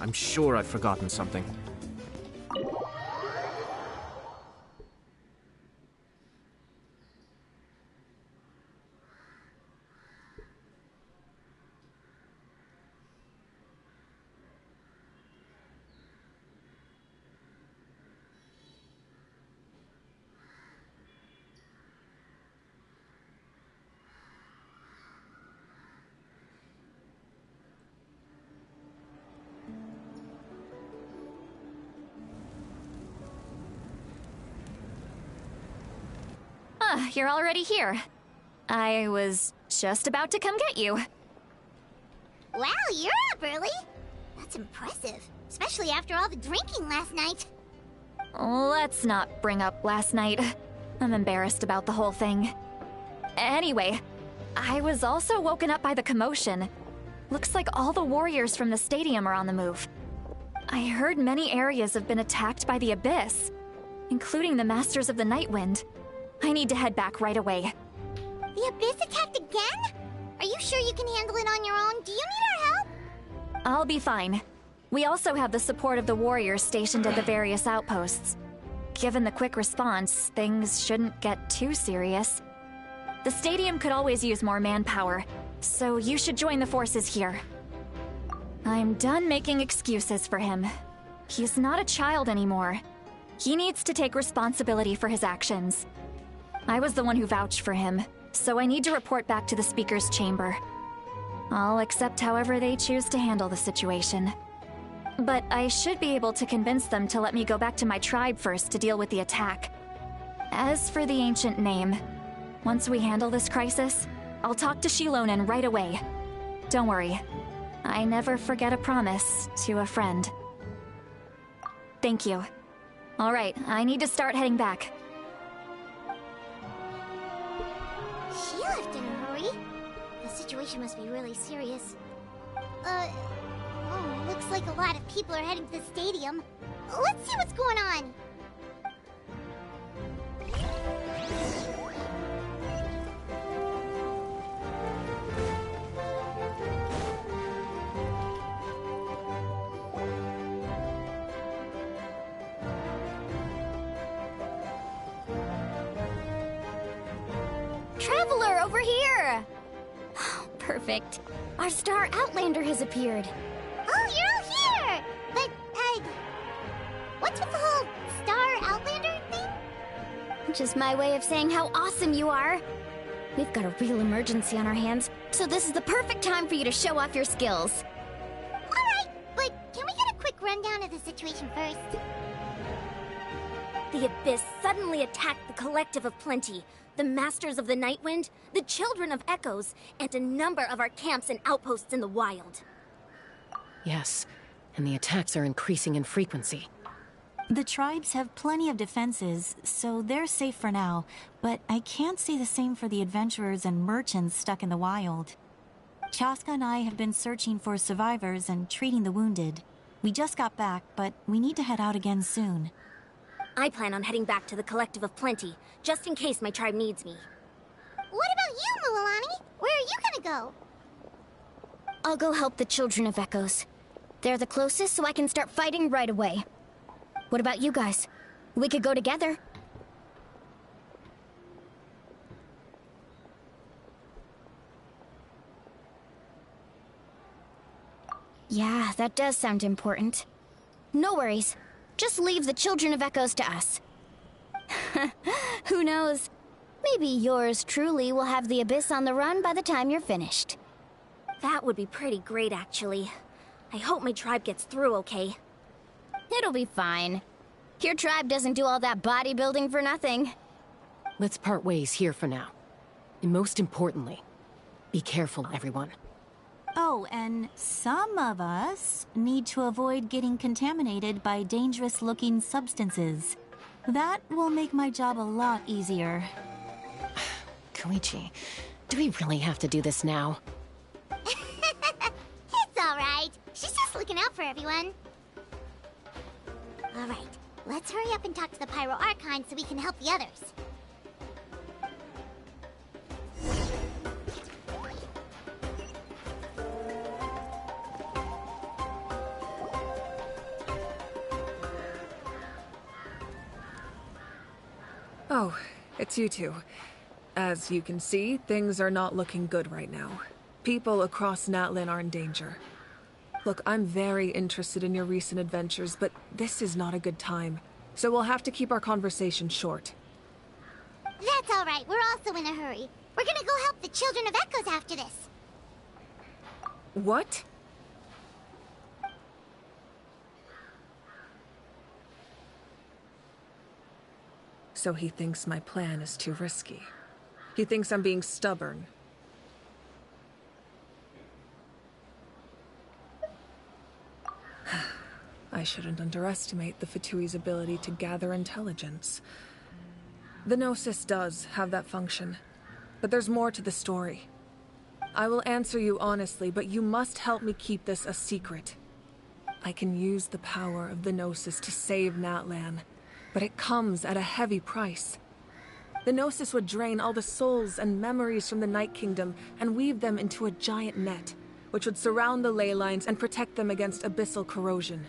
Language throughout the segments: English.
I'm sure I've forgotten something. You're already here. I was just about to come get you. Wow, you're up early. That's impressive, especially after all the drinking last night. Let's not bring up last night. I'm embarrassed about the whole thing. Anyway, I was also woken up by the commotion. Looks like all the warriors from the stadium are on the move. I heard many areas have been attacked by the Abyss, including the Masters of the Nightwind. I need to head back right away. The Abyss attacked again? Are you sure you can handle it on your own? Do you need our help? I'll be fine. We also have the support of the warriors stationed at the various outposts. Given the quick response, things shouldn't get too serious. The stadium could always use more manpower, so you should join the forces here. I'm done making excuses for him. He's not a child anymore. He needs to take responsibility for his actions. I was the one who vouched for him, so I need to report back to the Speaker's chamber. I'll accept however they choose to handle the situation. But I should be able to convince them to let me go back to my tribe first to deal with the attack. As for the ancient name, once we handle this crisis, I'll talk to Shilonen right away. Don't worry, I never forget a promise to a friend. Thank you. All right, I need to start heading back. She left in a hurry. The situation must be really serious. Looks like a lot of people are heading to the stadium. Let's see what's going on. Traveler, over here! Perfect. Our star Outlander has appeared. Oh, you're all here! But, what's with the whole Star Outlander thing? Just my way of saying how awesome you are. We've got a real emergency on our hands, so this is the perfect time for you to show off your skills. Alright, but can we get a quick rundown of the situation first? The Abyss suddenly attacked the Collective of Plenty, the Masters of the Nightwind, the Children of Echoes, and a number of our camps and outposts in the wild. Yes, and the attacks are increasing in frequency. The tribes have plenty of defenses, so they're safe for now, but I can't say the same for the adventurers and merchants stuck in the wild. Chaska and I have been searching for survivors and treating the wounded. We just got back, but we need to head out again soon. I plan on heading back to the Collective of Plenty, just in case my tribe needs me. What about you, Mualani? Where are you gonna go? I'll go help the Children of Echoes. They're the closest, so I can start fighting right away. What about you guys? We could go together. Yeah, that does sound important. No worries. Just leave the Children of Echoes to us. Who knows? Maybe yours truly will have the Abyss on the run by the time you're finished. That would be pretty great, actually. I hope my tribe gets through okay. It'll be fine. Your tribe doesn't do all that bodybuilding for nothing. Let's part ways here for now. And most importantly, be careful, everyone. Oh, and some of us need to avoid getting contaminated by dangerous-looking substances. That will make my job a lot easier. Koichi, do we really have to do this now? It's alright. She's just looking out for everyone. Alright, let's hurry up and talk to the Pyro Archon so we can help the others. Oh, it's you two. As you can see, things are not looking good right now. People across Natlan are in danger. Look, I'm very interested in your recent adventures, but this is not a good time. So we'll have to keep our conversation short. That's all right. We're also in a hurry. We're gonna go help the Children of Echoes after this. What? So he thinks my plan is too risky. He thinks I'm being stubborn. I shouldn't underestimate the Fatui's ability to gather intelligence. The Gnosis does have that function, but there's more to the story. I will answer you honestly, but you must help me keep this a secret. I can use the power of the Gnosis to save Natlan, but it comes at a heavy price. The Gnosis would drain all the souls and memories from the Night Kingdom and weave them into a giant net, which would surround the ley lines and protect them against abyssal corrosion.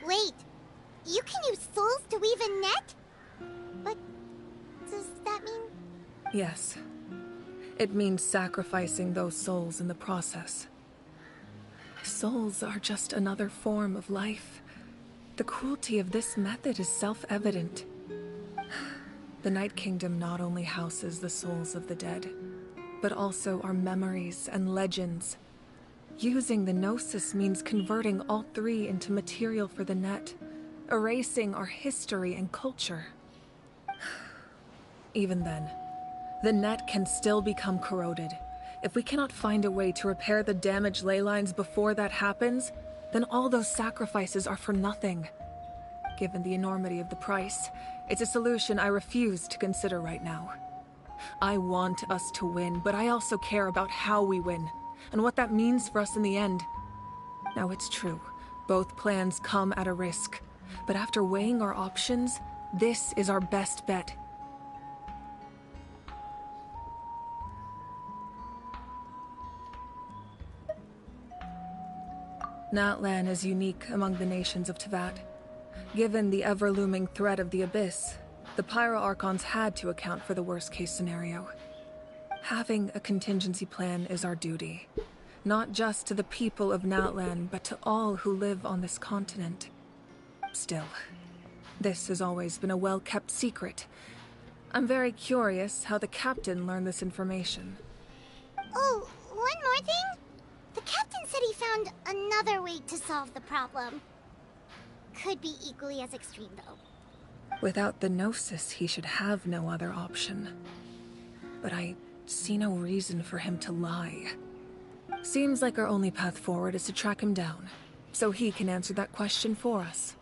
Wait, you can use souls to weave a net? But does that mean... Yes. It means sacrificing those souls in the process. Souls are just another form of life. The cruelty of this method is self-evident. The Night Kingdom not only houses the souls of the dead, but also our memories and legends. Using the Gnosis means converting all three into material for the net, erasing our history and culture. Even then, the net can still become corroded. If we cannot find a way to repair the damaged ley lines before that happens, then all those sacrifices are for nothing. Given the enormity of the price, it's a solution I refuse to consider right now. I want us to win, but I also care about how we win, and what that means for us in the end. Now, it's true, both plans come at a risk, but after weighing our options, this is our best bet. Natlan is unique among the nations of Teyvat. Given the ever-looming threat of the Abyss, the Pyro-Archons had to account for the worst-case scenario. Having a contingency plan is our duty, not just to the people of Natlan, but to all who live on this continent. Still, this has always been a well-kept secret. I'm very curious how the captain learned this information. Oh, one more thing? The captain said he found another way to solve the problem. Could be equally as extreme, though. Without the Gnosis, he should have no other option. But I see no reason for him to lie. Seems like our only path forward is to track him down, so he can answer that question for us.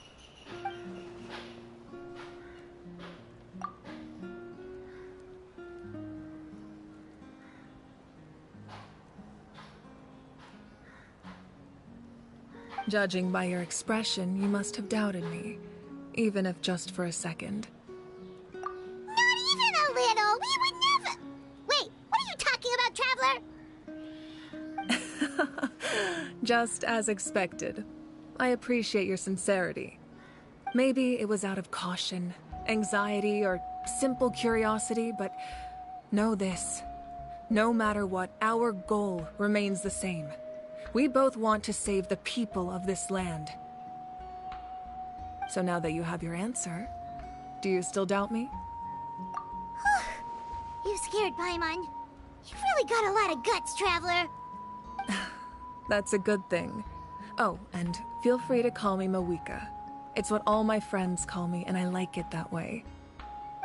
Judging by your expression, you must have doubted me, even if just for a second. Not even a little! We would never... Wait, what are you talking about, Traveler? Just as expected. I appreciate your sincerity. Maybe it was out of caution, anxiety, or simple curiosity, but know this. No matter what, our goal remains the same. We both want to save the people of this land. So now that you have your answer, do you still doubt me? You scared Paimon. You've really got a lot of guts, Traveler. That's a good thing. Oh, and feel free to call me Mawika. It's what all my friends call me, and I like it that way.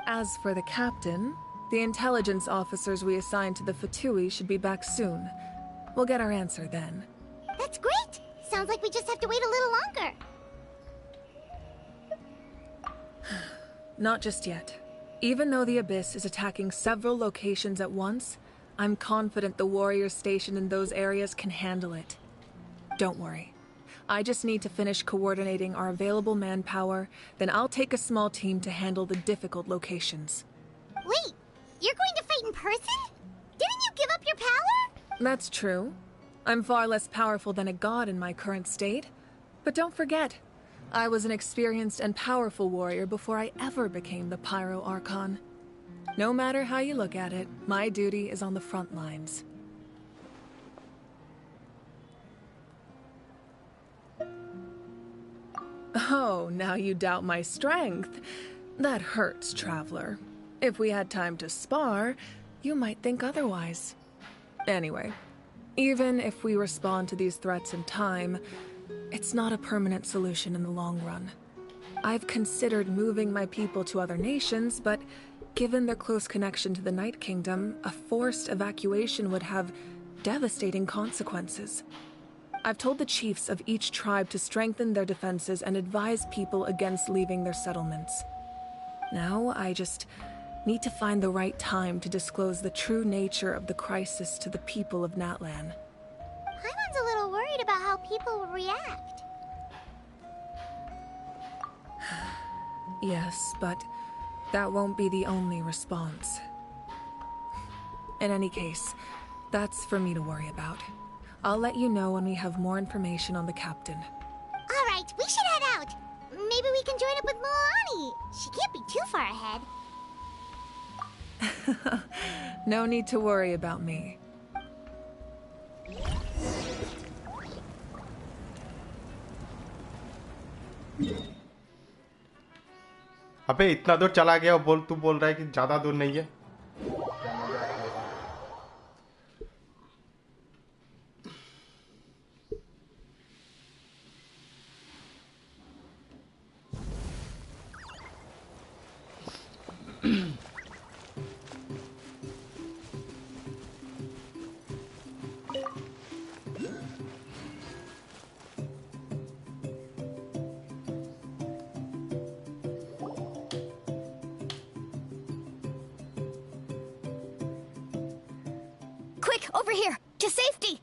As for the captain, the intelligence officers we assigned to the Fatui should be back soon. We'll get our answer then. That's great! Sounds like we just have to wait a little longer. Not just yet. Even though the Abyss is attacking several locations at once, I'm confident the warriors stationed in those areas can handle it. Don't worry. I just need to finish coordinating our available manpower, then I'll take a small team to handle the difficult locations. Wait, you're going to fight in person? Didn't you give up your power? That's true. I'm far less powerful than a god in my current state. But don't forget, I was an experienced and powerful warrior before I ever became the Pyro Archon. No matter how you look at it, my duty is on the front lines. Oh, now you doubt my strength. That hurts, Traveler. If we had time to spar, you might think otherwise. Anyway, even if we respond to these threats in time, it's not a permanent solution in the long run. I've considered moving my people to other nations, but given their close connection to the Night Kingdom, a forced evacuation would have devastating consequences. I've told the chiefs of each tribe to strengthen their defenses and advise people against leaving their settlements. Now, I just need to find the right time to disclose the true nature of the crisis to the people of Natlan. Paimon's a little worried about how people will react. Yes, but that won't be the only response. In any case, that's for me to worry about. I'll let you know when we have more information on the captain. Alright, we should head out. Maybe we can join up with Milani. She can't be too far ahead. No need to worry about me. अबे इतना दूर चला गया और तू बोल रहा है कि ज्यादा दूर नहीं है। Quick, over here! To safety!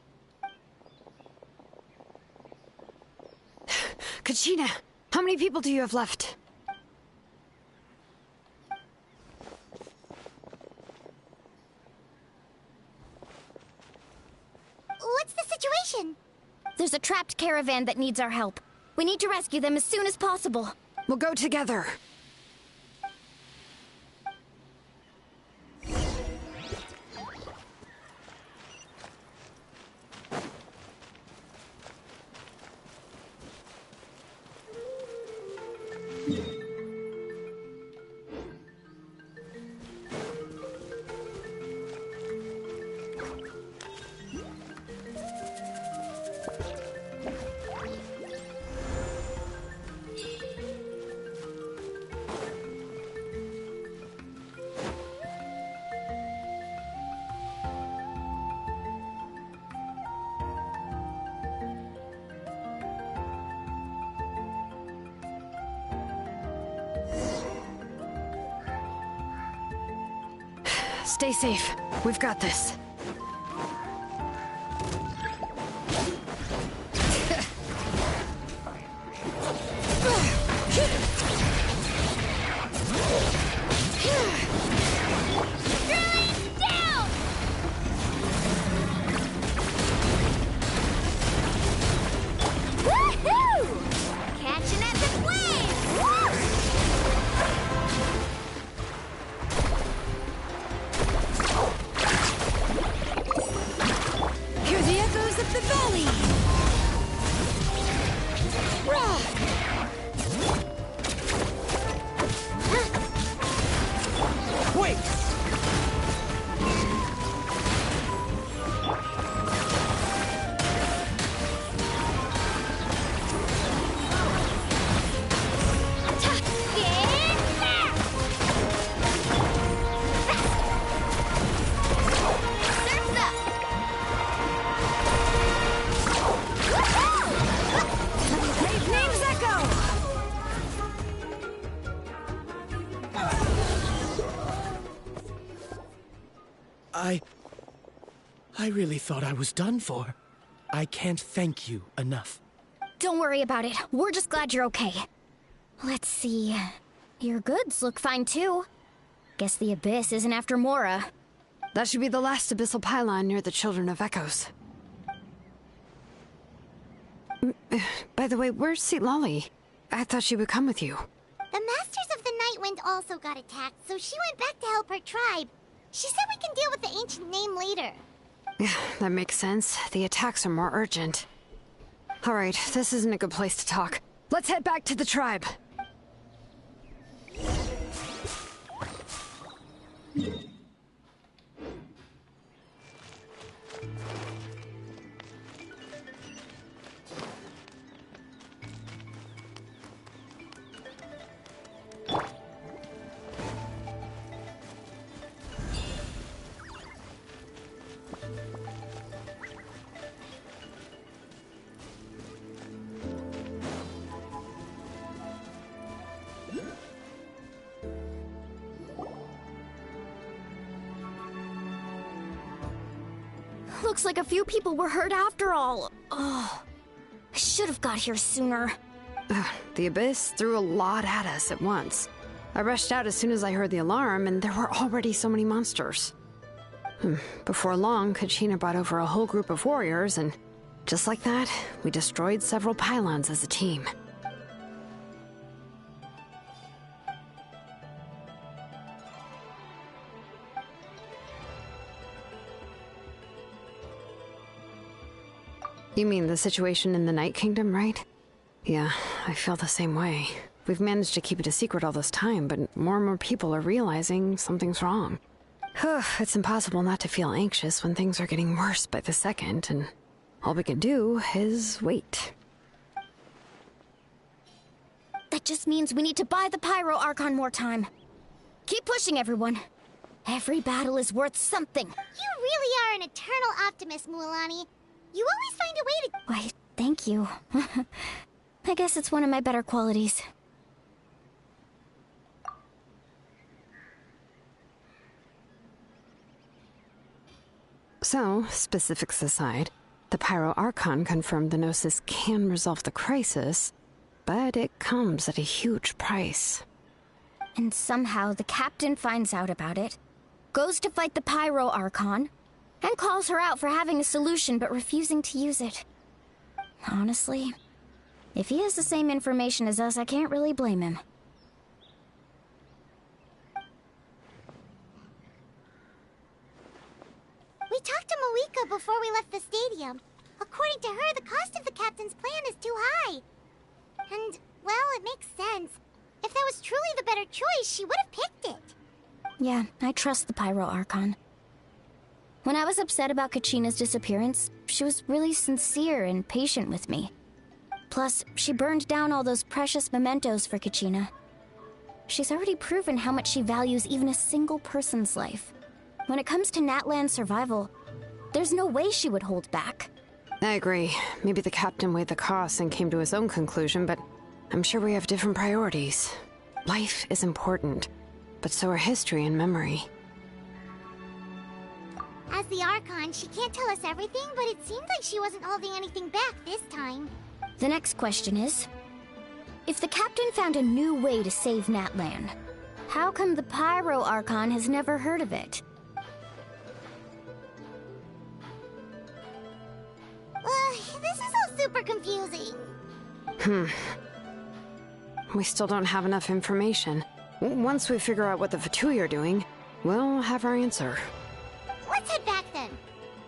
Kachina, how many people do you have left? What's the situation? There's a trapped caravan that needs our help. We need to rescue them as soon as possible. We'll go together. Stay safe. We've got this. I really thought I was done for. I can't thank you enough. Don't worry about it. We're just glad you're okay. Let's see. Your goods look fine too. Guess the Abyss isn't after Mora. That should be the last abyssal pylon near the Children of Echoes. By the way, where's Seat Lolly? I thought she would come with you. The Masters of the Nightwind also got attacked, so she went back to help her tribe. She said we can deal with the ancient name later. Yeah, that makes sense. The attacks are more urgent. Alright, this isn't a good place to talk. Let's head back to the tribe. Looks like a few people were hurt after all. Oh, I should have got here sooner. The Abyss threw a lot at us at once. I rushed out as soon as I heard the alarm, and there were already so many monsters. Before long, Kachina brought over a whole group of warriors, and just like that, we destroyed several pylons as a team. You mean the situation in the Night Kingdom, right? Yeah, I feel the same way. We've managed to keep it a secret all this time, but more and more people are realizing something's wrong. It's impossible not to feel anxious when things are getting worse by the second, and all we can do is wait. That just means we need to buy the Pyro Archon more time. Keep pushing, everyone. Every battle is worth something. You really are an eternal optimist, Mualani. You always find a way to... Why, thank you. I guess it's one of my better qualities. So, specifics aside, the Pyro Archon confirmed the Gnosis can resolve the crisis, but it comes at a huge price. And somehow the captain finds out about it, goes to fight the Pyro Archon, and calls her out for having a solution but refusing to use it. Honestly, if he has the same information as us, I can't really blame him. We talked to Moika before we left the stadium. According to her, the cost of the captain's plan is too high. And, well, it makes sense. If that was truly the better choice, she would have picked it. Yeah, I trust the Pyro Archon. When I was upset about Kachina's disappearance, she was really sincere and patient with me. Plus, she burned down all those precious mementos for Kachina. She's already proven how much she values even a single person's life. When it comes to Natlan's survival, there's no way she would hold back. I agree. Maybe the captain weighed the costs and came to his own conclusion, but I'm sure we have different priorities. Life is important, but so are history and memory. As the Archon, she can't tell us everything, but it seemed like she wasn't holding anything back this time. The next question is, if the captain found a new way to save Natlan, how come the Pyro Archon has never heard of it? This is all super confusing. We still don't have enough information. Once we figure out what the Fatui are doing, we'll have our answer. Let's head back then.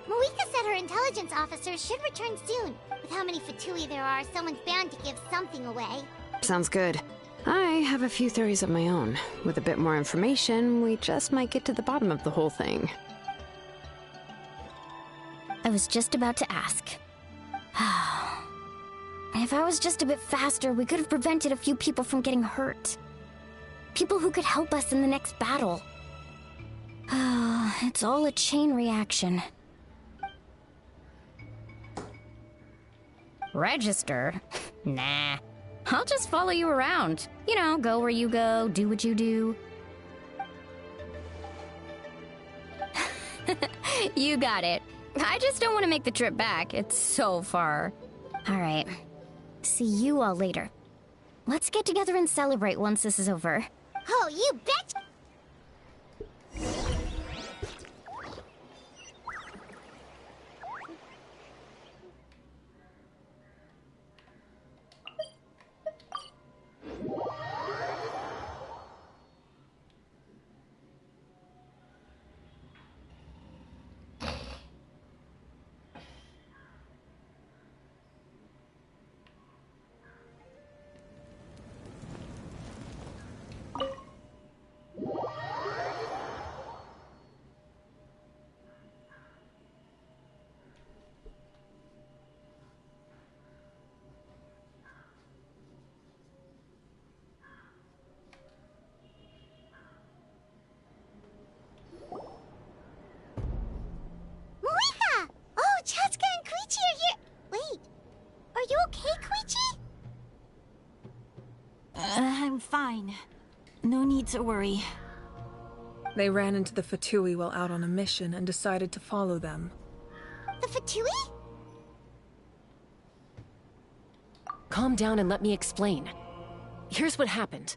Moika said her intelligence officers should return soon. With how many Fatui there are, someone's bound to give something away. Sounds good. I have a few theories of my own. With a bit more information, we just might get to the bottom of the whole thing. I was just about to ask. If I was just a bit faster, we could have prevented a few people from getting hurt. People who could help us in the next battle. It's all a chain reaction. Register? Nah. I'll just follow you around. You know, go where you go, do what you do. You got it. I just don't want to make the trip back. It's so far. All right. See you all later. Let's get together and celebrate once this is over. Oh, you bet! fine. No need to worry. They ran into the Fatui while out on a mission and decided to follow them. The Fatui? Calm down and let me explain. Here's what happened.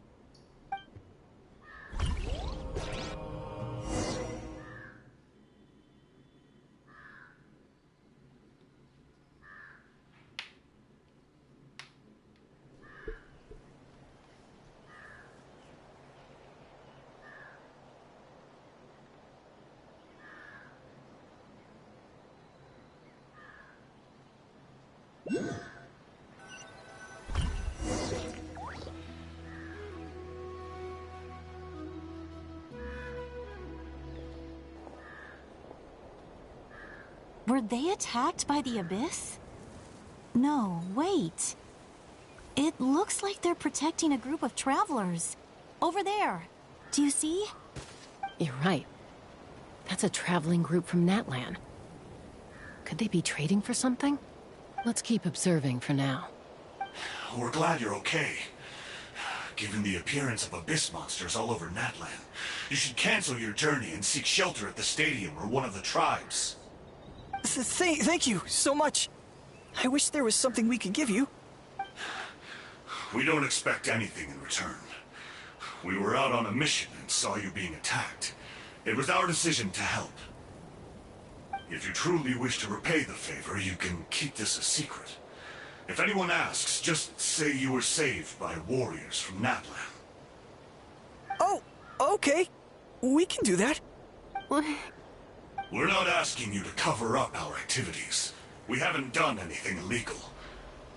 Were they attacked by the Abyss? No, wait. It looks like they're protecting a group of travelers. Over there. Do you see? You're right. That's a traveling group from Natlan. Could they be trading for something? Let's keep observing for now. We're glad you're okay. Given the appearance of abyss monsters all over Natlan, you should cancel your journey and seek shelter at the stadium or one of the tribes. Thank you so much. I wish there was something we could give you. We don't expect anything in return. We were out on a mission and saw you being attacked. It was our decision to help. If you truly wish to repay the favor, you can keep this a secret. If anyone asks, just say you were saved by warriors from Natlan. Oh, okay. We can do that. We're not asking you to cover up our activities. We haven't done anything illegal.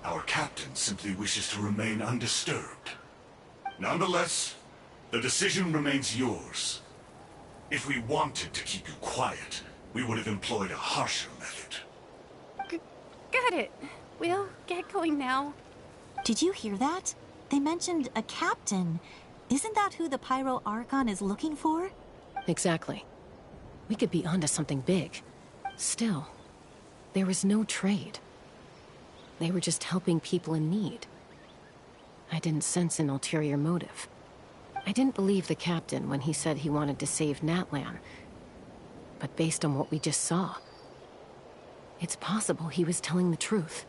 Our captain simply wishes to remain undisturbed. Nonetheless, the decision remains yours. If we wanted to keep you quiet, we would have employed a harsher method. Got it. We'll get going now. Did you hear that? They mentioned a captain. Isn't that who the Pyro Archon is looking for? Exactly. We could be onto something big. Still, there was no trade. They were just helping people in need. I didn't sense an ulterior motive. I didn't believe the captain when he said he wanted to save Natlan. But based on what we just saw, it's possible he was telling the truth.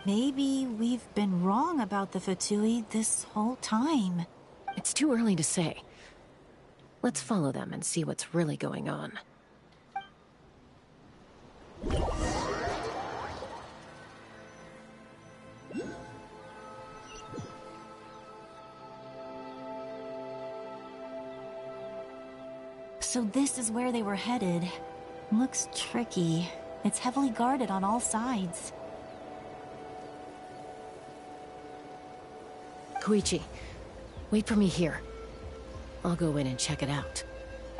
Maybe we've been wrong about the Fatui this whole time. It's too early to say. Let's follow them and see what's really going on. So this is where they were headed. Looks tricky. It's heavily guarded on all sides. Koichi, wait for me here. I'll go in and check it out.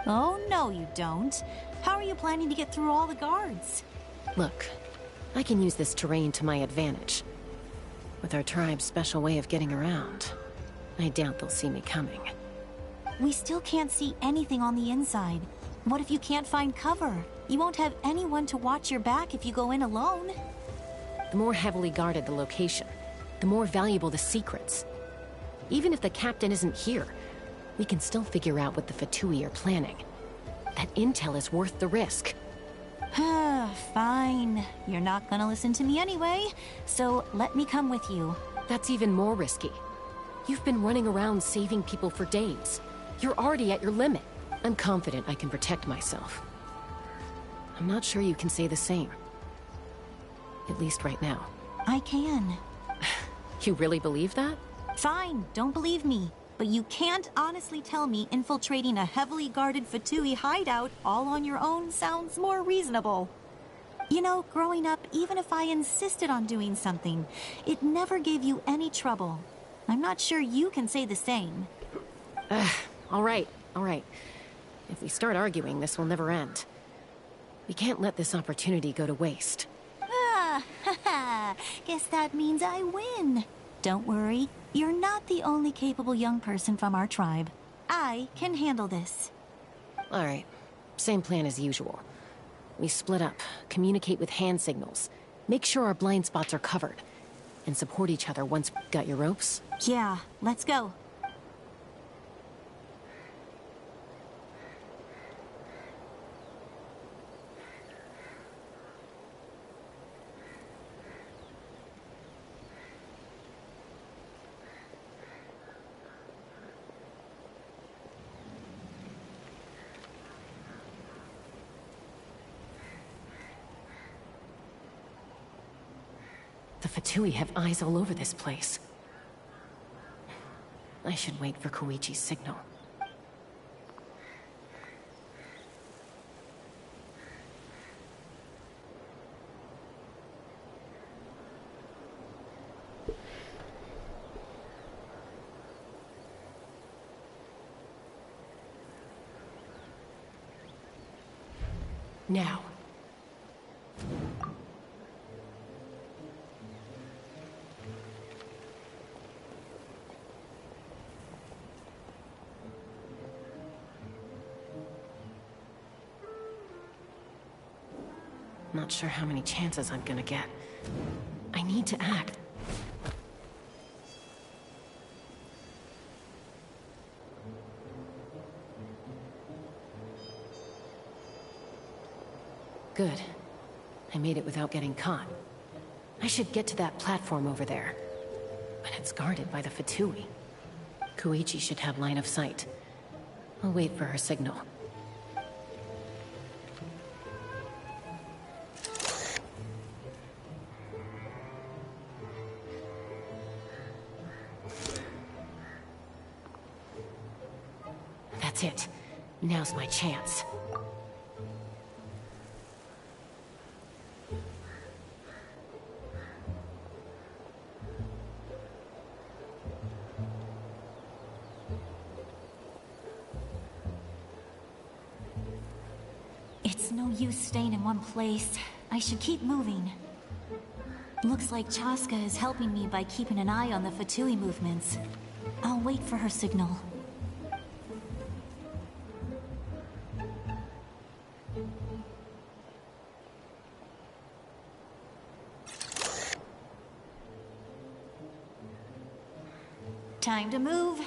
Oh, no you don't. How are you planning to get through all the guards? Look, I can use this terrain to my advantage. With our tribe's special way of getting around, I doubt they'll see me coming. We still can't see anything on the inside. What if you can't find cover? You won't have anyone to watch your back if you go in alone. The more heavily guarded the location, the more valuable the secrets. Even if the captain isn't here, we can still figure out what the Fatui are planning. That intel is worth the risk. Fine. You're not gonna listen to me anyway, so let me come with you. That's even more risky. You've been running around saving people for days. You're already at your limit. I'm confident I can protect myself. I'm not sure you can say the same. At least right now. I can. You really believe that? Fine, don't believe me. But you can't honestly tell me infiltrating a heavily guarded Fatui hideout all on your own sounds more reasonable. You know, growing up, even if I insisted on doing something, it never gave you any trouble. I'm not sure you can say the same. All right. If we start arguing, this will never end. We can't let this opportunity go to waste. Guess that means I win. Don't worry, you're not the only capable young person from our tribe. I can handle this. All right, same plan as usual. We split up, communicate with hand signals, make sure our blind spots are covered, and support each other once we got your ropes. Yeah, let's go. Fatui have eyes all over this place. I should wait for Koichi's signal. Now. Not sure how many chances I'm gonna get. I need to act. Good. I made it without getting caught. I should get to that platform over there. But it's guarded by the Fatui. Koichi should have line of sight. I'll wait for her signal. That's it. Now's my chance. It's no use staying in one place. I should keep moving. Looks like Chaska is helping me by keeping an eye on the Fatui movements. I'll wait for her signal. Time to move.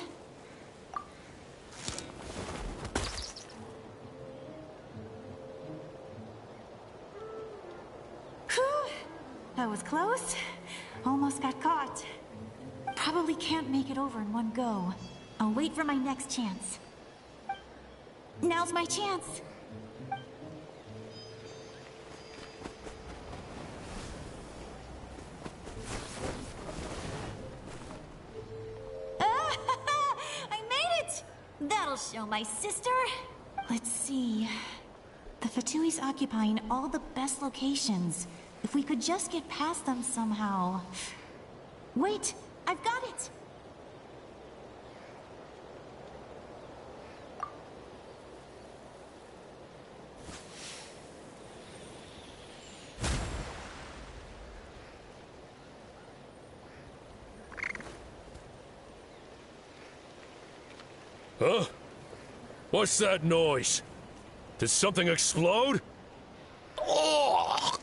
Whew. That was close. Almost got caught. Probably can't make it over in one go. I'll wait for my next chance. Now's my chance. That'll show my sister. Let's see. The Fatui's occupying all the best locations. If we could just get past them somehow. Wait, I've got it! Huh? What's that noise? Did something explode? Oh!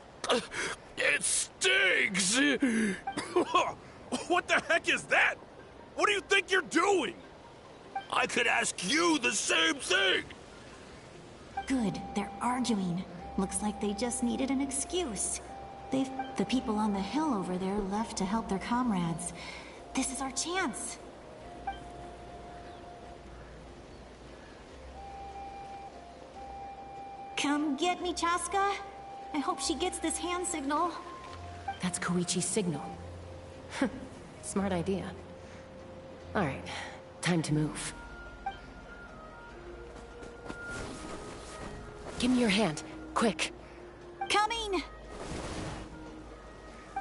It stinks! What the heck is that? What do you think you're doing? I could ask you the same thing! Good, they're arguing. Looks like they just needed an excuse. The people on the hill over there left to help their comrades. This is our chance. Come get me, Chaska. I hope she gets this hand signal. That's Koichi's signal. Smart idea. Alright, time to move. Give me your hand, quick. Coming!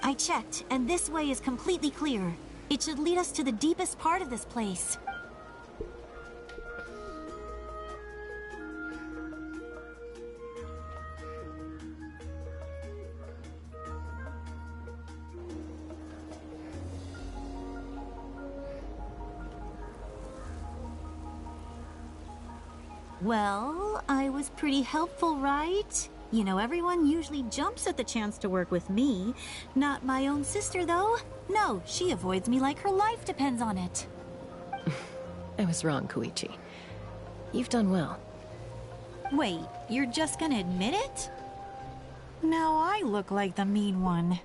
I checked, and this way is completely clear. It should lead us to the deepest part of this place. Well, I was pretty helpful, right? You know, everyone usually jumps at the chance to work with me. Not my own sister, though. No, she avoids me like her life depends on it. I was wrong, Koichi. You've done well. Wait, you're just gonna admit it? Now I look like the mean one.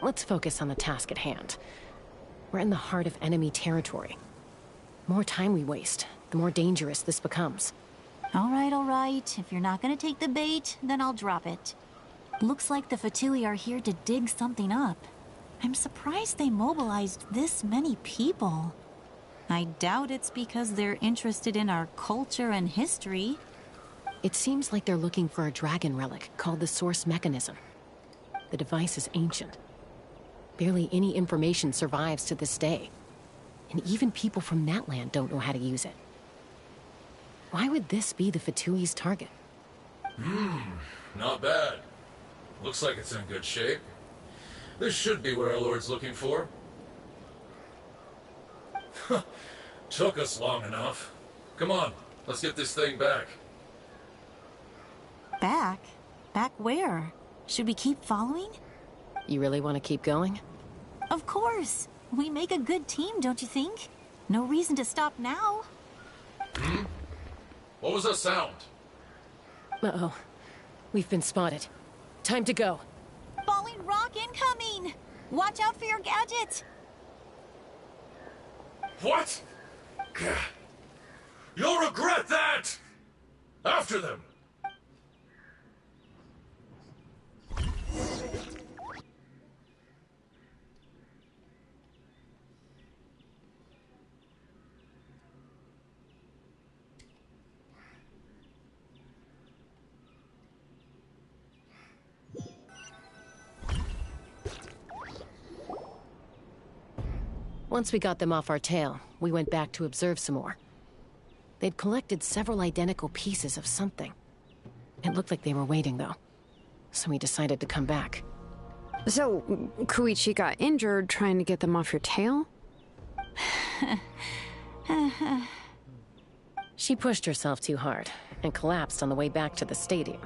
Let's focus on the task at hand. We're in the heart of enemy territory. The more time we waste, the more dangerous this becomes. All right. If you're not gonna take the bait, then I'll drop it. Looks like the Fatui are here to dig something up. I'm surprised they mobilized this many people. I doubt it's because they're interested in our culture and history. It seems like they're looking for a dragon relic called the Source Mechanism. The device is ancient. Barely any information survives to this day. And even people from that land don't know how to use it. Why would this be the Fatui's target? Not bad. Looks like it's in good shape. This should be what our Lord's looking for. Took us long enough. Come on, let's get this thing back. Back? Back where? Should we keep following? You really want to keep going? Of course. We make a good team, don't you think? No reason to stop now. What was that sound? Uh-oh. We've been spotted. Time to go. Falling rock incoming! Watch out for your gadget! What? You'll regret that! After them! Once we got them off our tail, we went back to observe some more. They'd collected several identical pieces of something. It looked like they were waiting, though. So we decided to come back. So, Koichi got injured trying to get them off your tail? She pushed herself too hard and collapsed on the way back to the stadium.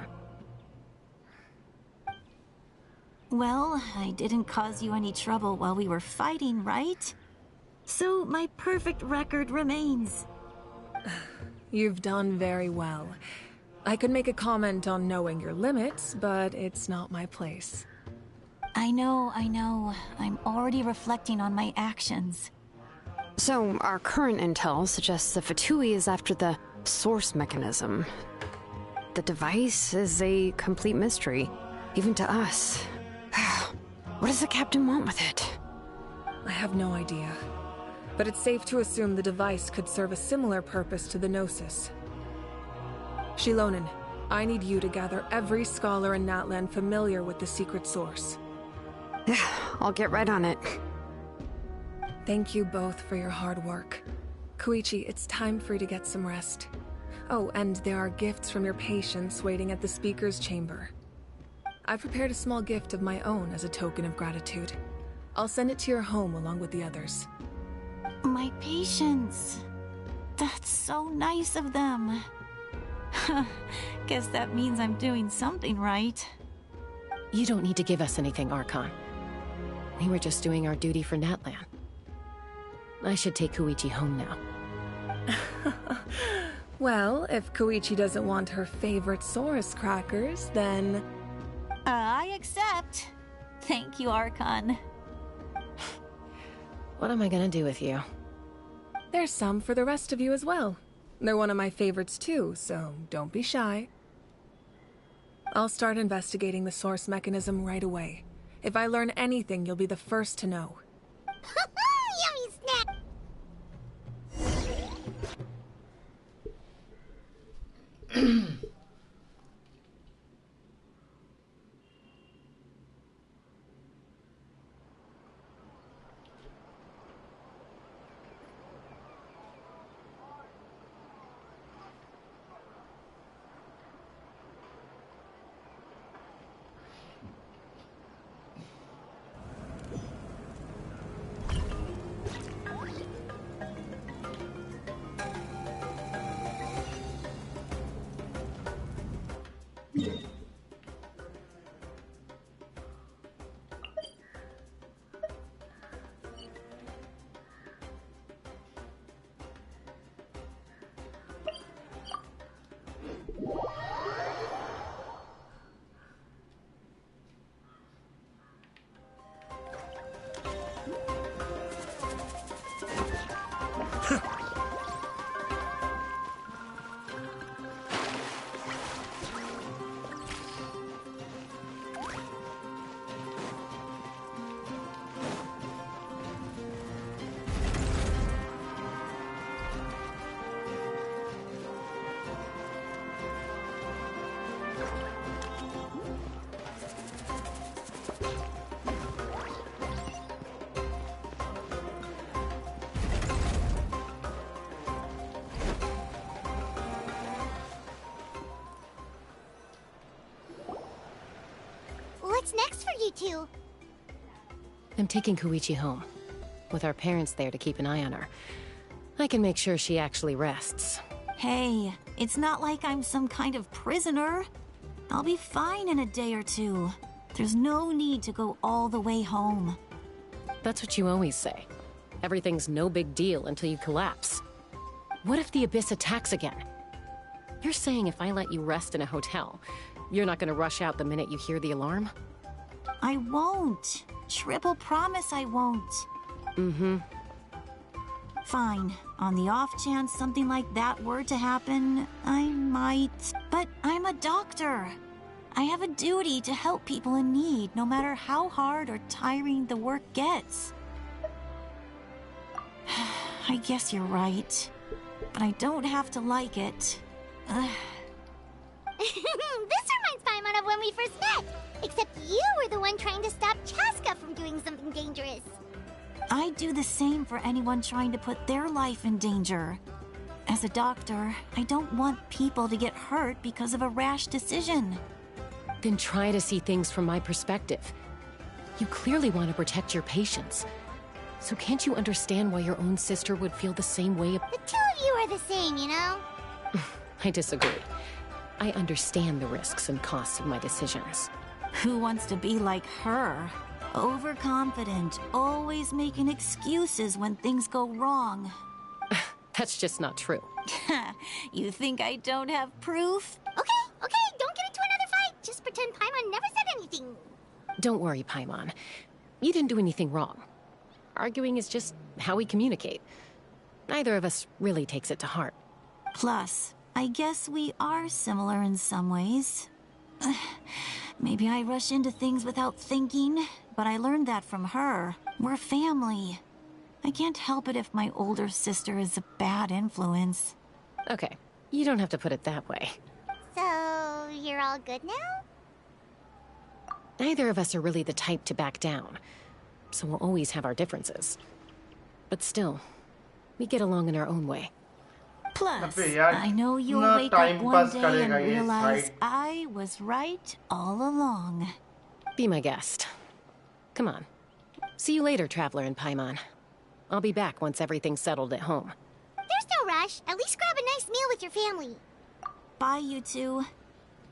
Well, I didn't cause you any trouble while we were fighting, right? So my perfect record remains. You've done very well. I could make a comment on knowing your limits, but it's not my place. I know. I'm already reflecting on my actions. So, our current intel suggests the Fatui is after the Source Mechanism. The device is a complete mystery, even to us. What does the captain want with it? I have no idea. But it's safe to assume the device could serve a similar purpose to the Gnosis. Shilonen, I need you to gather every scholar in Natlan familiar with the secret source. I'll get right on it. Thank you both for your hard work. Koichi, it's time for you to get some rest. Oh, and there are gifts from your patients waiting at the speaker's chamber. I've prepared a small gift of my own as a token of gratitude. I'll send it to your home along with the others. My patients. That's so nice of them. Guess that means I'm doing something right. You don't need to give us anything, Archon. We were just doing our duty for Natlan. I should take Koichi home now. Well, if Koichi doesn't want her favorite Saurus crackers, then... I accept. Thank you, Archon. What am I gonna do with you? There's some for the rest of you as well. They're one of my favorites too, so don't be shy. I'll start investigating the Source Mechanism right away. If I learn anything, you'll be the first to know. Yummy snack! what's next for you two? I'm taking Koichi home, with our parents there to keep an eye on her. I can make sure she actually rests. Hey, it's not like I'm some kind of prisoner. I'll be fine in a day or two. There's no need to go all the way home. That's what you always say. Everything's no big deal until you collapse. What if the Abyss attacks again? You're saying if I let you rest in a hotel, you're not gonna rush out the minute you hear the alarm? I won't. Triple promise I won't. Mm-hmm. Fine. On the off chance something like that were to happen, I might. But I'm a doctor. I have a duty to help people in need, no matter how hard or tiring the work gets. I guess you're right. But I don't have to like it. This reminds Paimon of when we first met. Except you were the one trying to stop Chaska from doing something dangerous. I do the same for anyone trying to put their life in danger. As a doctor, I don't want people to get hurt because of a rash decision. Then try to see things from my perspective. You clearly want to protect your patients. So can't you understand why your own sister would feel the same way? The two of you are the same, you know? I disagree. I understand the risks and costs of my decisions. Who wants to be like her? Overconfident, always making excuses when things go wrong. That's just not true. You think I don't have proof? Okay, don't get into another fight. Just pretend Paimon never said anything. Don't worry, Paimon. You didn't do anything wrong. Arguing is just how we communicate. Neither of us really takes it to heart. Plus, I guess we are similar in some ways. Maybe I rush into things without thinking, but I learned that from her. We're family. I can't help it if my older sister is a bad influence. Okay, you don't have to put it that way. So, you're all good now? Neither of us are really the type to back down, so we'll always have our differences. But still, we get along in our own way. Plus, I know you'll wake up one day and realize I was right all along. Be my guest. Come on. See you later, Traveler and Paimon. I'll be back once everything's settled at home. There's no rush. At least grab a nice meal with your family. Bye, you two.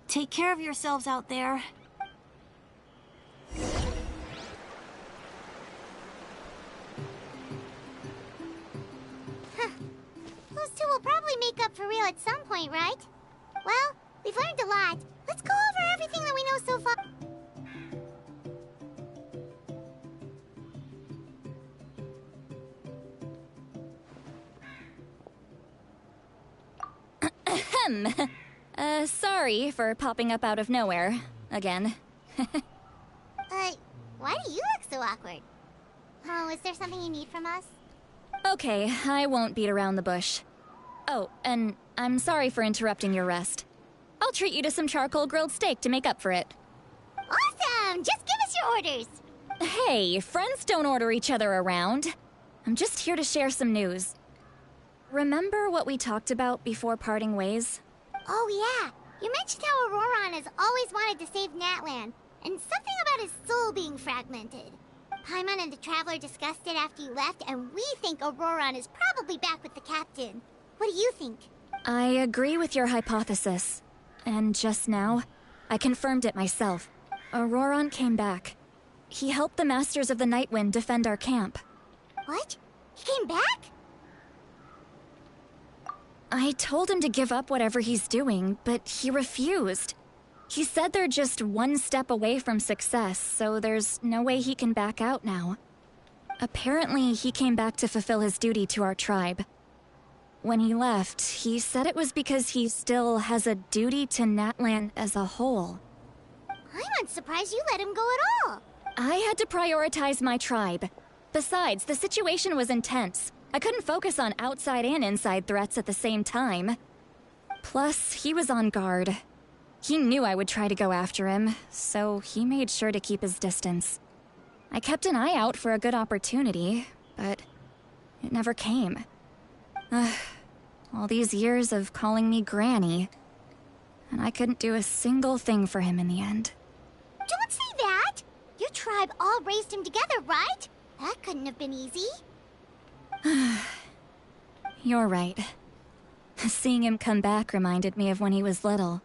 Take care of yourselves out there. Those two will probably make up for real at some point, right? Well, we've learned a lot. Let's go over everything that we know so far. Sorry for popping up out of nowhere. Again. Why do you look so awkward? Oh, is there something you need from us? Okay, I won't beat around the bush. Oh, and I'm sorry for interrupting your rest. I'll treat you to some charcoal grilled steak to make up for it. Awesome! Just give us your orders! Hey, friends don't order each other around. I'm just here to share some news. Remember what we talked about before parting ways? Oh yeah, you mentioned how Auroron has always wanted to save Natlan, and something about his soul being fragmented. Paimon and the Traveler discussed it after you left, and we think Auroron is probably back with the Captain. What do you think? I agree with your hypothesis. And just now, I confirmed it myself. Auroron came back. He helped the Masters of the Nightwind defend our camp. What? He came back? I told him to give up whatever he's doing, but he refused. He said they're just one step away from success, so there's no way he can back out now. Apparently, he came back to fulfill his duty to our tribe. When he left, he said it was because he still has a duty to Natlan as a whole. I'm not surprised you let him go at all. I had to prioritize my tribe. Besides, the situation was intense. I couldn't focus on outside and inside threats at the same time. Plus, he was on guard. He knew I would try to go after him, so he made sure to keep his distance. I kept an eye out for a good opportunity, but it never came. All these years of calling me Granny, and I couldn't do a single thing for him in the end. Don't say that! tribe all raised him together, right? That couldn't have been easy. You're right. Seeing him come back reminded me of when he was little.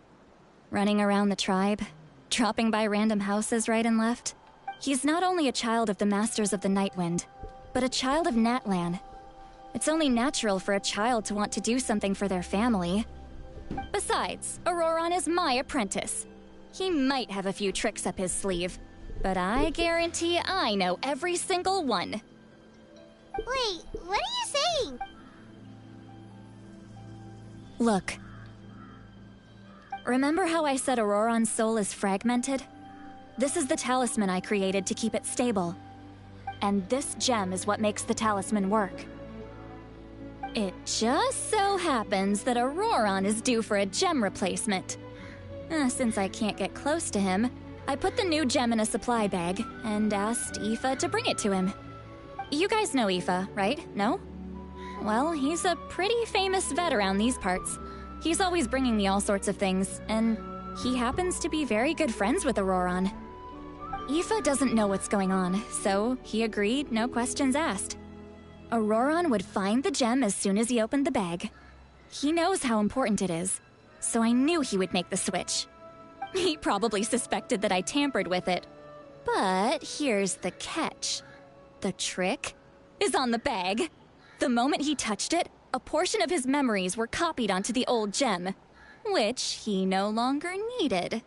Running around the tribe, dropping by random houses right and left. He's not only a child of the Masters of the Nightwind, but a child of Natlan. It's only natural for a child to want to do something for their family. Besides, Auroron is my apprentice. He might have a few tricks up his sleeve, but I guarantee I know every single one. Wait, what are you saying? Look. Remember how I said Auroron's soul is fragmented? This is the talisman I created to keep it stable. And this gem is what makes the talisman work. It just so happens that Auroron is due for a gem replacement. Since I can't get close to him, I put the new gem in a supply bag and asked Aoife to bring it to him. You guys know Aoife, right? No? Well, he's a pretty famous vet around these parts. He's always bringing me all sorts of things, and he happens to be very good friends with Auroron. Aoife doesn't know what's going on, so he agreed, no questions asked. Auroron would find the gem as soon as he opened the bag. He knows how important it is, so I knew he would make the switch. He probably suspected that I tampered with it. But here's the catch. The trick is on the bag. The moment he touched it, a portion of his memories were copied onto the old gem, which he no longer needed.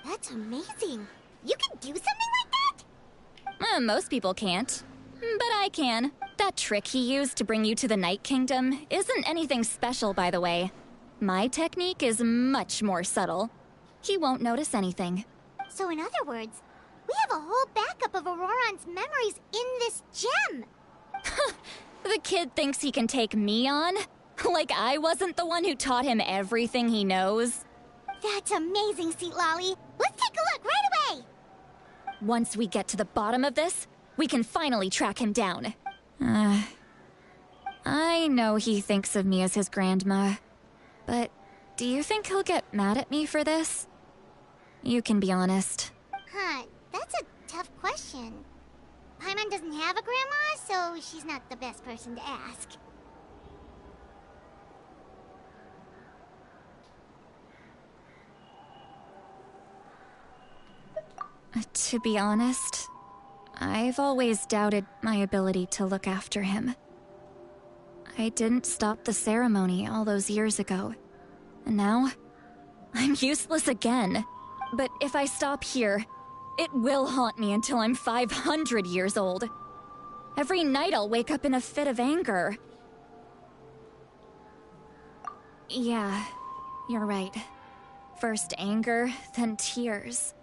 That's amazing. You can do something like that? Most people can't, but I can. That trick he used to bring you to the Night Kingdom isn't anything special, by the way. My technique is much more subtle. He won't notice anything. So in other words, we have a whole backup of Auroron's memories in this gem. The kid thinks he can take me on? Like I wasn't the one who taught him everything he knows? That's amazing, Seat Lolly. Let's take a look right away. Once we get to the bottom of this, we can finally track him down. I know he thinks of me as his grandma, but do you think he'll get mad at me for this? You can be honest. That's a tough question. Paimon doesn't have a grandma, so she's not the best person to ask. To be honest, I've always doubted my ability to look after him. I didn't stop the ceremony all those years ago, and now I'm useless again. But if I stop here, it will haunt me until I'm 500 years old. Every night I'll wake up in a fit of anger. Yeah, you're right. First anger, then tears.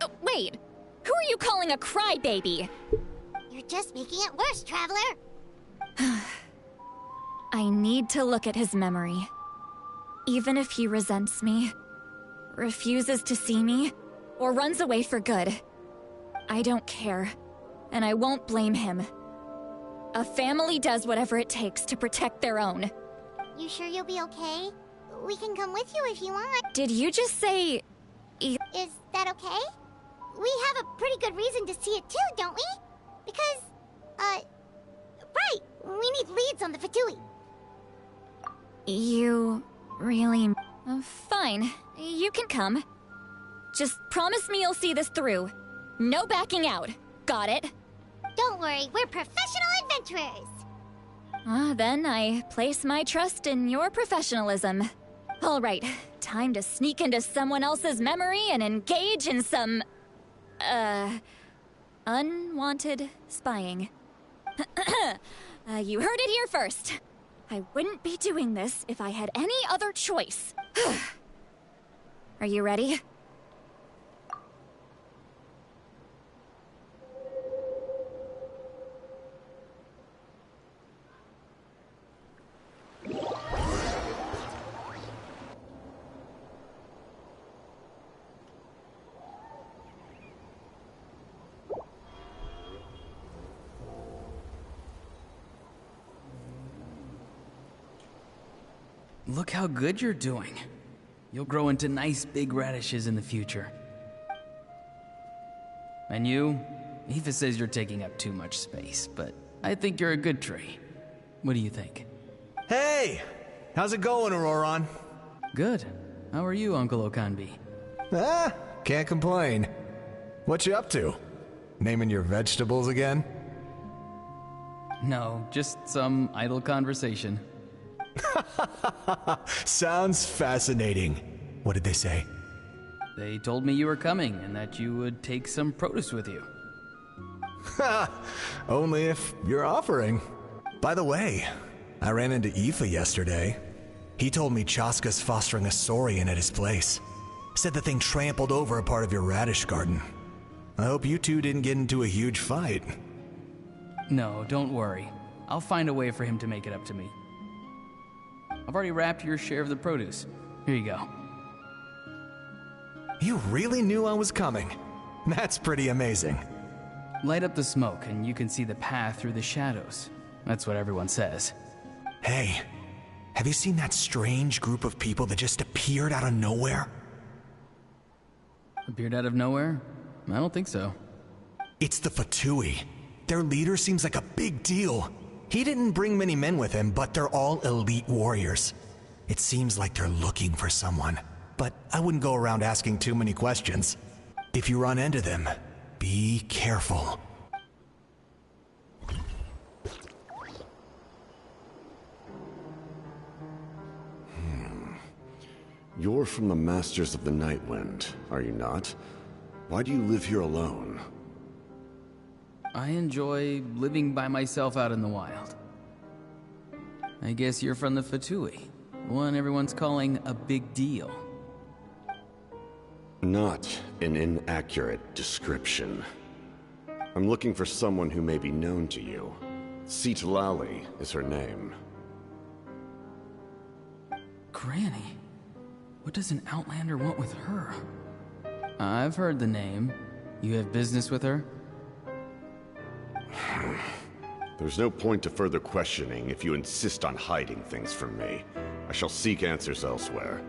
Oh, wait! Who are you calling a crybaby? You're just making it worse, Traveler. I need to look at his memory. Even if he resents me, refuses to see me, or runs away for good, I don't care, and I won't blame him. A family does whatever it takes to protect their own. You sure you'll be okay? We can come with you if you want. Did you just say... Is that okay? We have a pretty good reason to see it too, don't we? Because, right, we need leads on the Fatui. You really... fine, you can come. Just promise me you'll see this through. No backing out. Got it? Don't worry, we're professional adventurers. Then I place my trust in your professionalism. All right, time to sneak into someone else's memory and engage in some... unwanted spying. You heard it here first. I wouldn't be doing this if I had any other choice. Are you ready? Look how good you're doing. You'll grow into nice big radishes in the future. And you, Aoife says you're taking up too much space, but I think you're a good tree. What do you think? Hey! How's it going, Auroron? Good. How are you, Uncle Okanbi? Can't complain. What you up to? Naming your vegetables again? No, just some idle conversation. Sounds fascinating. What did they say? They told me you were coming and that you would take some produce with you. Only if you're offering. By the way, I ran into Aoife yesterday. He told me Chaska's fostering a saurian at his place. Said the thing trampled over a part of your radish garden. I hope you two didn't get into a huge fight. No, don't worry. I'll find a way for him to make it up to me. I've already wrapped your share of the produce. Here you go. You really knew I was coming. That's pretty amazing. Light up the smoke and you can see the path through the shadows. That's what everyone says. Hey, have you seen that strange group of people that just appeared out of nowhere? Appeared out of nowhere? I don't think so. It's the Fatui. Their leader seems like a big deal. He didn't bring many men with him, but they're all elite warriors. It seems like they're looking for someone, but I wouldn't go around asking too many questions. If you run into them, be careful. You're from the Masters of the Nightwind, are you not? Why do you live here alone? I enjoy living by myself out in the wild. I guess you're from the Fatui, one everyone's calling a big deal. Not an inaccurate description. I'm looking for someone who may be known to you. Citlali is her name. Granny? What does an Outlander want with her? I've heard the name. You have business with her? There's no point to further questioning if you insist on hiding things from me. I shall seek answers elsewhere.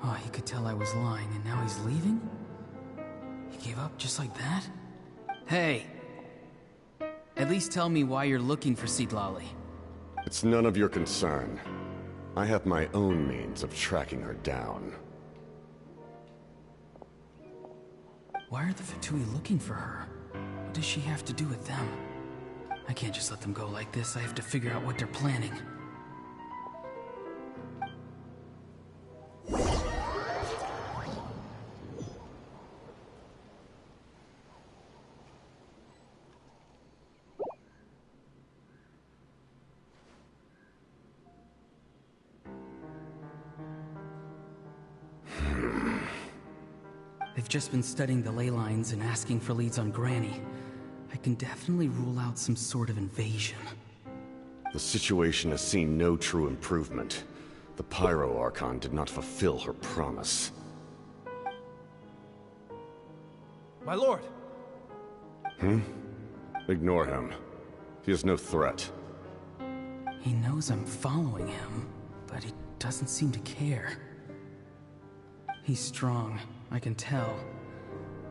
Oh, he could tell I was lying, and now he's leaving? He gave up just like that? Hey! At least tell me why you're looking for Citlali. It's none of your concern. I have my own means of tracking her down. Why are the Fatui looking for her? What does she have to do with them? I can't just let them go like this. I have to figure out what they're planning. They've just been studying the ley lines and asking for leads on Granny. I can definitely rule out some sort of invasion. The situation has seen no true improvement. The Pyro Archon did not fulfill her promise. My lord! Ignore him. He is no threat. He knows I'm following him, but he doesn't seem to care. He's strong, I can tell.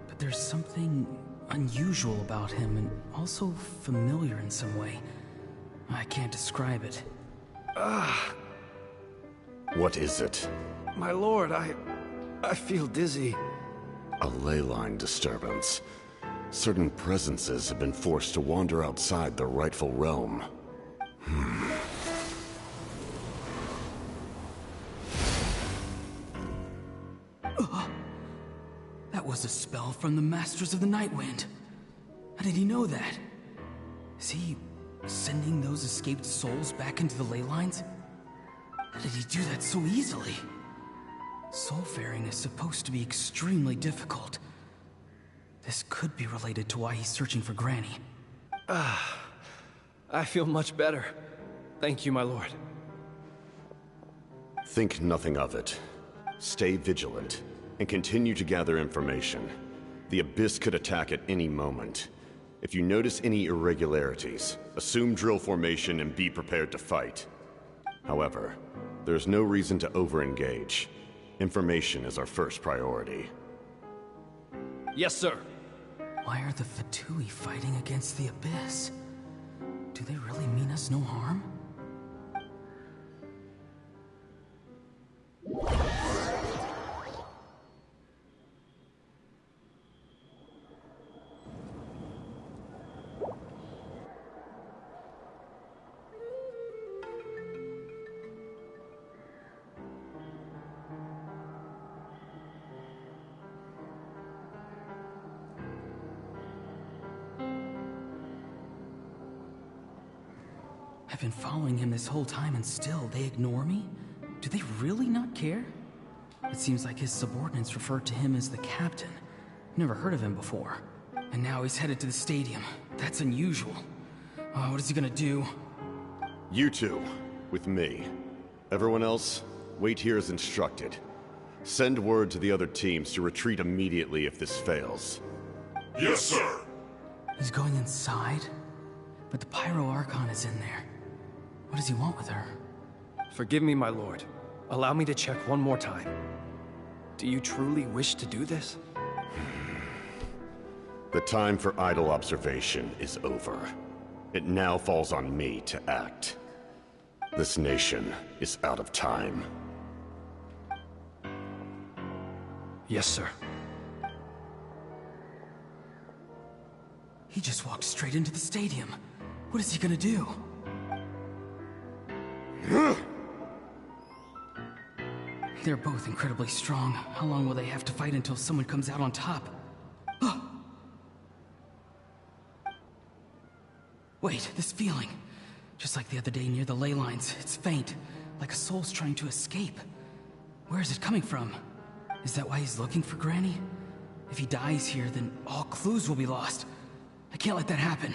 But there's something unusual about him and also familiar in some way. I can't describe it. What is it? My lord, I feel dizzy. A ley line disturbance. Certain presences have been forced to wander outside their rightful realm. That was a spell from the Masters of the Nightwind. How did he know that? Is he sending those escaped souls back into the ley lines? How did he do that so easily? Soulfaring is supposed to be extremely difficult. This could be related to why he's searching for Granny. I feel much better. Thank you, my lord. Think nothing of it. Stay vigilant, and continue to gather information. The Abyss could attack at any moment. If you notice any irregularities, assume drill formation and be prepared to fight. However, there's no reason to over-engage. Information is our first priority. Yes, sir. Why are the Fatui fighting against the Abyss? Do they really mean us no harm? I've been following him this whole time and still they ignore me? Do they really not care? It seems like his subordinates refer to him as the captain. Never heard of him before. And now he's headed to the stadium. That's unusual. What is he gonna do? You two, with me. Everyone else, wait here as instructed. Send word to the other teams to retreat immediately if this fails. Yes, sir! He's going inside? But the Pyro Archon is in there. What does he want with her? Forgive me, my lord. Allow me to check one more time. Do you truly wish to do this? The time for idle observation is over. It now falls on me to act. This nation is out of time. Yes, sir. He just walked straight into the stadium. What is he gonna do? They're both incredibly strong. How long will they have to fight until someone comes out on top? Wait, this feeling. Just like the other day near the ley lines, it's faint, like a soul's trying to escape. Where is it coming from? Is that why he's looking for Granny? If he dies here, then all clues will be lost. I can't let that happen.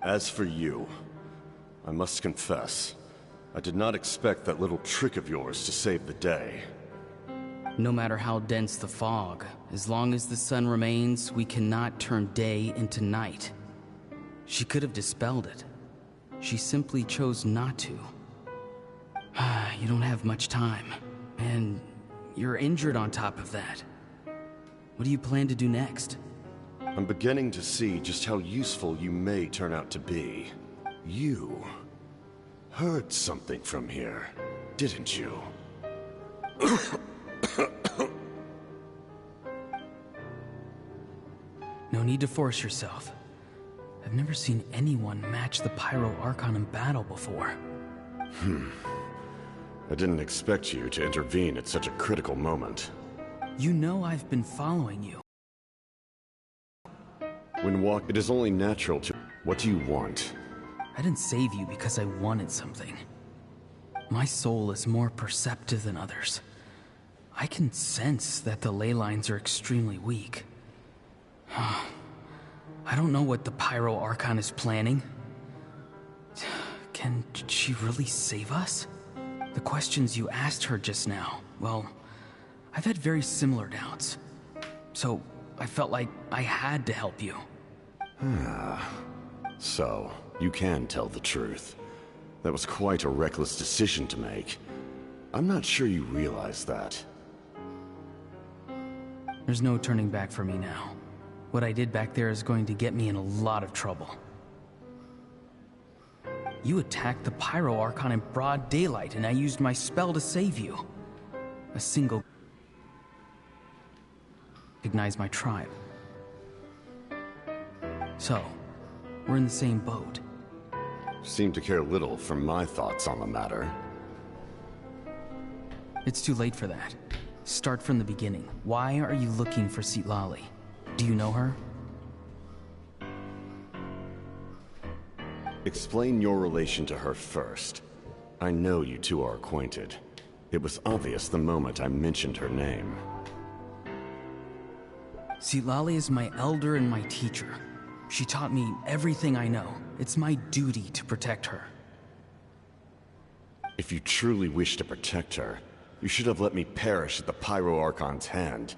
As for you, I must confess, I did not expect that little trick of yours to save the day. No matter how dense the fog, as long as the sun remains, we cannot turn day into night. She could have dispelled it. She simply chose not to. You don't have much time, and you're injured on top of that. What do you plan to do next? I'm beginning to see just how useful you may turn out to be. You heard something from here, didn't you? No need to force yourself. I've never seen anyone match the Pyro Archon in battle before. I didn't expect you to intervene at such a critical moment. You know I've been following you. It is only natural to... What do you want? I didn't save you because I wanted something. My soul is more perceptive than others. I can sense that the ley lines are extremely weak. I don't know what the Pyro Archon is planning. Can she really save us? The questions you asked her just now, well, I've had very similar doubts. So, I felt like I had to help you. So, you can tell the truth. That was quite a reckless decision to make. I'm not sure you realize that. There's no turning back for me now. What I did back there is going to get me in a lot of trouble. You attacked the Pyro Archon in broad daylight, and I used my spell to save you. A single... recognize my tribe. So, we're in the same boat. Seem to care little for my thoughts on the matter. It's too late for that. Start from the beginning. Why are you looking for Citlali? Do you know her? Explain your relation to her first. I know you two are acquainted. It was obvious the moment I mentioned her name. Citlali is my elder and my teacher. She taught me everything I know. It's my duty to protect her. If you truly wish to protect her, You should have let me perish at the Pyro Archon's hand.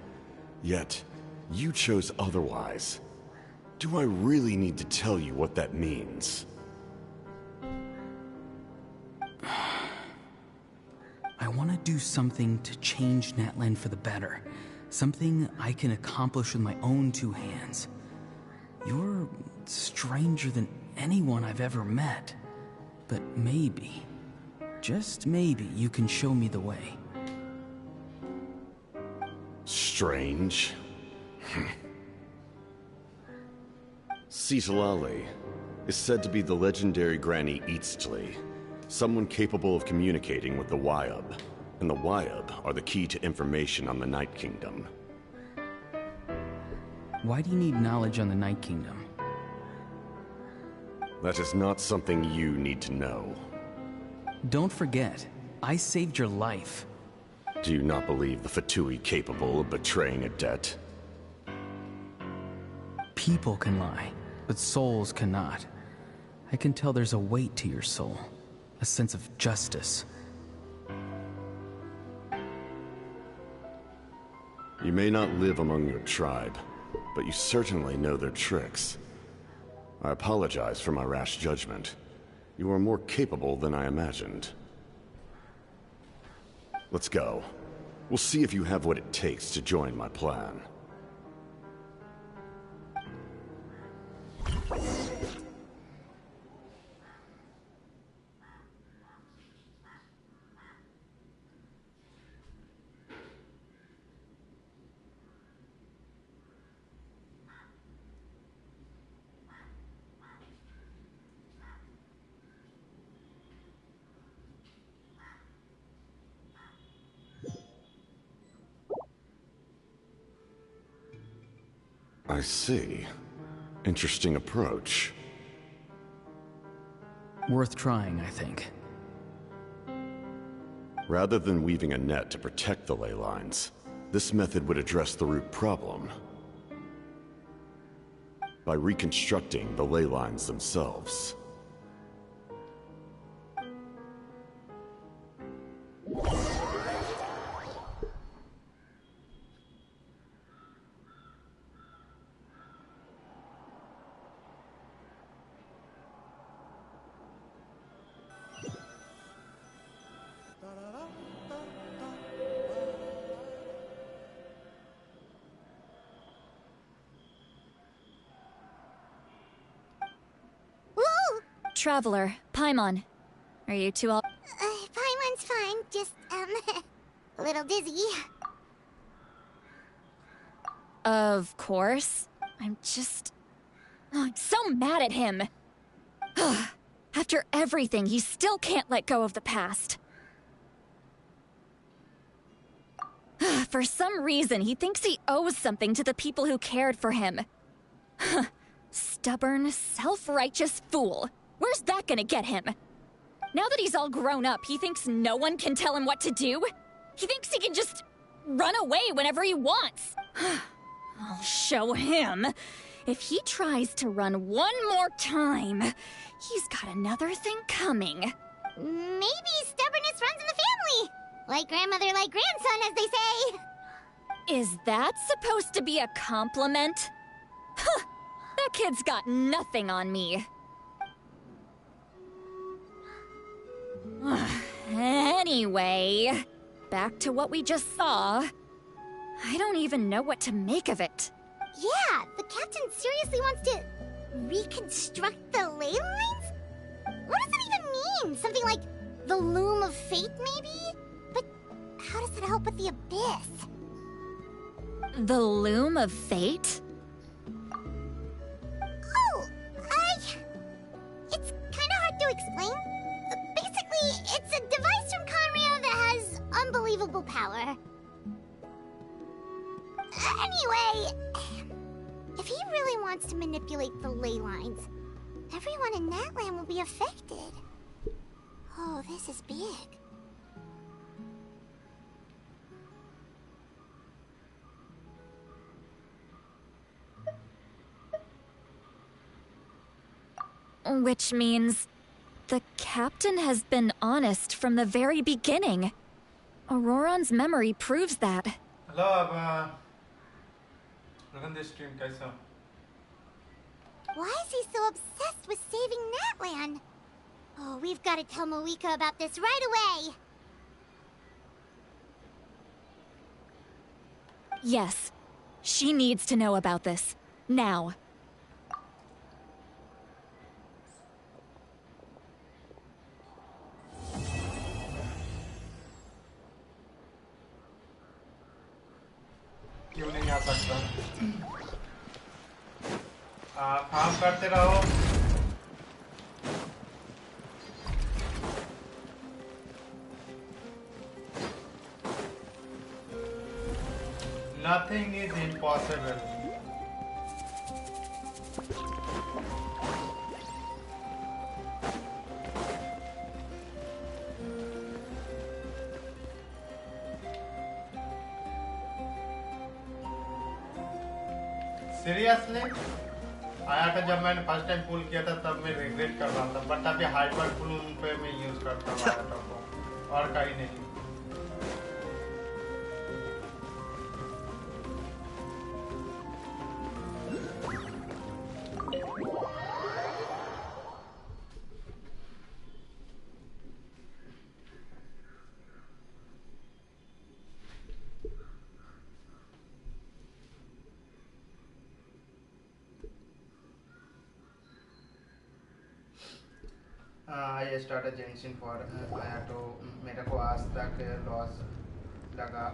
Yet, you chose otherwise. Do I really need to tell you what that means? I want to do something to change Natlan for the better. Something I can accomplish with my own two hands. You're stranger than anyone I've ever met. But maybe, just maybe, you can show me the way. Strange? Citalali is said to be the legendary Granny Eastly, someone capable of communicating with the Wyab, and the Wyab are the key to information on the Night Kingdom. Why do you need knowledge on the Night Kingdom? That is not something you need to know. Don't forget, I saved your life. Do you not believe the Fatui capable of betraying a debt? People can lie, but souls cannot. I can tell there's a weight to your soul, a sense of justice. You may not live among your tribe, but you certainly know their tricks. I apologize for my rash judgment. You are more capable than I imagined. Let's go. We'll see if you have what it takes to join my plan. I see. Interesting approach. Worth trying, I think. Rather than weaving a net to protect the ley lines, this method would address the root problem by reconstructing the ley lines themselves. Traveler, Paimon. Are you two all— Paimon's fine, just, a little dizzy. Of course. I'm so mad at him. After everything, he still can't let go of the past. For some reason, he thinks he owes something to the people who cared for him. Stubborn, self-righteous fool. Where's that gonna get him? Now that he's all grown up, he thinks no one can tell him what to do? He thinks he can just run away whenever he wants. I'll show him. If he tries to run one more time, he's got another thing coming. Maybe stubbornness runs in the family. Like grandmother, like grandson, as they say. Is that supposed to be a compliment? Huh, that kid's got nothing on me. Anyway, back to what we just saw. I don't even know what to make of it. Yeah, the captain seriously wants to reconstruct the ley lines? What does it even mean? Something like the loom of fate, maybe? But how does that help with the abyss? The loom of fate? Oh, it's kind of hard to explain. Basically, it's a device from Conrio that has unbelievable power. Anyway, if he really wants to manipulate the ley lines, everyone in Natlan will be affected. Oh, this is big. Which means the captain has been honest from the very beginning. Auroran's memory proves that. Hello, अब look at this stream कैसा? Why is he so obsessed with saving Natlan? Oh, we've got to tell Moeka about this right away. Yes. She needs to know about this. Now. क्यों नहीं आ सकता? काम करते रहो. Nothing is impossible. Seriously? आया था जब मैंने फर्स्ट टाइम पुल किया था तब मैं रिग्रेट कर रहा था बट अभी हाइपर पुल पे मैं यूज करता हूँ आया था को और कहीं नहीं. I started Genshin for आया तो मेरे को आज तक लॉस लगा.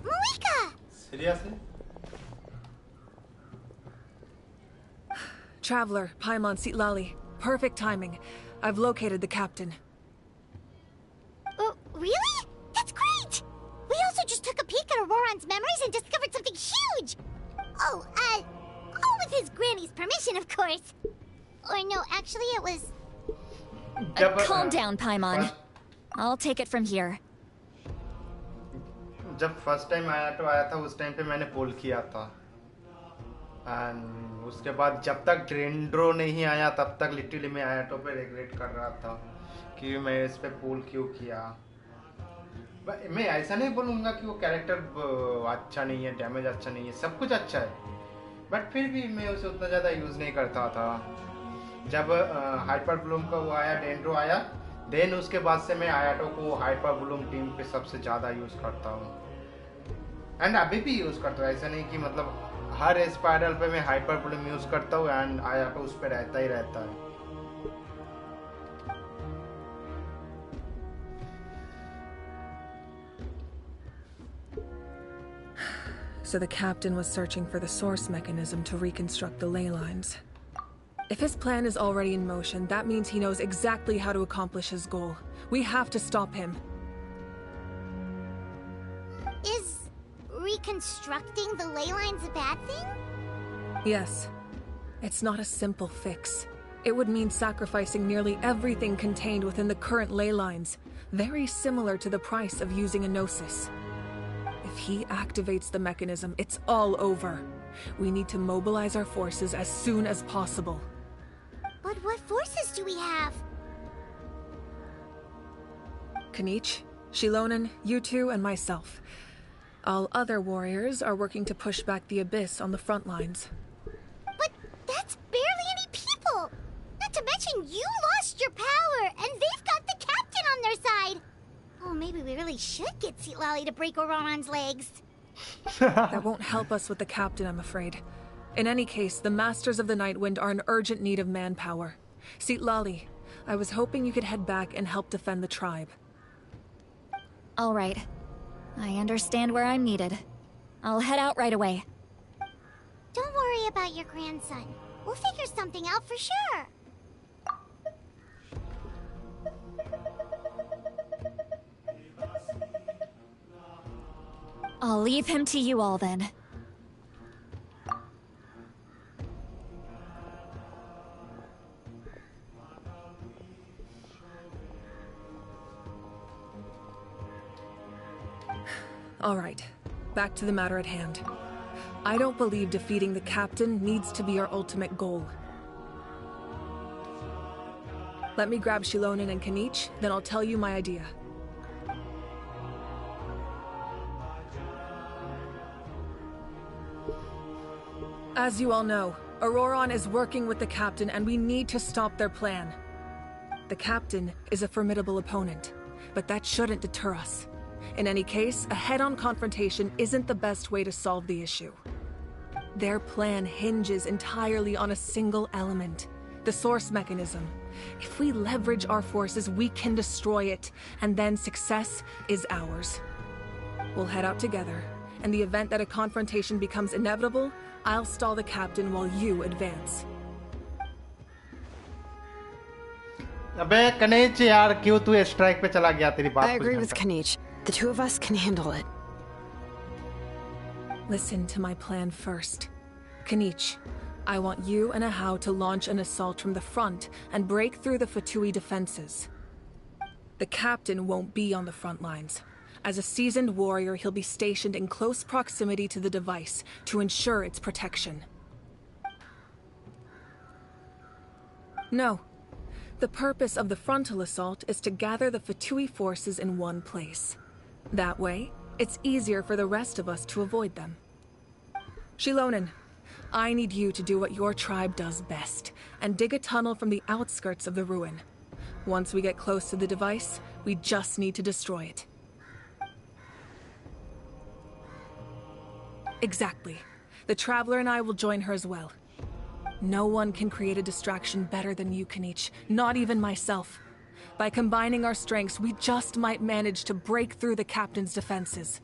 Moeka! Seriously? Traveler, Paimon Sitlali. Perfect timing. I've located the captain. Really? That's great! We also just took a peek at Auroran's memories and discovered something huge! Oh, all with his granny's permission, of course. Or no, actually it was... Calm down, Paimon. I'll take it from here. जब first time आया था उस time पे मैंने पोल किया था and उसके बाद जब तक ड्रेंड्रो नहीं आया तब तक लिटरली मैं आयाटो पे रिग्रेट कर रहा था कि मैं इस पे पोल क्यों किया. मैं ऐसा नहीं बोलूँगा कि वो कैरेक्टर अच्छा नहीं है, डैमेज अच्छा नहीं है, सब कुछ अच्छा है बट फिर भी मैं उसे उतना ज़्यादा यूज़ नहीं करता था. जब हाइपर ब्लूम का वो आया, डेंड्रो आया, देन उसके बाद से मैं आयाटो को हाइपर ब्लूम टीम पे सबसे ज़्यादा यूज़ करता हूँ एंड अभी भी यूज़ करता हूँ. ऐसा नहीं कि मतलब हर स्पाइरल पे मैं हाइपर ब्लूम यूज़ करता हूँ एंड आयाटो उस पर रहता ही रहता है. So the captain was searching for the source mechanism to reconstruct the ley lines. If his plan is already in motion, that means he knows exactly how to accomplish his goal. We have to stop him. Is reconstructing the ley lines a bad thing? Yes. It's not a simple fix. It would mean sacrificing nearly everything contained within the current ley lines, very similar to the price of using a gnosis. If he activates the mechanism, it's all over. We need to mobilize our forces as soon as possible. But what forces do we have? Kanich, Shilonen, you two, and myself. All other warriors are working to push back the Abyss on the front lines. But that's barely any people! Not to mention you lost your power, and they've got the captain on their side! Oh, maybe we really should get Sitlali to break Auroran's legs. That won't help us with the captain, I'm afraid. In any case, the Masters of the Nightwind are in urgent need of manpower. Sitlali, I was hoping you could head back and help defend the tribe. All right. I understand where I'm needed. I'll head out right away. Don't worry about your grandson. We'll figure something out for sure. I'll leave him to you all then. All right, back to the matter at hand. I don't believe defeating the captain needs to be our ultimate goal. Let me grab Shilonen and Kanich, then I'll tell you my idea. As you all know, Auroron is working with the Captain and we need to stop their plan. The Captain is a formidable opponent, but that shouldn't deter us. In any case, a head-on confrontation isn't the best way to solve the issue. Their plan hinges entirely on a single element, the source mechanism. If we leverage our forces, we can destroy it, and then success is ours. We'll head out together. In the event that a confrontation becomes inevitable, I'll stall the Captain while you advance. अबे कनेच यार क्यों तू strike पे चला गया तेरी बात I agree with Kanich. The two of us can handle it. Listen to my plan first. Kanich, I want you and Ahau to launch an assault from the front and break through the Fatui defenses. The Captain won't be on the front lines. As a seasoned warrior, he'll be stationed in close proximity to the device to ensure its protection. No. The purpose of the frontal assault is to gather the Fatui forces in one place. That way, it's easier for the rest of us to avoid them. Shilonen, I need you to do what your tribe does best, and dig a tunnel from the outskirts of the ruin. Once we get close to the device, we just need to destroy it. Exactly. The Traveler and I will join her as well. No one can create a distraction better than you, Kanich, not even myself. By combining our strengths, we just might manage to break through the Captain's defenses.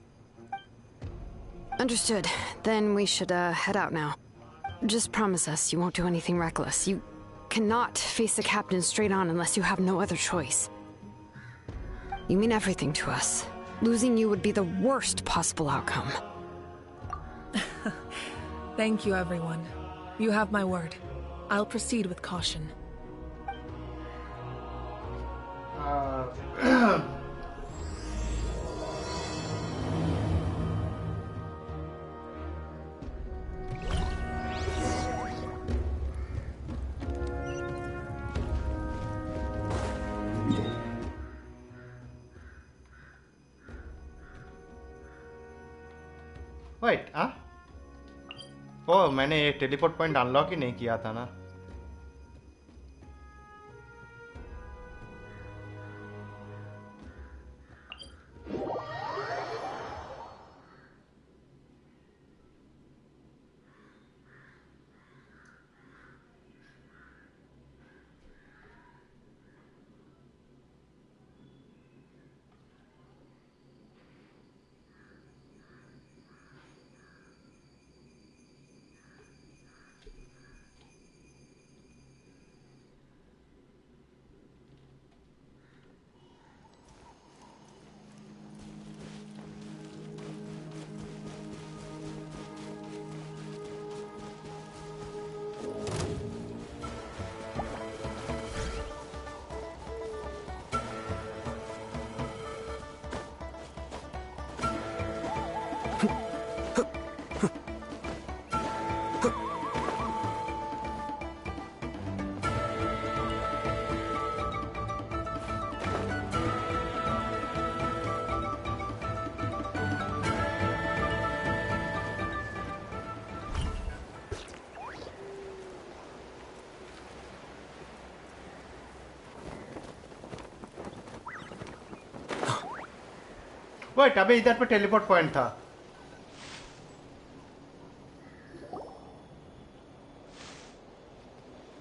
Understood. Then we should head out now. Just promise us you won't do anything reckless. You cannot face the Captain straight on unless you have no other choice. You mean everything to us. Losing you would be the worst possible outcome. Thank you, everyone. You have my word. I'll proceed with caution. Wait, huh? Oh, मैंने ये teleport point unlock ही नहीं किया था ना. Wait, अबे इधर पे teleport point था.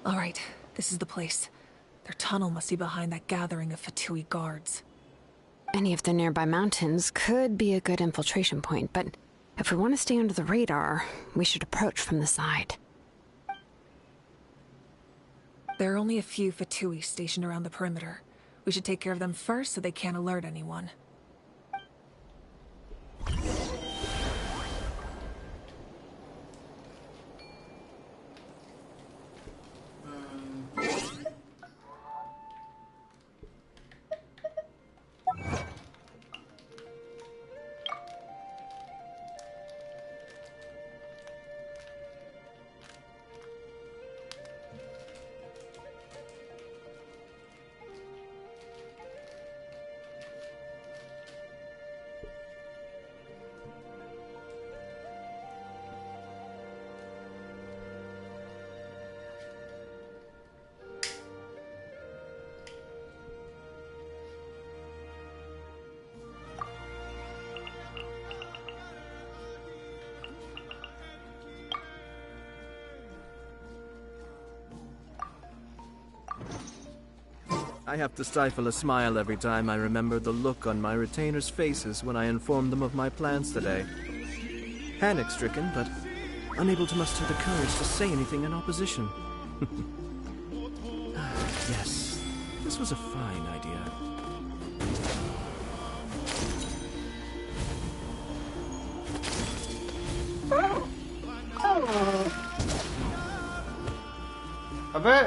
All right, this is the place. Their tunnel must be behind that gathering of Fatui guards. Any of the nearby mountains could be a good infiltration point, but if we want to stay under the radar, we should approach from the side. There are only a few Fatui stationed around the perimeter. We should take care of them first so they can't alert anyone. I have to stifle a smile every time I remember the look on my retainers' faces when I informed them of my plans today. Panic-stricken, but unable to muster the courage to say anything in opposition. Yes, this was a fine idea. अबे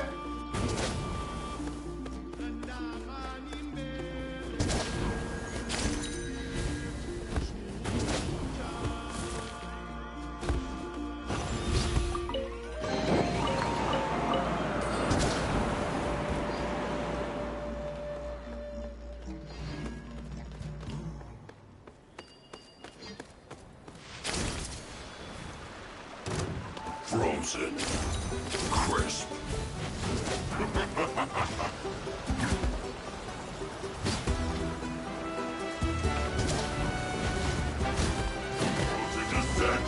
Frozen. Crisp. Frozen descent.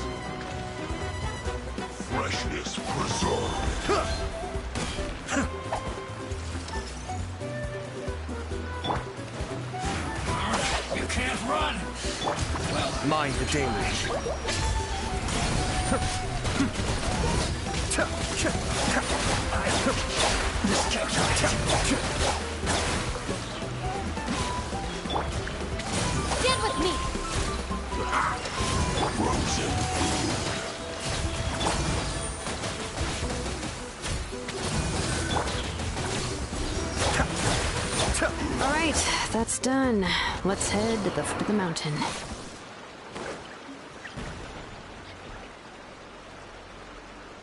Freshness preserved. You can't run! Mind the deluge. Stand with me! Frozen. All right, that's done. Let's head to the foot of the mountain.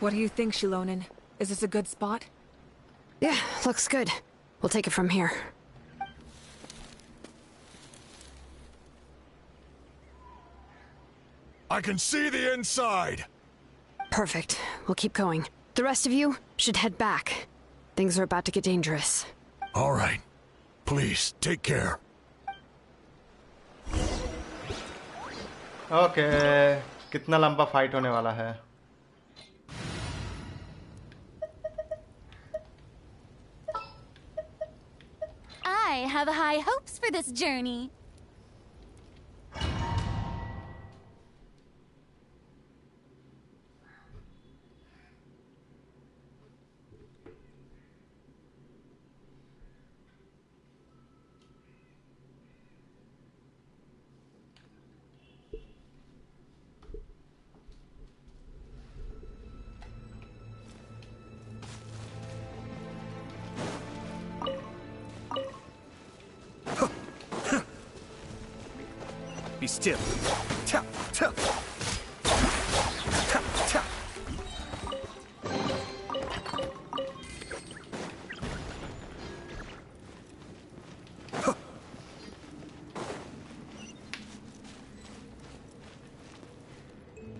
What do you think, Shilonen? Is this a good spot? Yeah, looks good. We'll take it from here. I can see the inside! Perfect. We'll keep going. The rest of you should head back. Things are about to get dangerous. All right. Please, take care. Okay कितना लंबा fight होने वाला है I have high hopes for this journey. Be still. Ta, ta. Ta, ta.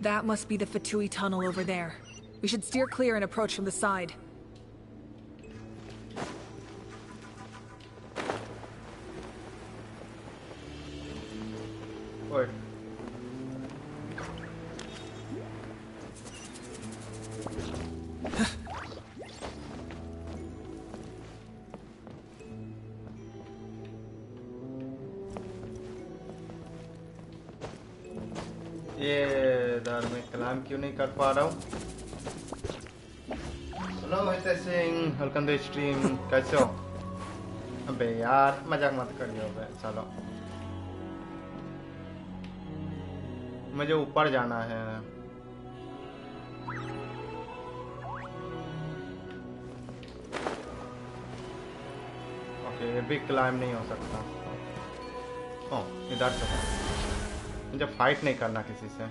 That must be the Fatui tunnel over there. We should steer clear and approach from the side. ओए ये दार में कलाम क्यों नहीं कर पा रहा हूँ hello Hitesh Singh welcome to stream कैसे हो अबे यार मजाक मत करियो बे चलो मुझे ऊपर जाना है ओके भी क्लाइम नहीं हो सकता ओह इधर से मुझे फाइट नहीं करना किसी से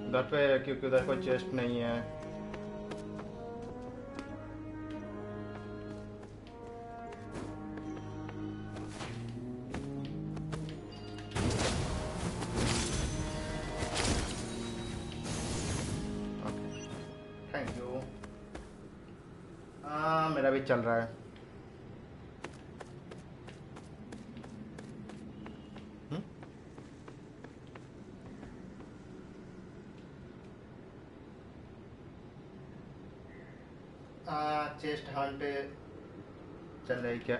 उधर पे क्योंकि उधर कोई चेस्ट नहीं है थैंक यू मेरा भी चल रहा है चेस्ट हंट चल क्या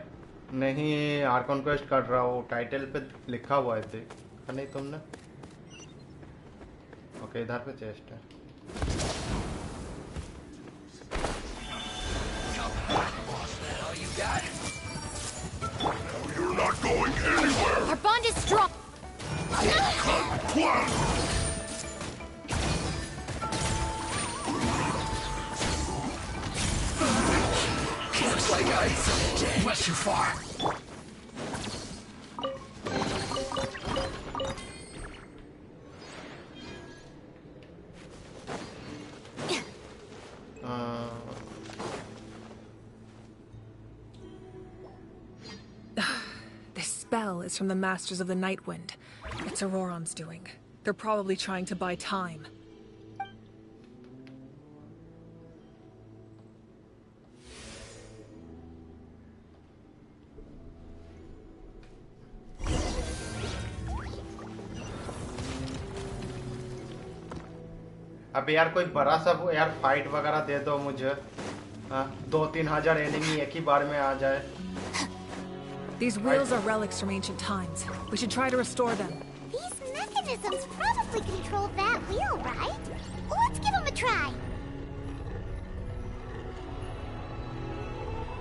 नहीं आर्कॉन क्वेस्ट कर रहा हूँ टाइटल पे लिखा हुआ है देखा नहीं तुमने ओके इधर पे चेस्ट है You're not going anywhere. Our bond is strong. Looks like I went too far. This spell is from the Masters of the Nightwind. It's Auroron's doing. They're probably trying to buy time. अब यार कोई बड़ा सा यार fight वगैरह दे दो मुझे 2-3 हजार एनिमी एक ही बार में आ जाए These wheels are relics from ancient times. We should try to restore them. These mechanisms probably control that wheel, right? Let's give them a try.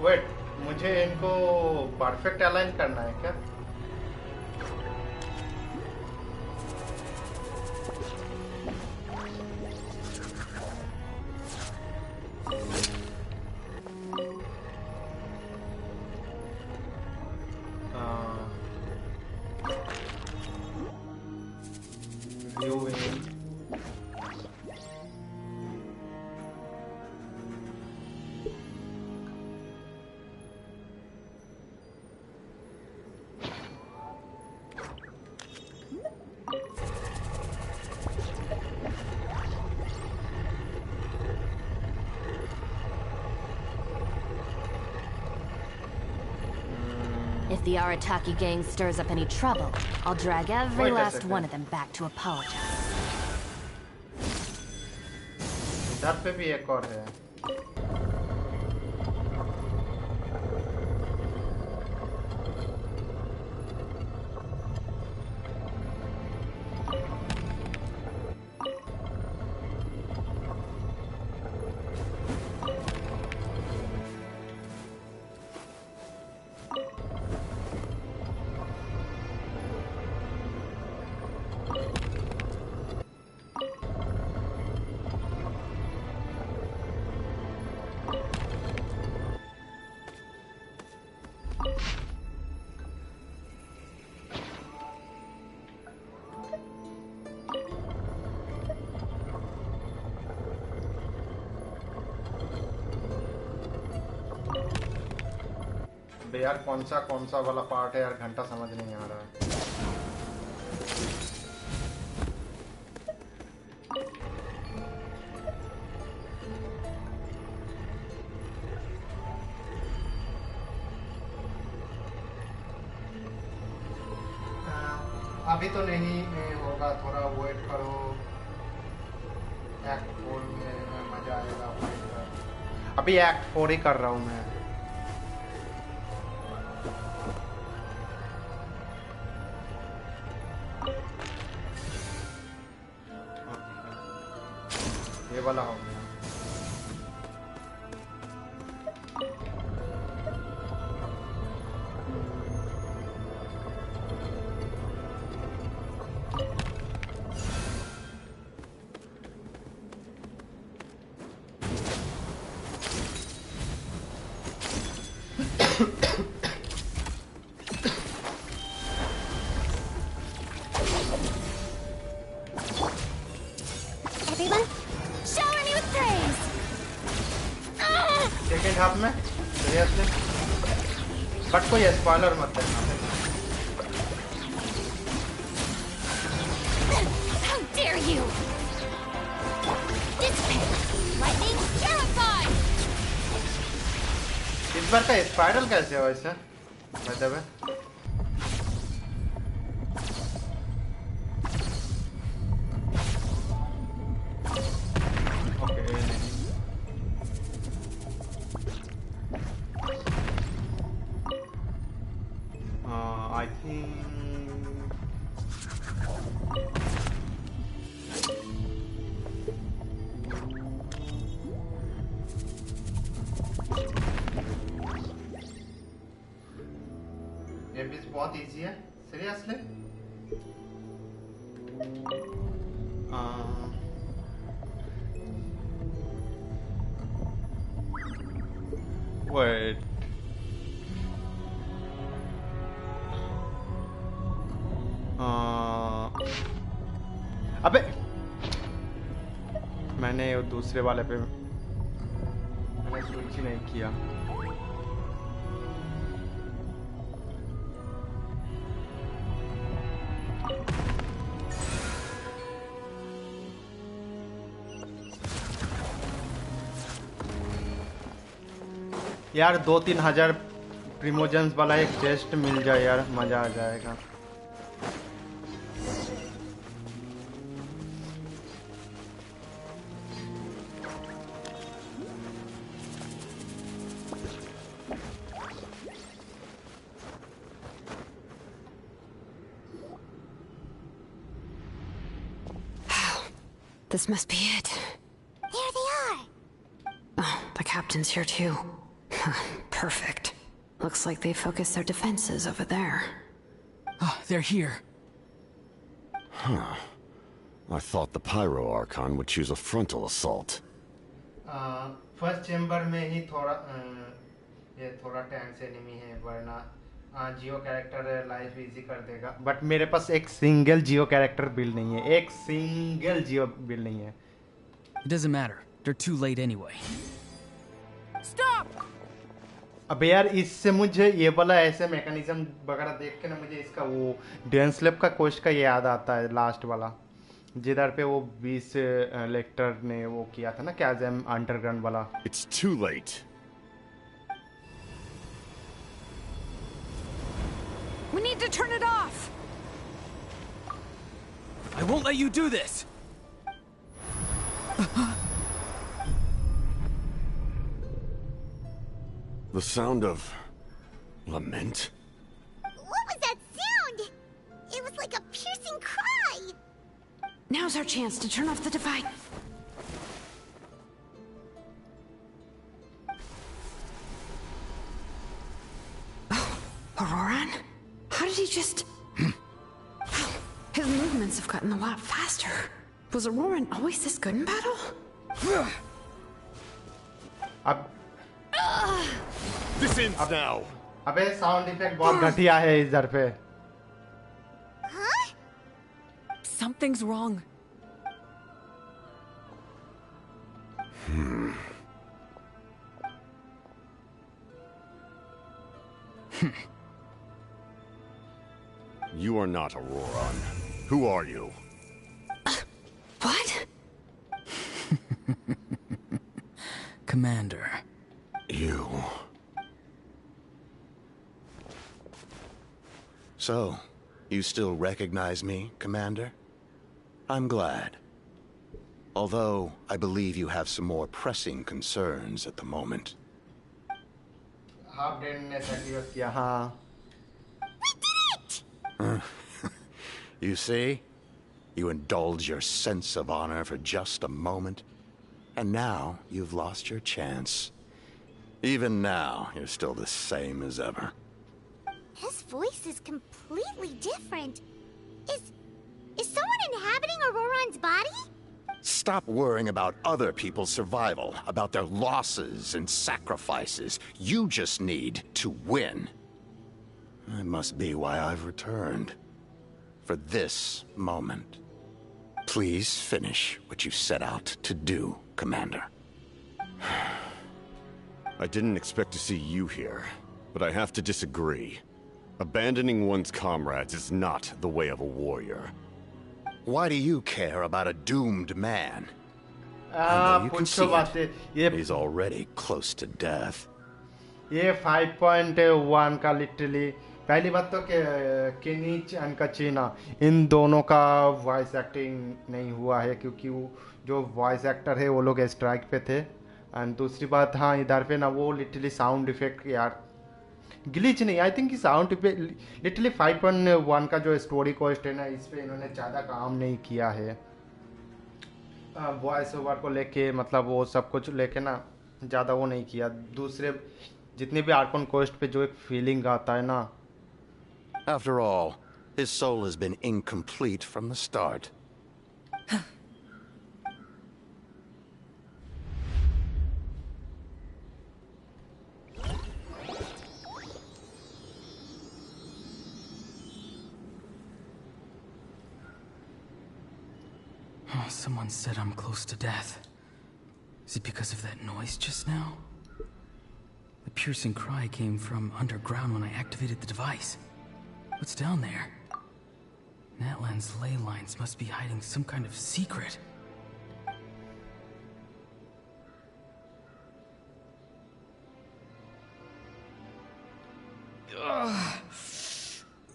Wait, मुझे इनको परफेक्ट अलाइन करना है क्या? If the Arataki gang stirs up any trouble, I'll drag every last one of them back to apologize. इधर पे भी एक और है यार कौन सा वाला पार्ट है यार घंटा समझ नहीं आ रहा है अभी तो नहीं होगा थोड़ा वेट करो एक्ट 4 में मजा आएगा फाइट कर अभी एक्ट 4 ही कर रहा हूँ मैं ये वाला हो गया बट कोई स्पॉइलर मत देना How dare you! Lightning terrified! इस बार का स्पाइरल कैसे हो ऐसे मतलब ये भी बहुत इजी है सीरियसली वेट अबे मैंने दूसरे वाले पे मैंने स्विच ही नहीं किया यार 2-3 हजार प्रीमोजेंस वाला एक टेस्ट मिल जाए यार मजा आ जाएगा This must be it. There they are. Oh, the captain's here too. Perfect. Looks like they focused their defenses over there. Ah, they're here. Huh. I thought the Pyro Archon would choose a frontal assault. First chamber में ही थोड़ा ये थोड़ा tanks enemy है वरना जियो character life easy कर देगा but मेरे पास एक सिंगल जियो कैरेक्टर बिल्ड नहीं है एक सिंगल जियो बिल्ड नहीं है It doesn't matter. They're too late anyway. Stop! अब यार इससे मुझे ये वाला ऐसे मैकेनिज्म वगैरह देख के ना मुझे इसका वो डेंस लैब का कोस्ट का ये याद आता है लास्ट वाला जिधर पे वो 20 लेक्टर ने वो किया था ना क्या जैम अंडरग्राउंड वाला It's too late. We need to turn it off! I won't let you do this! The sound of lament? What was that sound? It was like a piercing cry. Now's our chance to turn off the device. Oh, Auroran? How did he just... His movements have gotten a lot faster. Was Auroran always this good in battle? This ends now. अबे sound effect बहुत घटिया है इधर पे Something's wrong. You are not Auroran. Who are you? What? Commander. You. So, you still recognize me, Commander? I'm glad. Although, I believe you have some more pressing concerns at the moment. Half dead ने sacrifice किया हाँ You see? You indulge your sense of honor for just a moment, and now you've lost your chance. Even now, you're still the same as ever. His voice is completely different. Is someone inhabiting Auroran's body? Stop worrying about other people's survival, about their losses and sacrifices. You just need to win. That must be why I've returned. For this moment. Please finish what you set out to do, Commander. I didn't expect to see you here, but I have to disagree. Abandoning one's comrades is not the way of a warrior. Why do you care about a doomed man? I know you can see it. He's already close to death. ये 5.1 का literally पहली बात तो केनिच and कचीना इन दोनों का voice acting नहीं हुआ है क्योंकि वो जो वॉइस एक्टर है वो लोग स्ट्राइक पे थे एंड दूसरी बात हाँ इधर पे ना वो लिटरली साउंड इफेक्ट यार ग्लिच नहीं, आई थिंक साउंड पे लिटरली 5.1 का जो स्टोरी कोस्ट है ना, इस पे इन्होंने ज़्यादा काम नहीं किया है वॉइस ओवर को लेके, मतलब वो सब कुछ लेके ना ज़्यादा वो नहीं किया। दूसरे जितने भी आर्कन कोस्ट पे जो एक फीलिंग आता है ना। After all, his soul has been incomplete from the start. Oh, someone said I'm close to death. Is it because of that noise just now? The piercing cry came from underground when I activated the device. What's down there? Natlan's ley lines must be hiding some kind of secret.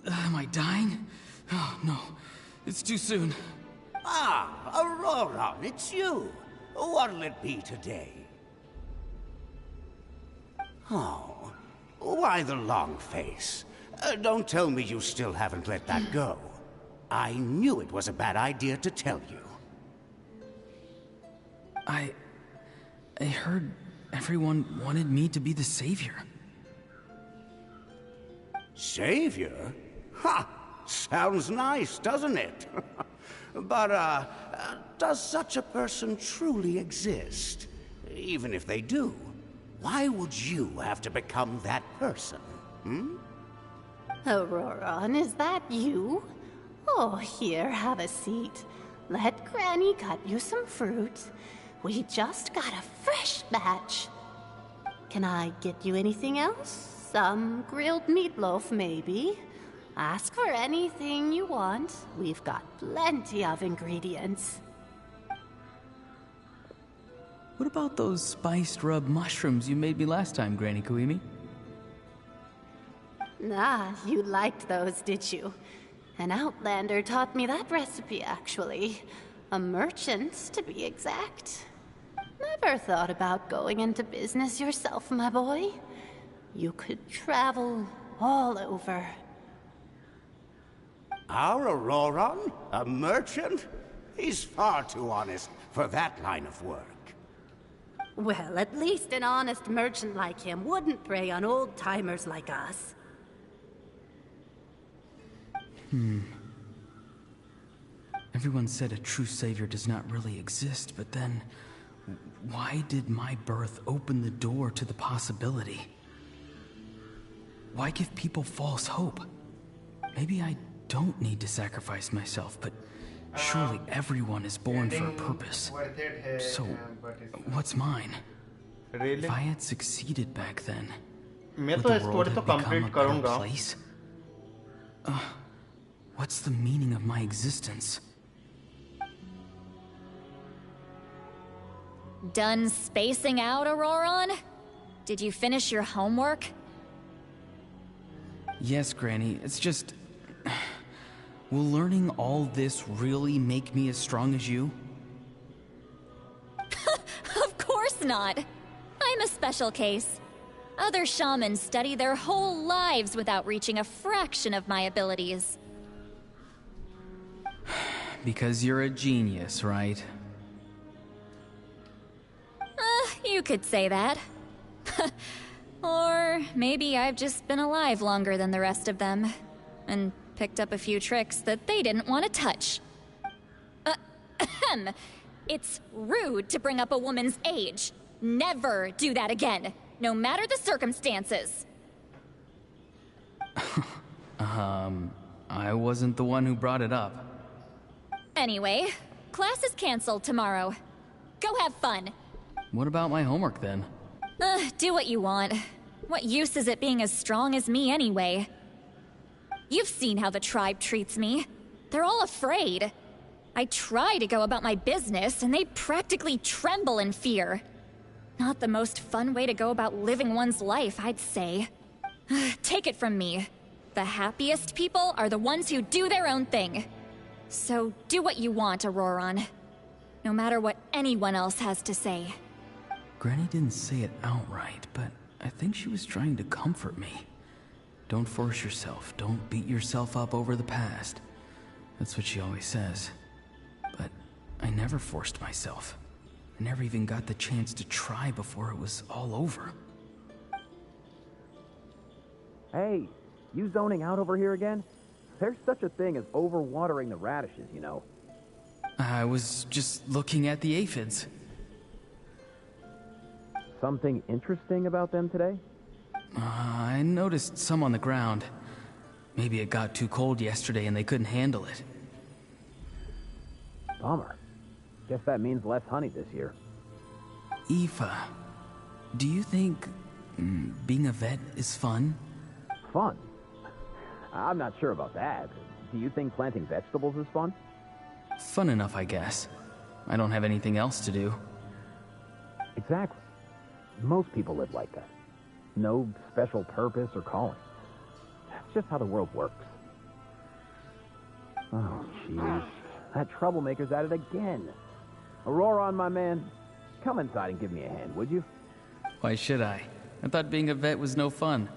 Am I dying? Oh, no. It's too soon. Ah, Aurora, it's you. What'll it be today? Oh, why the long face? Don't tell me you still haven't let that go. I knew it was a bad idea to tell you. I heard everyone wanted me to be the savior. Savior? Ha! Sounds nice, doesn't it? But, does such a person truly exist? Even if they do, why would you have to become that person? Hmm? Aurora, is that you? Oh, here, have a seat. Let Granny cut you some fruit. We just got a fresh batch. Can I get you anything else? Some grilled meatloaf, maybe? Ask for anything you want. We've got plenty of ingredients. What about those spiced rub mushrooms you made me last time, Granny Kuimi? Ah, you liked those, did you? An outlander taught me that recipe, actually. A merchant, to be exact. Never thought about going into business yourself, my boy. You could travel all over. Our Auroron? A merchant? He's far too honest for that line of work. Well, at least an honest merchant like him wouldn't prey on old-timers like us. Everyone said a true savior does not really exist, but then why did my birth open the door to the possibility? Why give people false hope? Maybe I don't need to sacrifice myself, but surely everyone is born for a purpose. So, what's mine? Really? If I had succeeded back then, मैं would तो the world story तो have become complete a better करूंगा। place? What's the meaning of my existence? Done spacing out, Auroron? Did you finish your homework? Yes, Granny. It's just... Will learning all this really make me as strong as you? Of course not. I'm a special case. Other shamans study their whole lives without reaching a fraction of my abilities. Because you're a genius, right? You could say that. Or maybe I've just been alive longer than the rest of them, and picked up a few tricks that they didn't want to touch. It's rude to bring up a woman's age. Never do that again, no matter the circumstances. I wasn't the one who brought it up. Anyway, class is canceled tomorrow. Go have fun. What about my homework then? Do what you want. What use is it being as strong as me anyway? You've seen how the tribe treats me. They're all afraid. I try to go about my business, and they practically tremble in fear. Not the most fun way to go about living one's life, I'd say. Take it from me. The happiest people are the ones who do their own thing. So do what you want, Auroron. No matter what anyone else has to say. Granny didn't say it outright, but I think she was trying to comfort me. Don't force yourself. Don't beat yourself up over the past. That's what she always says. But I never forced myself. I never even got the chance to try before it was all over. Hey, you zoning out over here again? There's such a thing as overwatering the radishes, you know. I was just looking at the aphids. Something interesting about them today? I noticed some on the ground. Maybe it got too cold yesterday and they couldn't handle it. Bummer. Guess that means less honey this year. Aoife, do you think being a vet is fun? Fun? I'm not sure about that. Do you think planting vegetables is fun? Fun enough, I guess. I don't have anything else to do. Exactly. Most people live like that. No special purpose or calling. That's just how the world works. Oh, jeez. That troublemaker's at it again. Aurora, my man, come inside and give me a hand, would you? Why should I? I thought being a vet was no fun.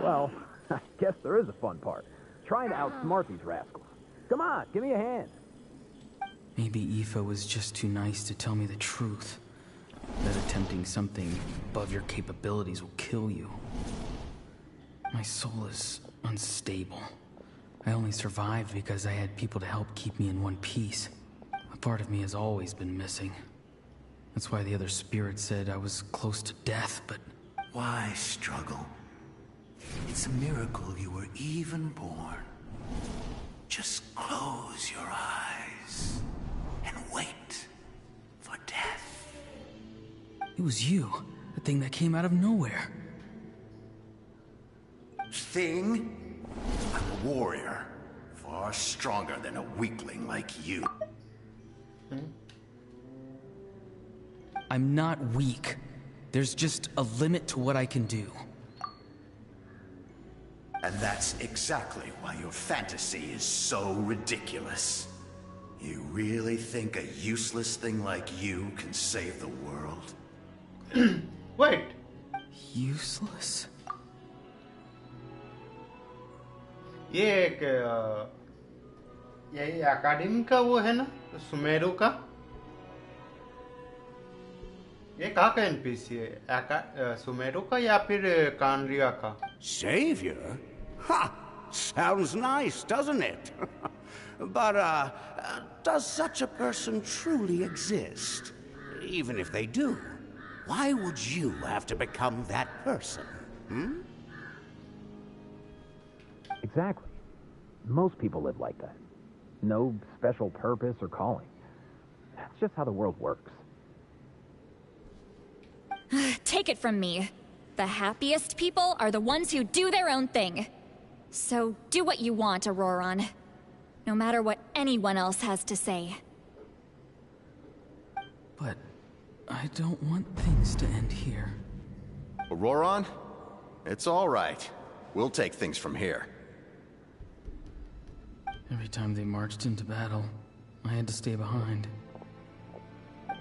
Well, I guess there is a fun part. Trying to outsmart these rascals. Come on, give me a hand. Maybe Aoife was just too nice to tell me the truth. That attempting something above your capabilities will kill you. My soul is unstable. I only survived because I had people to help keep me in one piece. A part of me has always been missing. That's why the other spirits said I was close to death, but... Why struggle? It's a miracle you were even born. Just close your eyes and wait for death. It was you, the thing that came out of nowhere. Thing? I'm a warrior, far stronger than a weakling like you. I'm not weak. There's just a limit to what I can do. And that's exactly why your fantasy is so ridiculous. You really think a useless thing like you can save the world? Wait. Useless? ये एक यही academy का वो है ना सुमेरु का ये कहाँ का एनपीसी है सुमेरु का या फिर कानरिया का Savior? Ha! Sounds nice, doesn't it? But, does such a person truly exist? Even if they do, why would you have to become that person? Hmm? Exactly. Most people live like that. No special purpose or calling. That's just how the world works. Take it from me. The happiest people are the ones who do their own thing. So do what you want, Auroron. No matter what anyone else has to say. But I don't want things to end here. Auroron? It's all right. We'll take things from here. Every time they marched into battle, I had to stay behind.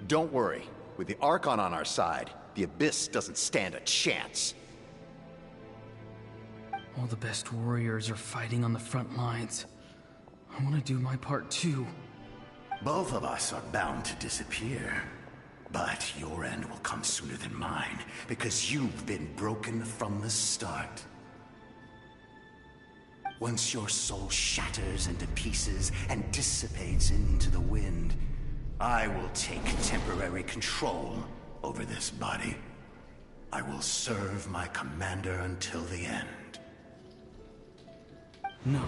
Don't worry. With the Archon on our side, the Abyss doesn't stand a chance. All the best warriors are fighting on the front lines. I want to do my part too. Both of us are bound to disappear. But your end will come sooner than mine, because you've been broken from the start. Once your soul shatters into pieces and dissipates into the wind, I will take temporary control over this body. I will serve my commander until the end. No.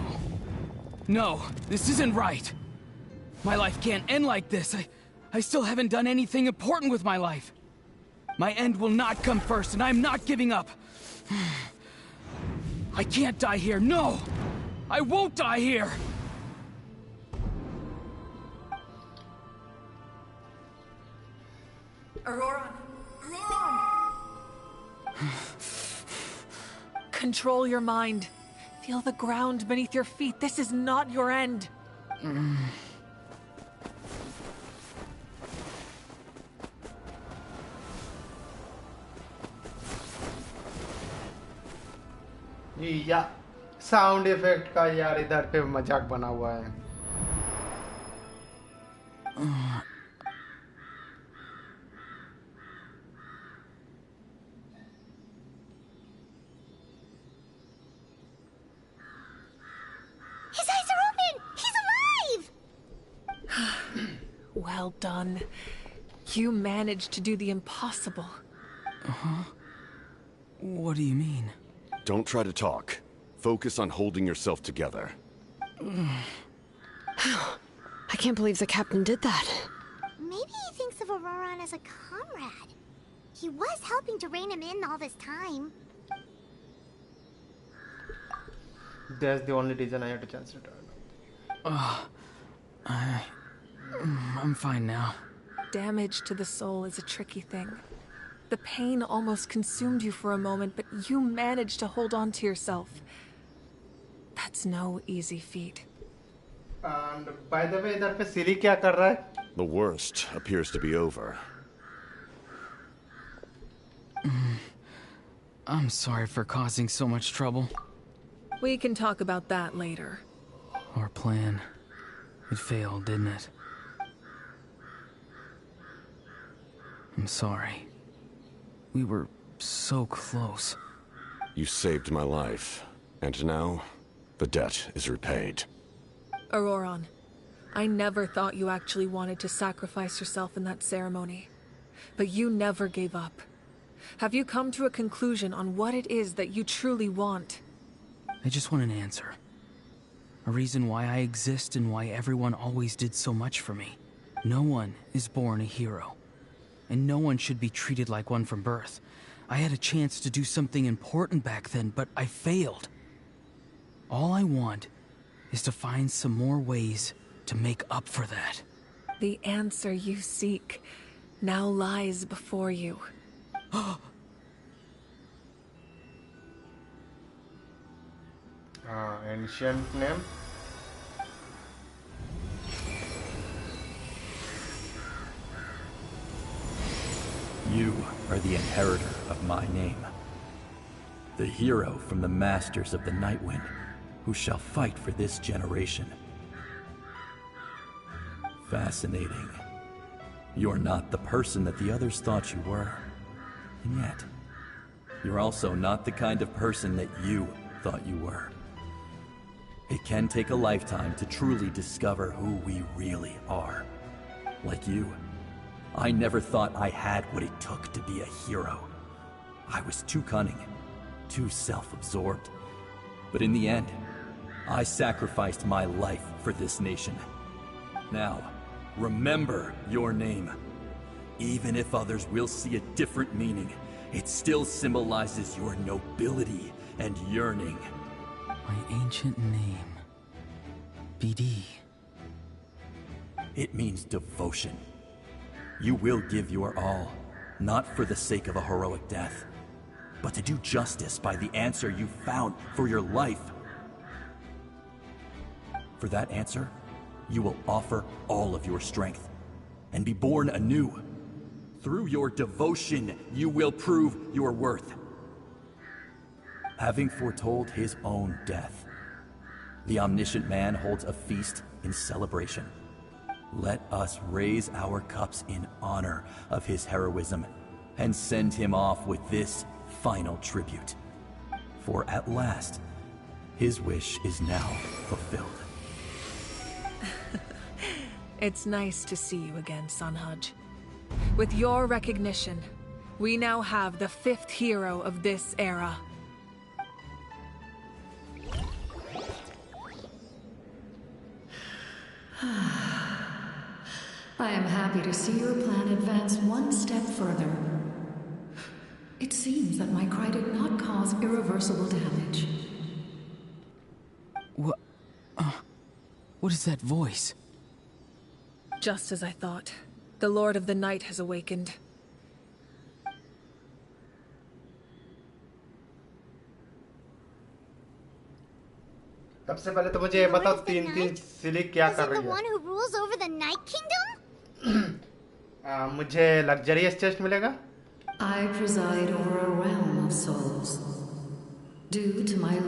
No, this isn't right. My life can't end like this. I still haven't done anything important with my life. My end will not come first, and I'm not giving up. I can't die here, no! I won't die here! Auroron! Control your mind. Feel the ground beneath your feet. This is not your end. या sound effect का यार इधर पे मजाक बना हुआ है। His eyes are open! He's alive! Well done. You managed to do the impossible. Uh-huh. What do you mean? Don't try to talk. Focus on holding yourself together. I can't believe the captain did that. Maybe he thinks of Auroran as a comrade. He was helping to rein him in all this time. That's the only reason I had a chance to turn. I'm fine now. Damage to the soul is a tricky thing. The pain almost consumed you for a moment, but you managed to hold on to yourself. That's no easy feat. And by the way, इधर पे सिरी क्या कर रहा है? The worst appears to be over. I'm sorry for causing so much trouble. We can talk about that later. Our plan, it failed, didn't it? I'm sorry. We were so close. You saved my life, and now the debt is repaid. Auroran, I never thought you actually wanted to sacrifice yourself in that ceremony. But you never gave up. Have you come to a conclusion on what it is that you truly want? I just want an answer. A reason why I exist and why everyone always did so much for me. No one is born a hero. And no one should be treated like one from birth. I had a chance to do something important back then, but I failed. All I want is to find some more ways to make up for that. The answer you seek now lies before you. Ancient name. You are the inheritor of my name. The hero from the Masters of the Nightwind, who shall fight for this generation. Fascinating. You're not the person that the others thought you were. And yet, you're also not the kind of person that you thought you were. It can take a lifetime to truly discover who we really are. Like you, I never thought I had what it took to be a hero. I was too cunning, too self-absorbed. But in the end, I sacrificed my life for this nation. Now, remember your name. Even if others will see a different meaning, it still symbolizes your nobility and yearning. My ancient name. BD. It means devotion. You will give your all, not for the sake of a heroic death, but to do justice by the answer you found for your life. For that answer, you will offer all of your strength and be born anew. Through your devotion, you will prove your worth. Having foretold his own death, the omniscient man holds a feast in celebration. Let us raise our cups in honor of his heroism and send him off with this final tribute. For at last, his wish is now fulfilled. It's nice to see you again, Sanhaj. With your recognition, we now have the 5th hero of this era. I am happy to see your plan advance one step further. It seems that my cry did not cause irreversible damage. What is that voice? Just as I thought. The Lord of the Night has awakened. सबसे पहले तो मुझे ये बताओ तीन सिली क्या कर रही है? The one who rules over the Night Kingdom? मुझे luxurious chest मिलेगा? I preside over a realm of souls. Due to my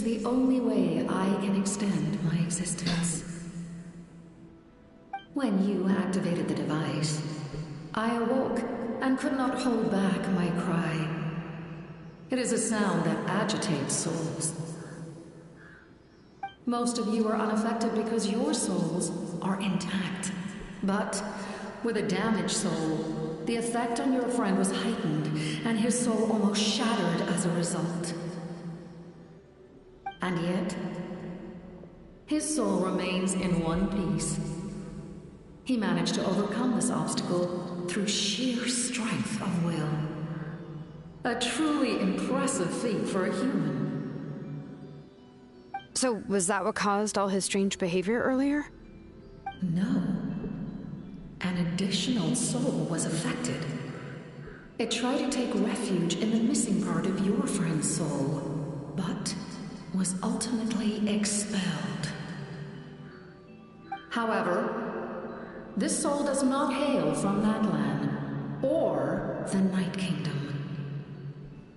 is the only way I can extend my existence. When you activated the device, I awoke and could not hold back my cry. It is a sound that agitates souls. Most of you are unaffected because your souls are intact. But with a damaged soul, the effect on your friend was heightened, and his soul almost shattered as a result. And yet, his soul remains in one piece. He managed to overcome this obstacle through sheer strength of will. A truly impressive feat for a human. So, was that what caused all his strange behavior earlier? No. An additional soul was affected. It tried to take refuge in the missing part of your friend's soul, but was ultimately expelled. However, this soul does not hail from Natlan or the Night Kingdom.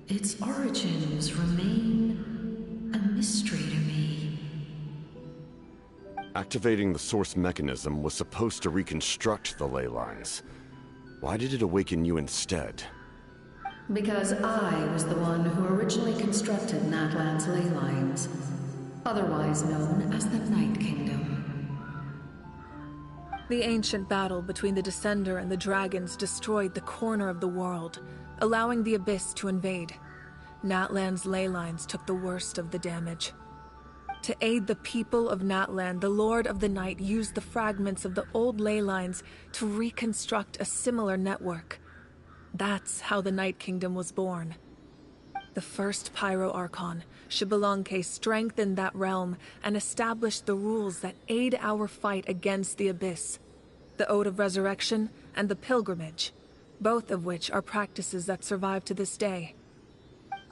Its origins remain a mystery to me. Activating the source mechanism was supposed to reconstruct the ley lines. Why did it awaken you instead? Because I was the one who originally constructed Natlan's ley lines, otherwise known as the Night Kingdom. The ancient battle between the Descender and the dragons destroyed the corner of the world, allowing the Abyss to invade. Natlan's ley lines took the worst of the damage. To aid the people of Natlan, the Lord of the Night used the fragments of the old ley lines to reconstruct a similar network. That's how the Night Kingdom was born. The first Pyro Archon, Xbalanque, strengthened that realm and established the rules that aid our fight against the Abyss. The Ode of Resurrection and the Pilgrimage, both of which are practices that survive to this day.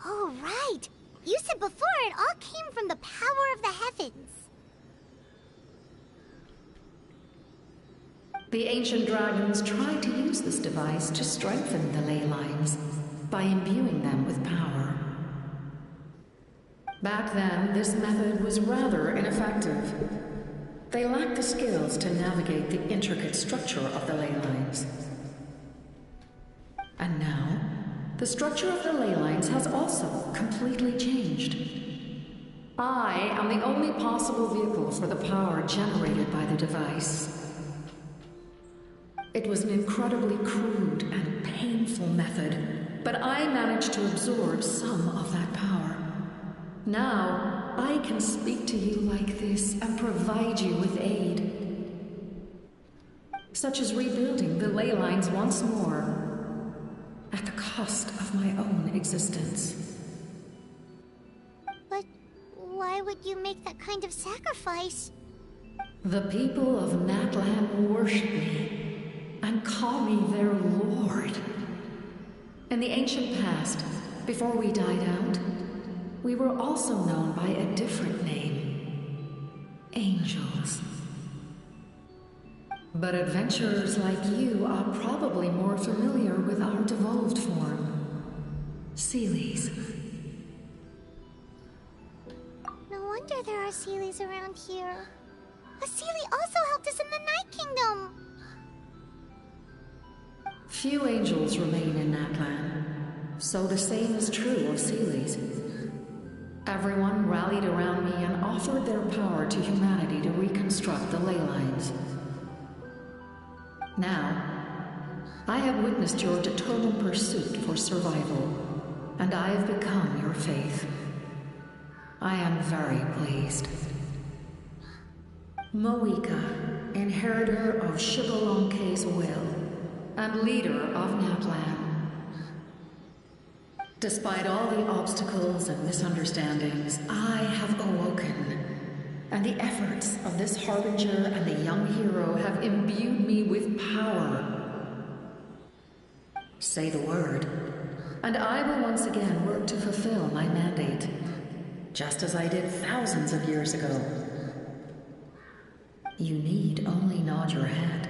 Oh, right! You said before it all came from the power of the heavens. The ancient dragons tried to use this device to strengthen the ley lines by imbuing them with power. Back then, this method was rather ineffective. They lacked the skills to navigate the intricate structure of the ley lines. And now, the structure of the ley lines has also completely changed. I am the only possible vehicle for the power generated by the device. It was an incredibly crude and painful method, but I managed to absorb some of that power. Now, I can speak to you like this and provide you with aid. Such as rebuilding the ley lines once more, at the cost of my own existence. But why would you make that kind of sacrifice? The people of Natlan worship me and call me their lord. In the ancient past, before we died out, we were also known by a different name. Angels. But adventurers like you are probably more familiar with our devolved form. Seelies. No wonder there are Seelies around here. A Seelie also helped us in the Night Kingdom. Few angels remain in Natlan, so the same is true of Seelies. Everyone rallied around me and offered their power to humanity to reconstruct the ley lines. Now, I have witnessed your determined pursuit for survival, and I have become your faith. I am very pleased. Moika, inheritor of Xbalanque's will, and leader of Natlan. Despite all the obstacles and misunderstandings, I have awoken, and the efforts of this harbinger and the young hero have imbued me with power. Say the word, and I will once again work to fulfill my mandate, just as I did thousands of years ago. You need only nod your head.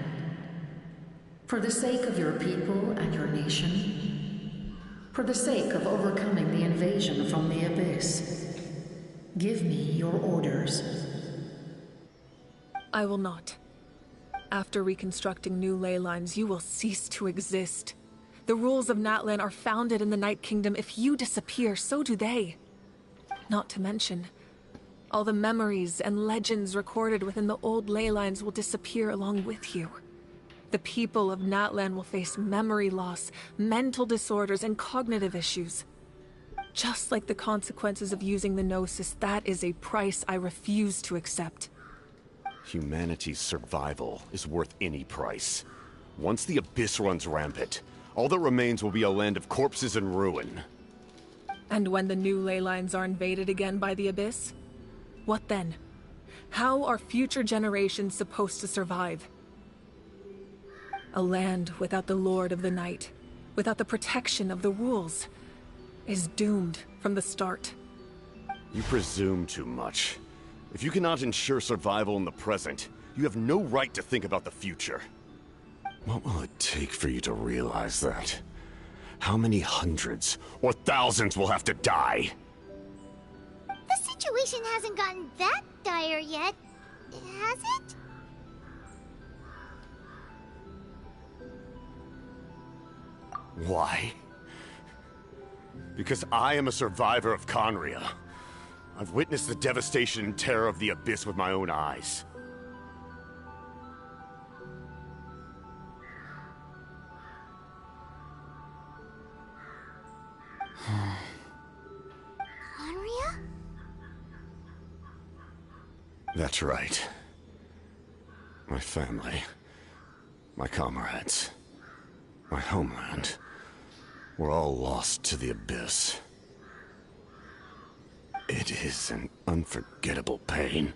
For the sake of your people and your nation, for the sake of overcoming the invasion from the Abyss, Give me your orders. I will not. After reconstructing new ley lines, you will cease to exist. The rules of Natlan are founded in the Night Kingdom. If you disappear, so do they. Not to mention, all the memories and legends recorded within the old ley lines will disappear along with you. The people of Natlan will face memory loss, mental disorders, and cognitive issues. Just like the consequences of using the Gnosis, that is a price I refuse to accept. Humanity's survival is worth any price. Once the Abyss runs rampant, all that remains will be a land of corpses and ruin. And when the new ley lines are invaded again by the Abyss? What then? How are future generations supposed to survive? A land without the Lord of the Night, without the protection of the rules, is doomed from the start. You presume too much. If you cannot ensure survival in the present, you have no right to think about the future. What will it take for you to realize that? How many hundreds or thousands will have to die? The situation hasn't gotten that dire yet, has it? Why? Because I am a survivor of Conria. I've witnessed the devastation and terror of the Abyss with my own eyes. Conria? That's right. My family, my comrades, my homeland, were all lost to the Abyss. It is an unforgettable pain.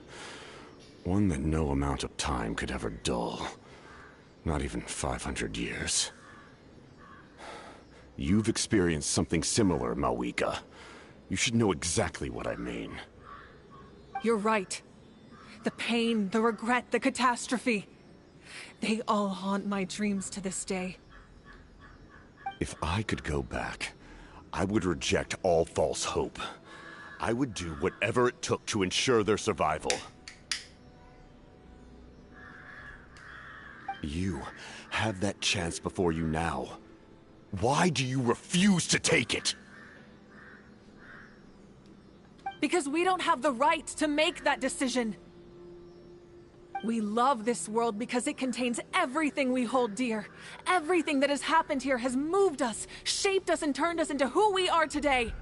One that no amount of time could ever dull. Not even 500 years. You've experienced something similar, Mawika. You should know exactly what I mean. You're right. The pain, the regret, the catastrophe. They all haunt my dreams to this day. If I could go back, I would reject all false hope. I would do whatever it took to ensure their survival. You have that chance before you now. Why do you refuse to take it? Because we don't have the right to make that decision. We love this world because it contains everything we hold dear. Everything that has happened here has moved us, shaped us, and turned us into who we are today.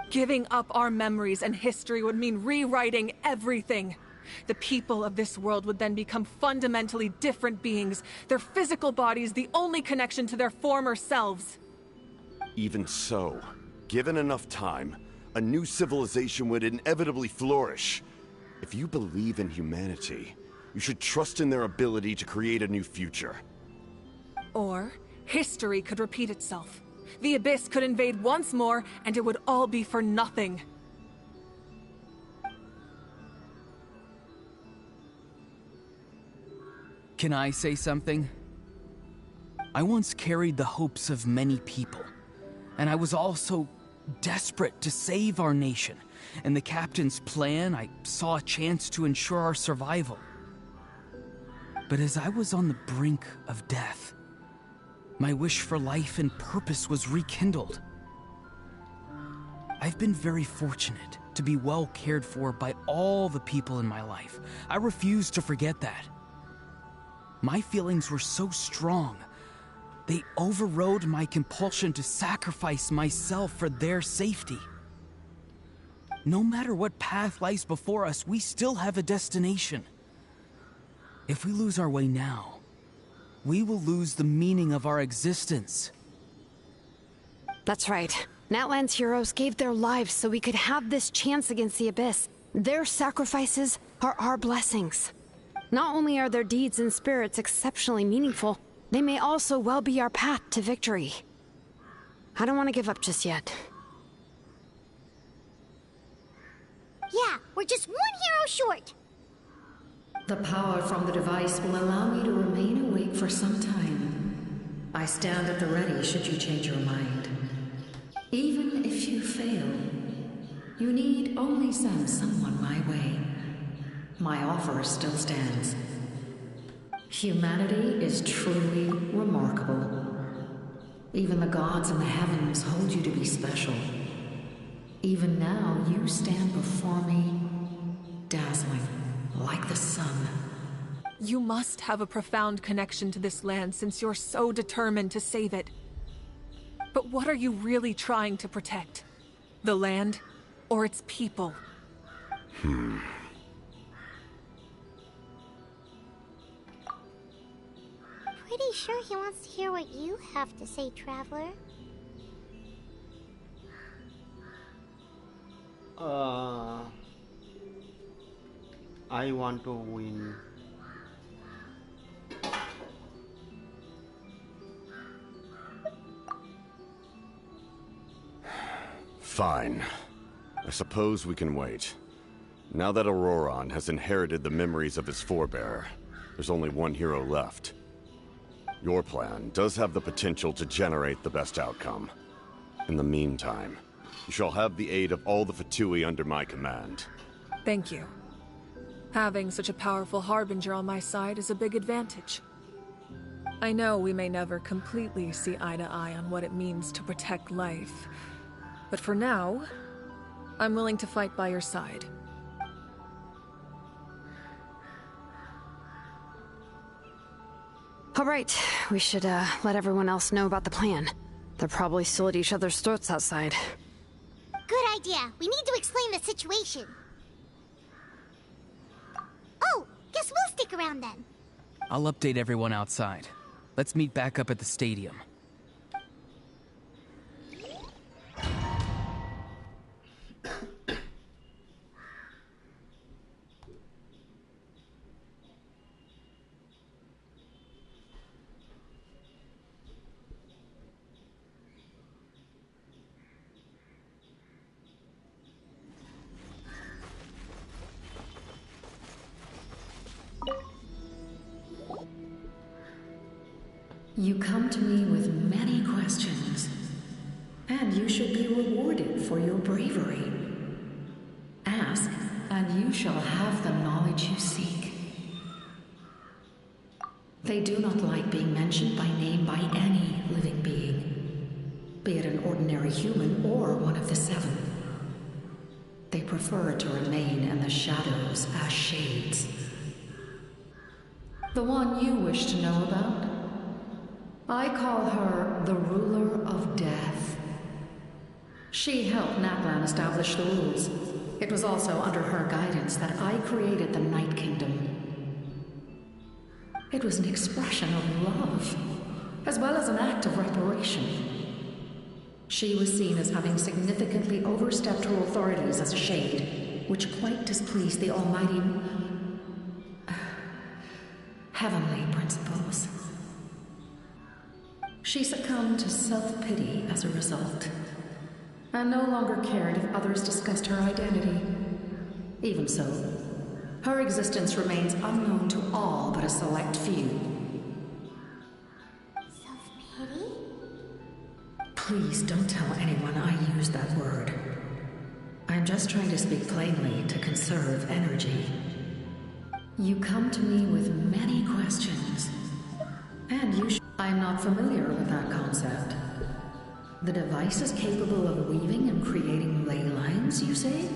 Giving up our memories and history would mean rewriting everything. The people of this world would then become fundamentally different beings, their physical bodies the only connection to their former selves. Even so, given enough time, a new civilization would inevitably flourish. If you believe in humanity, you should trust in their ability to create a new future. Or, history could repeat itself. The Abyss could invade once more, and it would all be for nothing. Can I say something? I once carried the hopes of many people, and I was also desperate to save our nation. In the captain's plan, I saw a chance to ensure our survival. But as I was on the brink of death, my wish for life and purpose was rekindled. I've been very fortunate to be well cared for by all the people in my life. I refuse to forget that. My feelings were so strong, they overrode my compulsion to sacrifice myself for their safety. No matter what path lies before us, we still have a destination. If we lose our way now, we will lose the meaning of our existence. That's right. Natlan's heroes gave their lives so we could have this chance against the Abyss. Their sacrifices are our blessings. Not only are their deeds and spirits exceptionally meaningful, they may also well be our path to victory. I don't want to give up just yet. Yeah, we're just one hero short. The power from the device will allow me to remain awake for some time. I stand at the ready should you change your mind. Even if you fail, You need only send someone my way. My offer still stands. Humanity is truly remarkable. Even the gods in the heavens hold you to be special. Even now, you stand before me, dazzling, like the sun. You must have a profound connection to this land since you're so determined to save it. But what are you really trying to protect? The land, or its people? Pretty sure he wants to hear what you have to say, Traveler. I want to win. Fine. I suppose we can wait. Now that Auroron has inherited the memories of his forebear, there's only one hero left. Your plan does have the potential to generate the best outcome. In the meantime, you shall have the aid of all the Fatui under my command. Thank you. Having such a powerful harbinger on my side is a big advantage. I know we may never completely see eye to eye on what it means to protect life, but for now, I'm willing to fight by your side. All right, we should let everyone else know about the plan. They're probably still at each other's throats outside. Good idea. We need to explain the situation. Oh, guess we'll stick around then. I'll update everyone outside. Let's meet back up at the stadium. You come to me with many questions, and you should be rewarded for your bravery. Ask, and you shall have the knowledge you seek. They do not like being mentioned by name by any living being, be it an ordinary human or one of the seven. They prefer to remain in the shadows as shades. The one you wish to know about? I call her the Ruler of Death. She helped Natlan establish the rules. It was also under her guidance that I created the Night Kingdom. It was an expression of love, as well as an act of reparation. She was seen as having significantly overstepped her authorities as a shade, which quite displeased the almighty heavenly principles. She succumbed to self-pity as a result, and no longer cared if others discussed her identity. Even so, her existence remains unknown to all but a select few. Self-pity? Please don't tell anyone I used that word. I'm just trying to speak plainly to conserve energy. You come to me with many questions, and you I'm not familiar with that concept. The device is capable of weaving and creating ley lines, you say?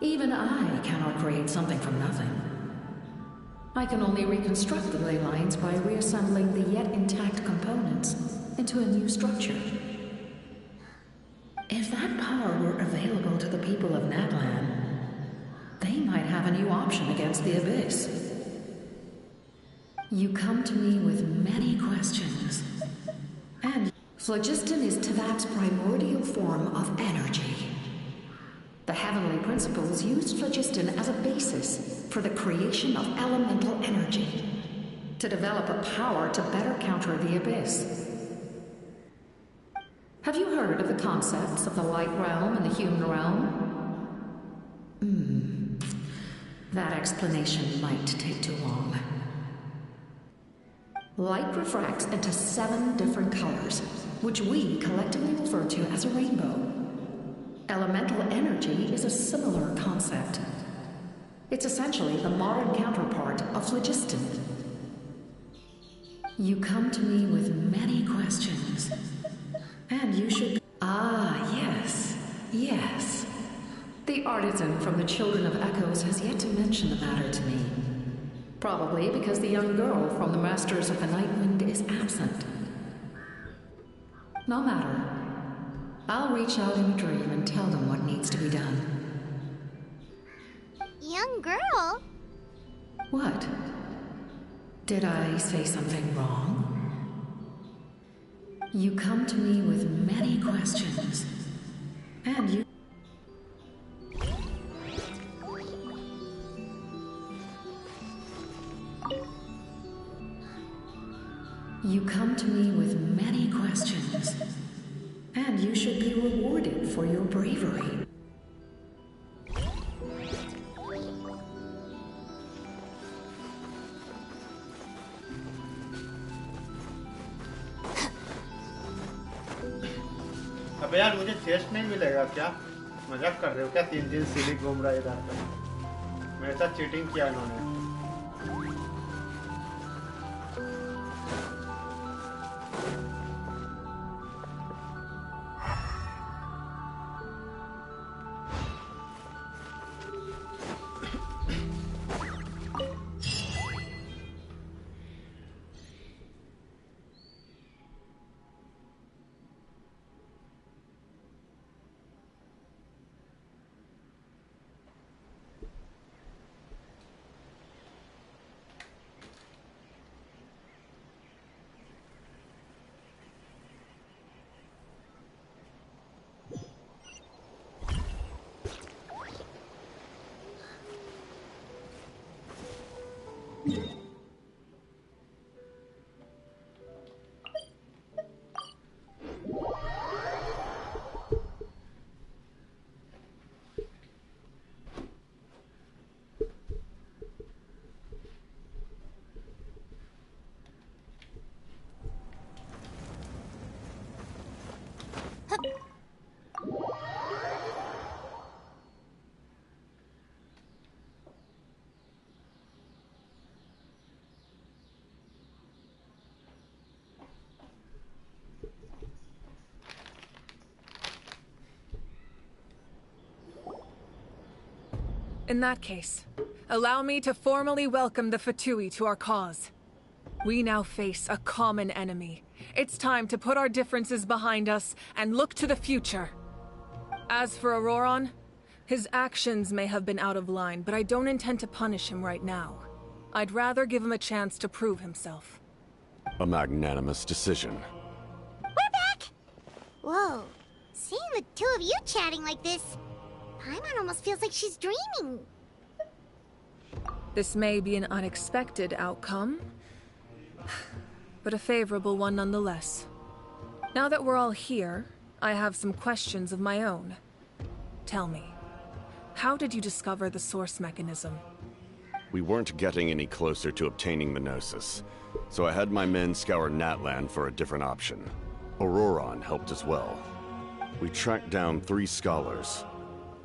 Even I cannot create something from nothing. I can only reconstruct the ley lines by reassembling the yet intact components into a new structure. If that power were available to the people of Natlan, they might have a new option against the Abyss. You come to me with many questions, and phlogiston is Teyvat's primordial form of energy. The heavenly principles used phlogiston as a basis for the creation of elemental energy, to develop a power to better counter the Abyss. Have you heard of the concepts of the light realm and the human realm? That explanation might take too long. Light refracts into 7 different colors, which we collectively refer to as a rainbow. Elemental energy is a similar concept. It's essentially the modern counterpart of phlogiston. You come to me with many questions, and you should... Ah, yes, yes. The artisan from the Children of Echoes has yet to mention the matter to me. Probably because the young girl from the Masters of the Nightwind is absent. No matter. I'll reach out in a dream and tell them what needs to be done. Young girl? What? Did I say something wrong? You come to me with many questions, and you... You come to me with many questions, and you should be rewarded for your bravery. अबे यार मुझे chest नहीं मिलेगा क्या? मजाक कर रहे हो क्या? 3 सीढ़ी घूम रहा है इधर पे। मेरे साथ चीटिंग किया इन्होंने। In that case, allow me to formally welcome the Fatui to our cause. We now face a common enemy. It's time to put our differences behind us and look to the future. As for Auroron, his actions may have been out of line, but I don't intend to punish him right now. I'd rather give him a chance to prove himself. A magnanimous decision. We're back! Whoa. Seeing the two of you chatting like this, Paimon almost feels like she's dreaming. This may be an unexpected outcome, but a favorable one nonetheless. Now that we're all here, I have some questions of my own. Tell me, how did you discover the source mechanism? We weren't getting any closer to obtaining the Gnosis, so I had my men scour Natlan for a different option. Auroron helped as well. We tracked down 3 scholars,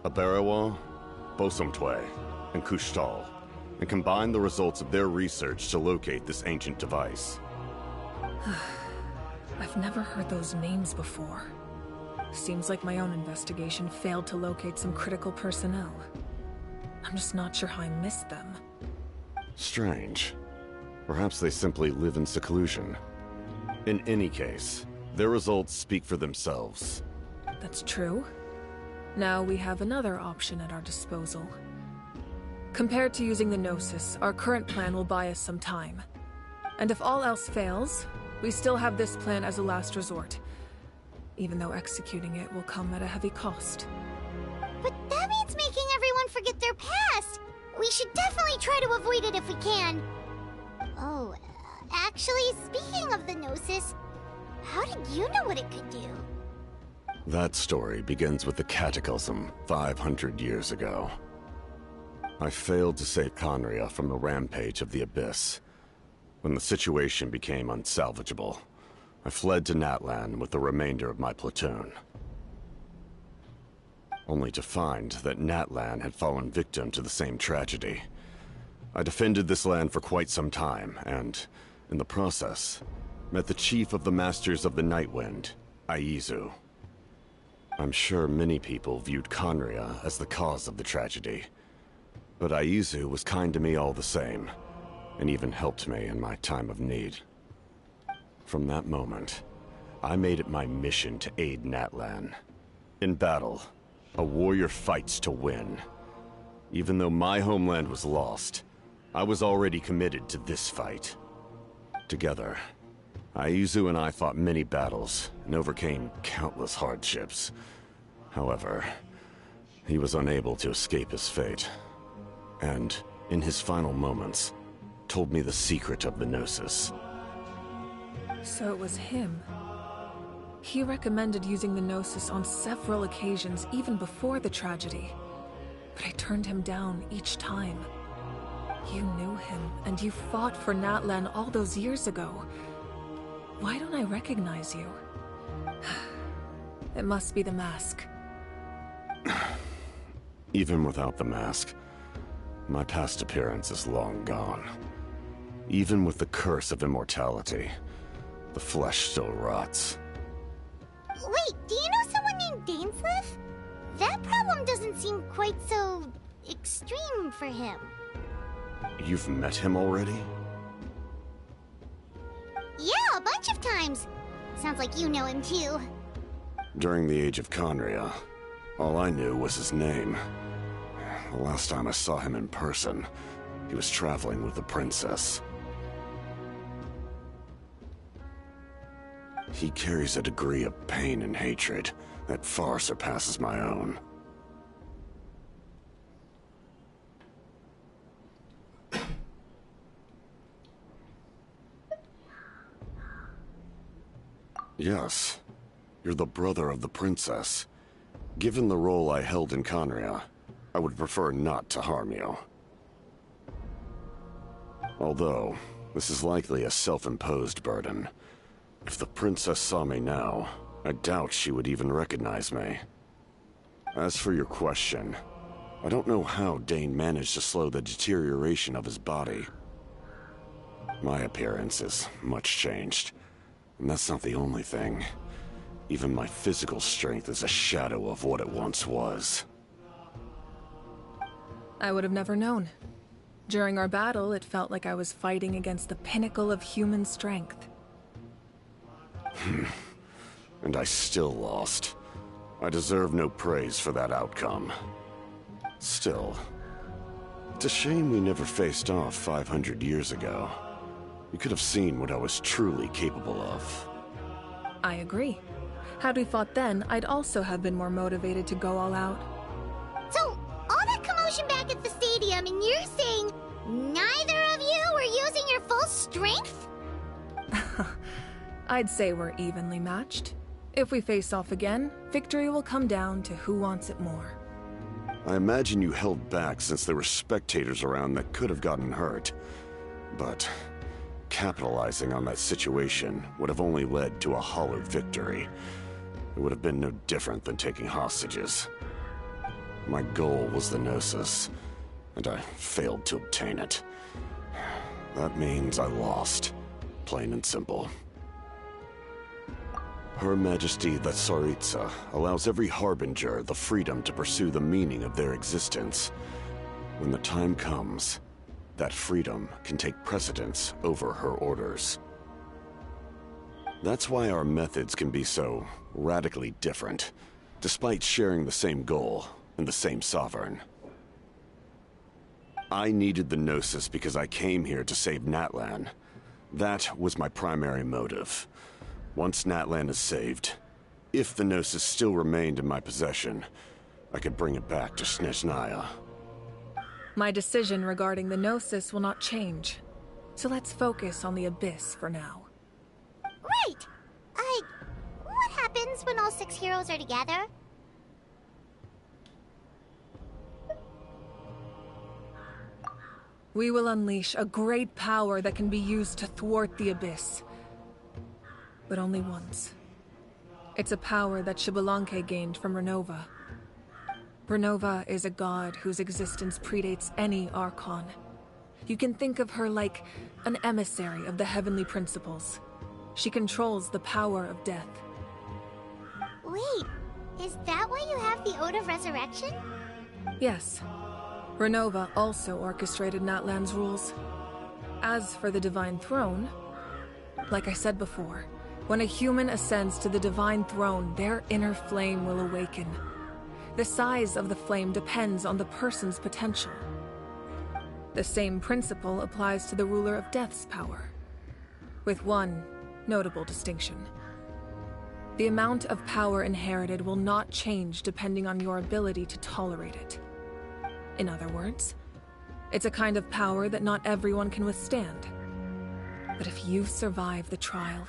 Abarawa, Bosomtwe, and Kushtal, and combined the results of their research to locate this ancient device. I've never heard those names before. Seems like my own investigation failed to locate some critical personnel. I'm just not sure how I missed them. Strange. Perhaps they simply live in seclusion. In any case, their results speak for themselves. That's true. Now we have another option at our disposal. Compared to using the Gnosis, our current plan will buy us some time. And if all else fails, we still have this plan as a last resort. Even though executing it will come at a heavy cost. But that means making everyone forget their past! We should definitely try to avoid it if we can. Oh, actually, speaking of the Gnosis, how did you know what it could do? That story begins with the Cataclysm 500 years ago. I failed to save Conria from the rampage of the Abyss. When the situation became unsalvageable, I fled to Natlan with the remainder of my platoon. only to find that Natlan had fallen victim to the same tragedy. I defended this land for quite some time, and, in the process, met the chief of the Masters of the Nightwind, Aizu. I'm sure many people viewed Conria as the cause of the tragedy, but Aizu was kind to me all the same, and even helped me in my time of need. From that moment, I made it my mission to aid Natlan. In battle, a warrior fights to win. Even though my homeland was lost, I was already committed to this fight. Together, Aizu and I fought many battles and overcame countless hardships. However, he was unable to escape his fate, and, in his final moments, told me the secret of the Gnosis. So it was him. He recommended using the Gnosis on several occasions even before the tragedy, but I turned him down each time. You knew him, and you fought for Natlan all those years ago. Why don't I recognize you? It must be the mask. Even without the mask, my past appearance is long gone. Even with the curse of immortality, the flesh still rots. Wait, do you know someone named Dainsleif? That problem doesn't seem quite so extreme for him. You've met him already? Yeah, a bunch of times. Sounds like you know him too. During the Age of Conria, all I knew was his name. The last time I saw him in person, he was traveling with the princess. He carries a degree of pain and hatred that far surpasses my own. Yes, you're the brother of the princess. Given the role I held in Conria, I would prefer not to harm you. Although, this is likely a self-imposed burden. If the princess saw me now, I doubt she would even recognize me. As for your question, I don't know how Dane managed to slow the deterioration of his body. My appearance is much changed, and that's not the only thing. Even my physical strength is a shadow of what it once was. I would have never known. During our battle, it felt like I was fighting against the pinnacle of human strength. And I still lost. I deserve no praise for that outcome. Still, it's a shame we never faced off 500 years ago. You could have seen what I was truly capable of. I agree. Had we fought then, I'd also have been more motivated to go all out. So, all that commotion back at the stadium, and you're saying neither of you were using your full strength? I'd say we're evenly matched. If we face off again, victory will come down to who wants it more. I imagine you held back since there were spectators around that could have gotten hurt. But capitalizing on that situation would have only led to a hollow victory. It would have been no different than taking hostages. My goal was the Gnosis, and I failed to obtain it. That means I lost, plain and simple. Her Majesty the Tsaritsa allows every Harbinger the freedom to pursue the meaning of their existence. When the time comes, that freedom can take precedence over her orders. That's why our methods can be so radically different, despite sharing the same goal and the same sovereign. I needed the Gnosis because I came here to save Natlan. That was my primary motive. Once Natlan is saved, if the Gnosis still remained in my possession, I could bring it back to Snezhnaya. My decision regarding the Gnosis will not change. So let's focus on the Abyss for now. Right! What happens when all 6 heroes are together? We will unleash a great power that can be used to thwart the Abyss. But only once. It's a power that Xbalanque gained from Renova. Renova is a god whose existence predates any Archon. You can think of her like an emissary of the heavenly principles. She controls the power of death. Wait, is that why you have the Ode of Resurrection? Yes. Renova also orchestrated Natlan's rules. As for the Divine Throne, like I said before, when a human ascends to the Divine Throne, their inner flame will awaken. The size of the flame depends on the person's potential. The same principle applies to the ruler of Death's power, with one notable distinction. The amount of power inherited will not change depending on your ability to tolerate it. In other words, it's a kind of power that not everyone can withstand. But if you survive the trial,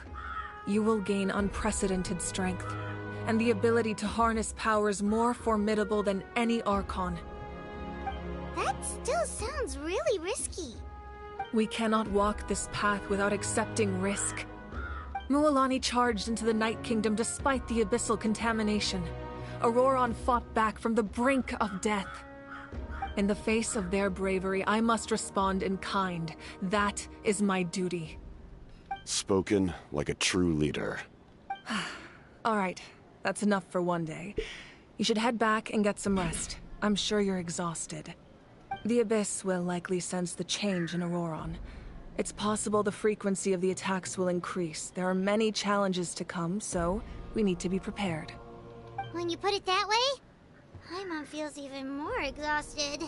you will gain unprecedented strength, and the ability to harness powers more formidable than any Archon. That still sounds really risky. We cannot walk this path without accepting risk. Mualani charged into the Night Kingdom despite the abyssal contamination. Auroron fought back from the brink of death. In the face of their bravery, I must respond in kind. That is my duty. Spoken like a true leader. All right, that's enough for one day. You should head back and get some rest. I'm sure you're exhausted. The Abyss will likely sense the change in Auroron. It's possible the frequency of the attacks will increase. There are many challenges to come, so we need to be prepared. When you put it that way, Paimon feels even more exhausted.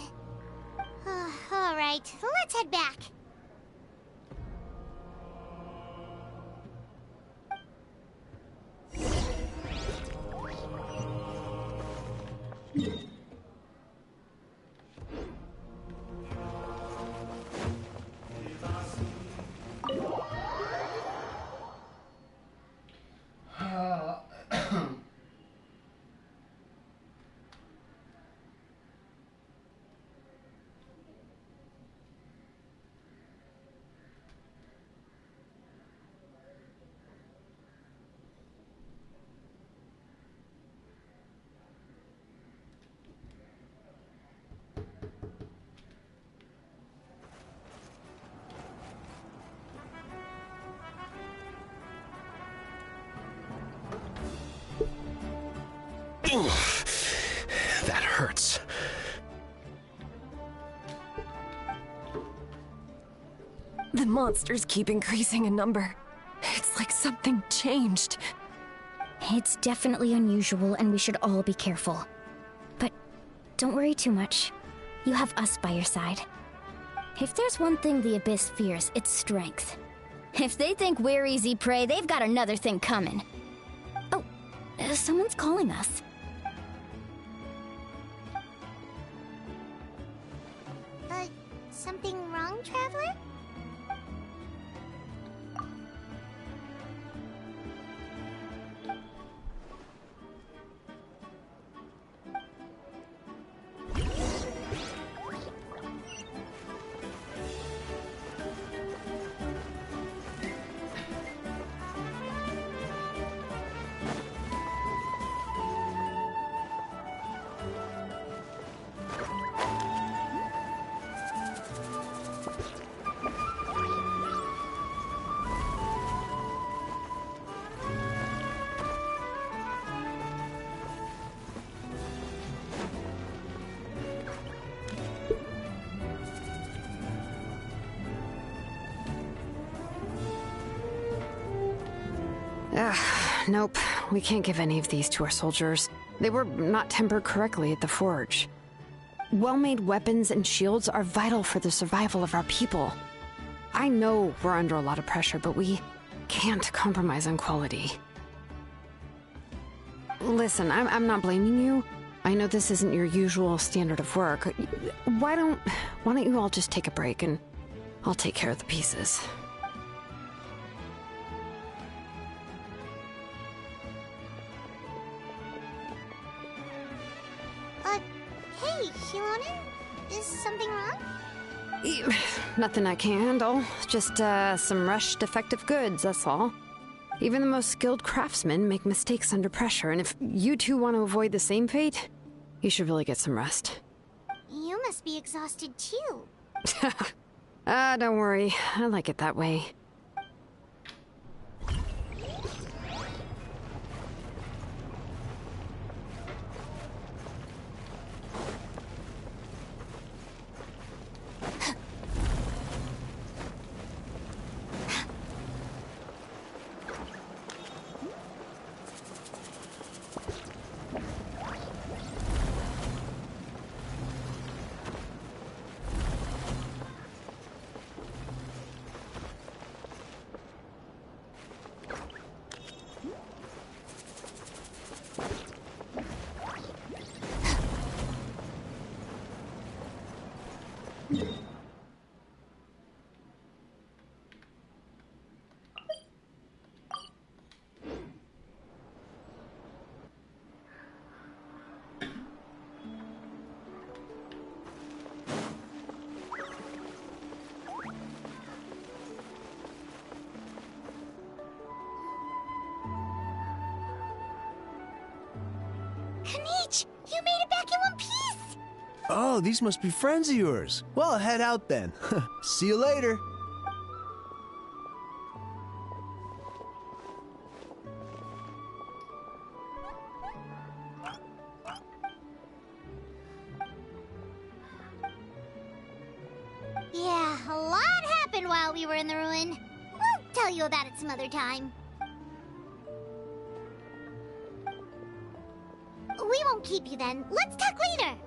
Alright, let's head back. That hurts. The monsters keep increasing in number. It's like something changed. It's definitely unusual, and we should all be careful. But don't worry too much. You have us by your side. If there's one thing the Abyss fears, it's strength. If they think we're easy prey, they've got another thing coming. Oh, someone's calling us. Something wrong, Traveler? Nope. We can't give any of these to our soldiers. They were not tempered correctly at the forge. Well-made weapons and shields are vital for the survival of our people. I know we're under a lot of pressure, but we can't compromise on quality. Listen, I'm not blaming you. I know this isn't your usual standard of work. Why don't you all just take a break and I'll take care of the pieces. Hey, Shilonen? Is something wrong? Nothing I can't handle. Just some rushed defective goods, that's all. Even the most skilled craftsmen make mistakes under pressure, and if you two want to avoid the same fate, You should really get some rest. You must be exhausted too. Don't worry. I like it that way. Kanich, you made it back in one piece! Oh, these must be friends of yours. Well, head out then. See you later. Yeah, a lot happened while we were in the ruin. We'll tell you about it some other time. We won't keep you then. Let's talk later.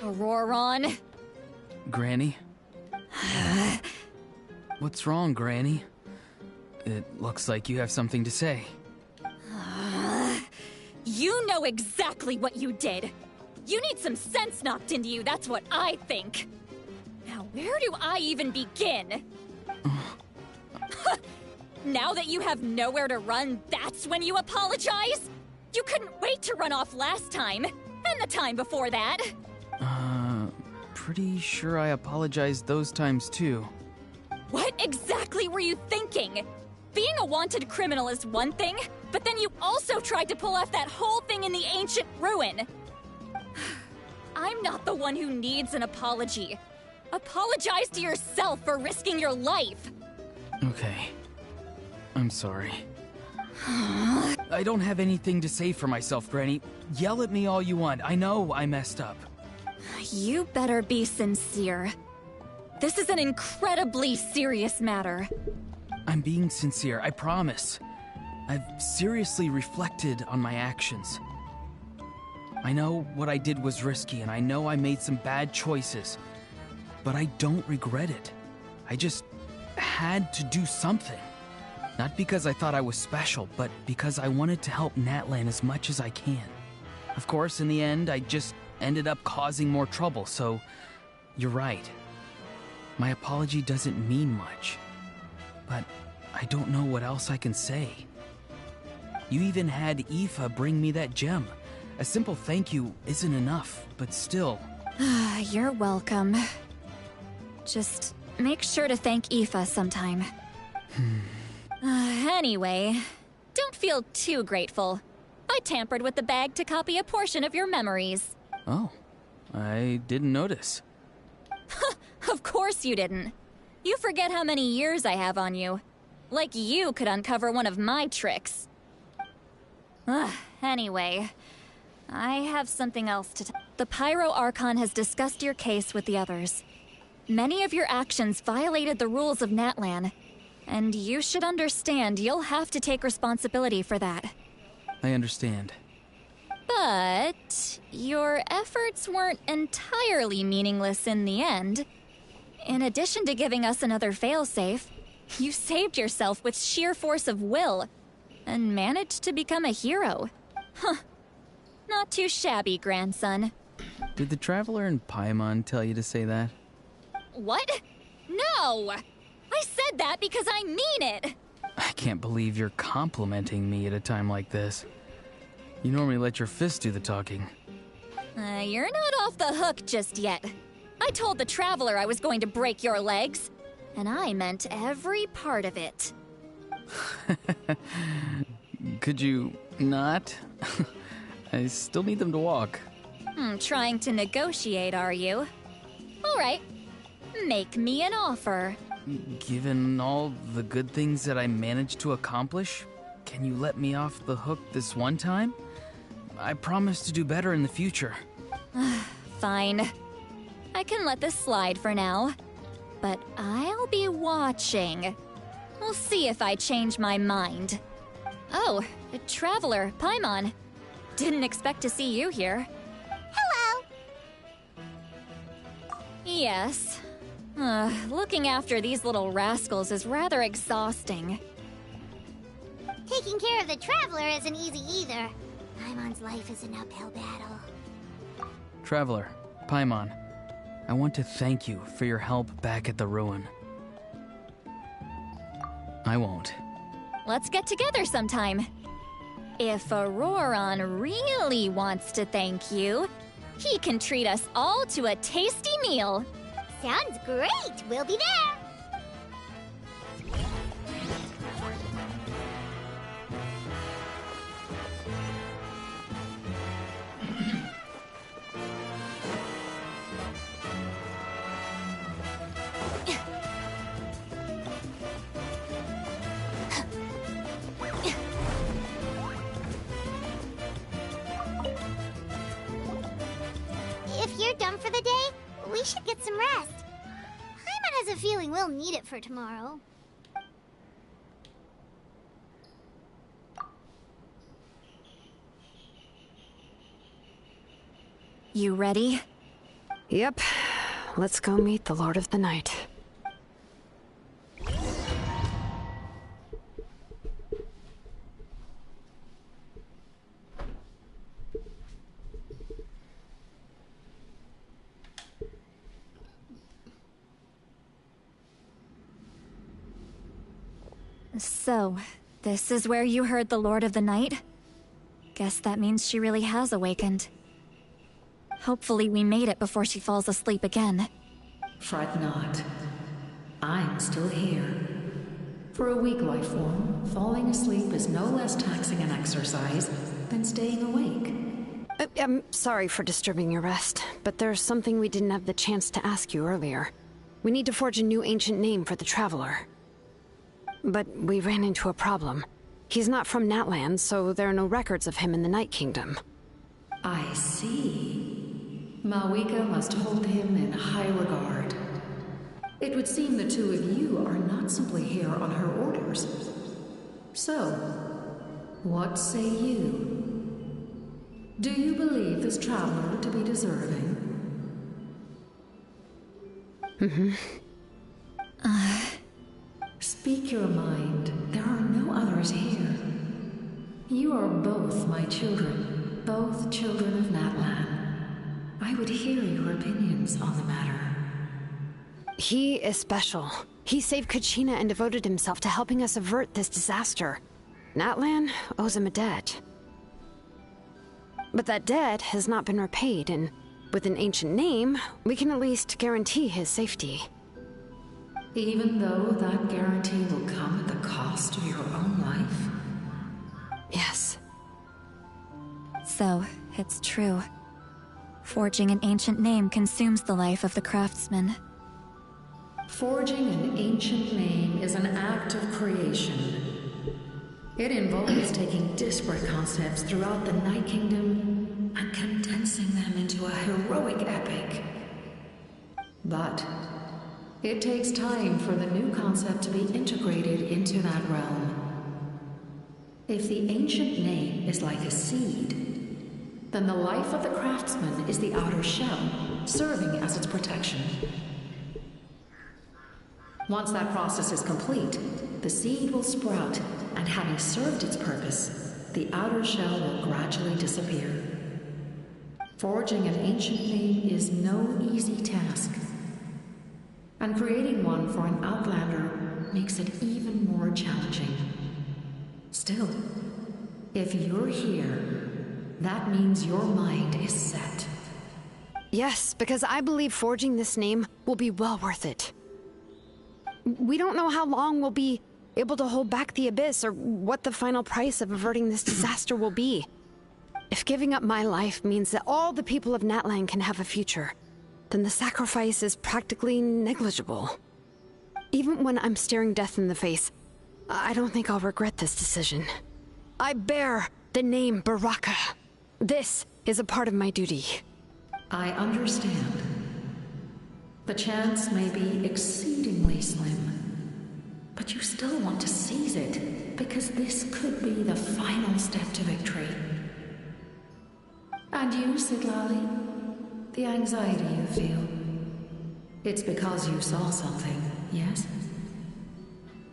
Auroron. Granny? What's wrong, Granny? It looks like you have something to say. You know exactly what you did. You need some sense knocked into you, that's what I think. Now, where do I even begin? Now that you have nowhere to run, that's when you apologize? You couldn't wait to run off last time, and the time before that. Pretty sure I apologized those times too. What exactly were you thinking? Being a wanted criminal is one thing, but then you also tried to pull off that whole thing in the ancient ruin. I'm not the one who needs an apology. Apologize to yourself for risking your life. Okay. I'm sorry. I don't have anything to say for myself, Granny. Yell at me all you want. I know I messed up. You better be sincere. This is an incredibly serious matter. I'm being sincere, I promise. I've seriously reflected on my actions. I know what I did was risky, and I know I made some bad choices. But I don't regret it. I just had to do something. Not because I thought I was special, but because I wanted to help Natlan as much as I can. Of course, in the end, I just ended up causing more trouble, so you're right. My apology doesn't mean much, but I don't know what else I can say. You even had Aoife bring me that gem. A simple thank you isn't enough, but still. You're welcome. Just make sure to thank Aoife sometime. Anyway, don't feel too grateful. I tampered with the bag to copy a portion of your memories. Oh, I didn't notice. Of course you didn't. You forget how many years I have on you. Like you could uncover one of my tricks. Anyway, I have something else to tell. The Pyro Archon has discussed your case with the others. Many of your actions violated the rules of Natlan, and you should understand you'll have to take responsibility for that. I understand. But your efforts weren't entirely meaningless in the end. In addition to giving us another failsafe, you saved yourself with sheer force of will and managed to become a hero. Huh. Not too shabby, grandson. Did the Traveler in Paimon tell you to say that? What? No! I said that because I mean it! I can't believe you're complimenting me at a time like this. You normally let your fist do the talking. You're not off the hook just yet. I told the Traveler I was going to break your legs, and I meant every part of it. Could you not? I still need them to walk. Trying to negotiate, are you? All right. Make me an offer. Given all the good things that I managed to accomplish, can you let me off the hook this one time? I promise to do better in the future. Fine. I can let this slide for now. But I'll be watching. We'll see if I change my mind. Oh, Traveler, Paimon. Didn't expect to see you here. Hello! Yes. Looking after these little rascals is rather exhausting. Taking care of the Traveler isn't easy either. Paimon's life is an uphill battle. Traveler, Paimon, I want to thank you for your help back at the ruin. I won't. Let's get together sometime. If Auroron really wants to thank you, he can treat us all to a tasty meal. Sounds great! We'll be there! If you're done for the day, we should get some rest. Paimon has a feeling we'll need it for tomorrow. You ready? Yep. Let's go meet the Lord of the Night. So, this is where you heard the Lord of the Night? Guess that means she really has awakened. Hopefully we made it before she falls asleep again. Fret not. I'm still here. For a weak life form, falling asleep is no less taxing an exercise than staying awake. I'm sorry for disturbing your rest, but there's something we didn't have the chance to ask you earlier. We need to forge a new ancient name for the Traveler. But we ran into a problem. He's not from Natlan, so there are no records of him in the Night Kingdom. I see. Mawika must hold him in high regard. It would seem the two of you are not simply here on her orders. So, what say you? Do you believe this traveler to be deserving? Speak your mind. There are no others here. You are both my children, both children of Natlan. I would hear your opinions on the matter. He is special. He saved Kachina and devoted himself to helping us avert this disaster. Natlan owes him a debt. But that debt has not been repaid, and with an ancient name, we can at least guarantee his safety. Even though that guarantee will come at the cost of your own life? Yes. So, it's true. Forging an ancient name consumes the life of the craftsman. Forging an ancient name is an act of creation. It involves taking disparate concepts throughout the Night Kingdom and condensing them into a heroic epic. But it takes time for the new concept to be integrated into that realm. If the ancient name is like a seed, then the life of the craftsman is the outer shell, serving as its protection. Once that process is complete, the seed will sprout, and having served its purpose, the outer shell will gradually disappear. Forging an ancient name is no easy task, and creating one for an outlander makes it even more challenging. Still, if you're here, that means your mind is set. Yes, because I believe forging this name will be well worth it. We don't know how long we'll be able to hold back the Abyss or what the final price of averting this disaster will be. If giving up my life means that all the people of Natlan can have a future, then the sacrifice is practically negligible. Even when I'm staring death in the face, I don't think I'll regret this decision. I bear the name Baraka. This is a part of my duty. I understand. The chance may be exceedingly slim, but you still want to seize it, because this could be the final step to victory. And you, Siglali, the anxiety you feel, it's because you saw something, yes?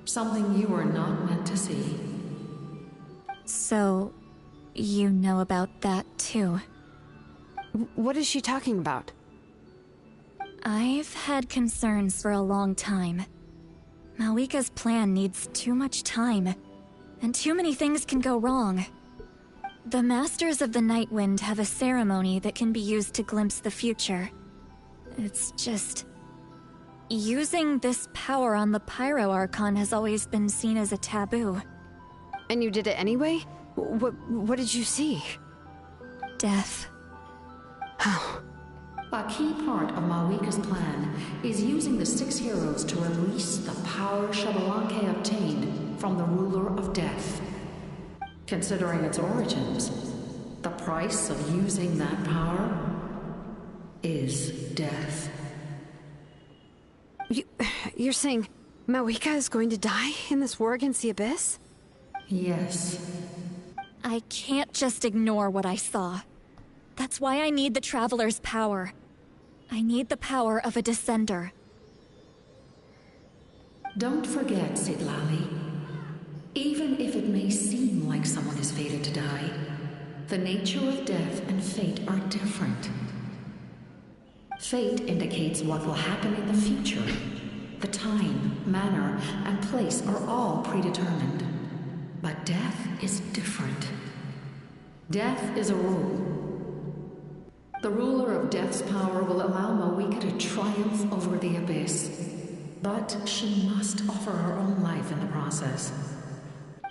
Something you were not meant to see. So, you know about that too. What is she talking about? I've had concerns for a long time. Malika's plan needs too much time, and too many things can go wrong. The Masters of the Nightwind have a ceremony that can be used to glimpse the future. It's just... using this power on the Pyro Archon has always been seen as a taboo. And you did it anyway? What did you see? Death. How? A key part of Malika's plan is using the 6 heroes to release the power Xbalanque obtained from the Ruler of Death. Considering its origins, the price of using that power is death. You're saying Malika is going to die in this war against the Abyss? Yes. I can't just ignore what I saw. That's why I need the Traveler's power. I need the power of a Descender. Don't forget, Siglali. Even if it may seem like someone is fated to die, the nature of death and fate are different. Fate indicates what will happen in the future. The time, manner, and place are all predetermined. But death is different. Death is a rule. The ruler of Death's power will allow Malika to triumph over the Abyss. But she must offer her own life in the process.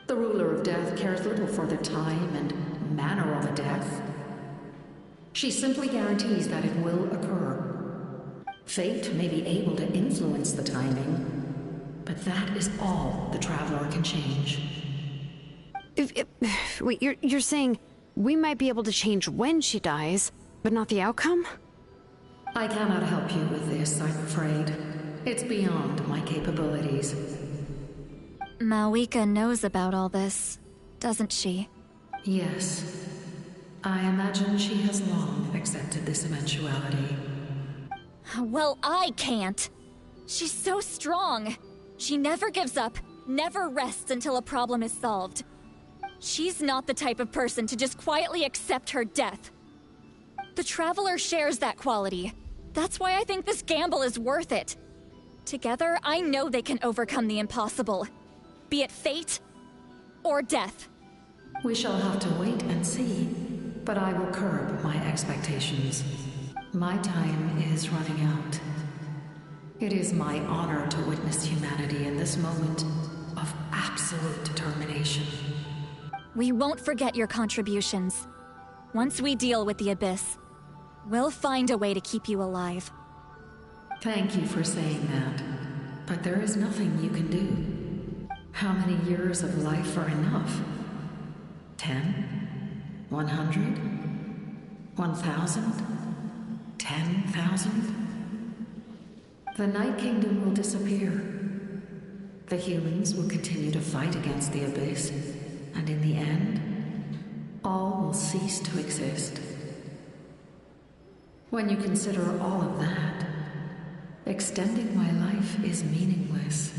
The ruler of Death cares little for the time and manner of a death. She simply guarantees that it will occur. Fate may be able to influence the timing, but that is all the Traveler can change. Wait, you're saying we might be able to change when she dies, but not the outcome? I cannot help you with this, I'm afraid. It's beyond my capabilities. Malika knows about all this, doesn't she? Yes. I imagine she has long accepted this eventuality. Well, I can't. She's so strong. She never gives up, never rests until a problem is solved. She's not the type of person to just quietly accept her death. The Traveler shares that quality. That's why I think this gamble is worth it. Together, I know they can overcome the impossible. Be it fate or death. We shall have to wait and see, but I will curb my expectations. My time is running out. It is my honor to witness humanity in this moment of absolute determination. We won't forget your contributions. Once we deal with the Abyss, we'll find a way to keep you alive. Thank you for saying that, but there is nothing you can do. How many years of life are enough? 10? 100? 1,000? 10,000? The Night Kingdom will disappear. The humans will continue to fight against the Abyss, and in the end, all will cease to exist. When you consider all of that, Extending my life is meaningless.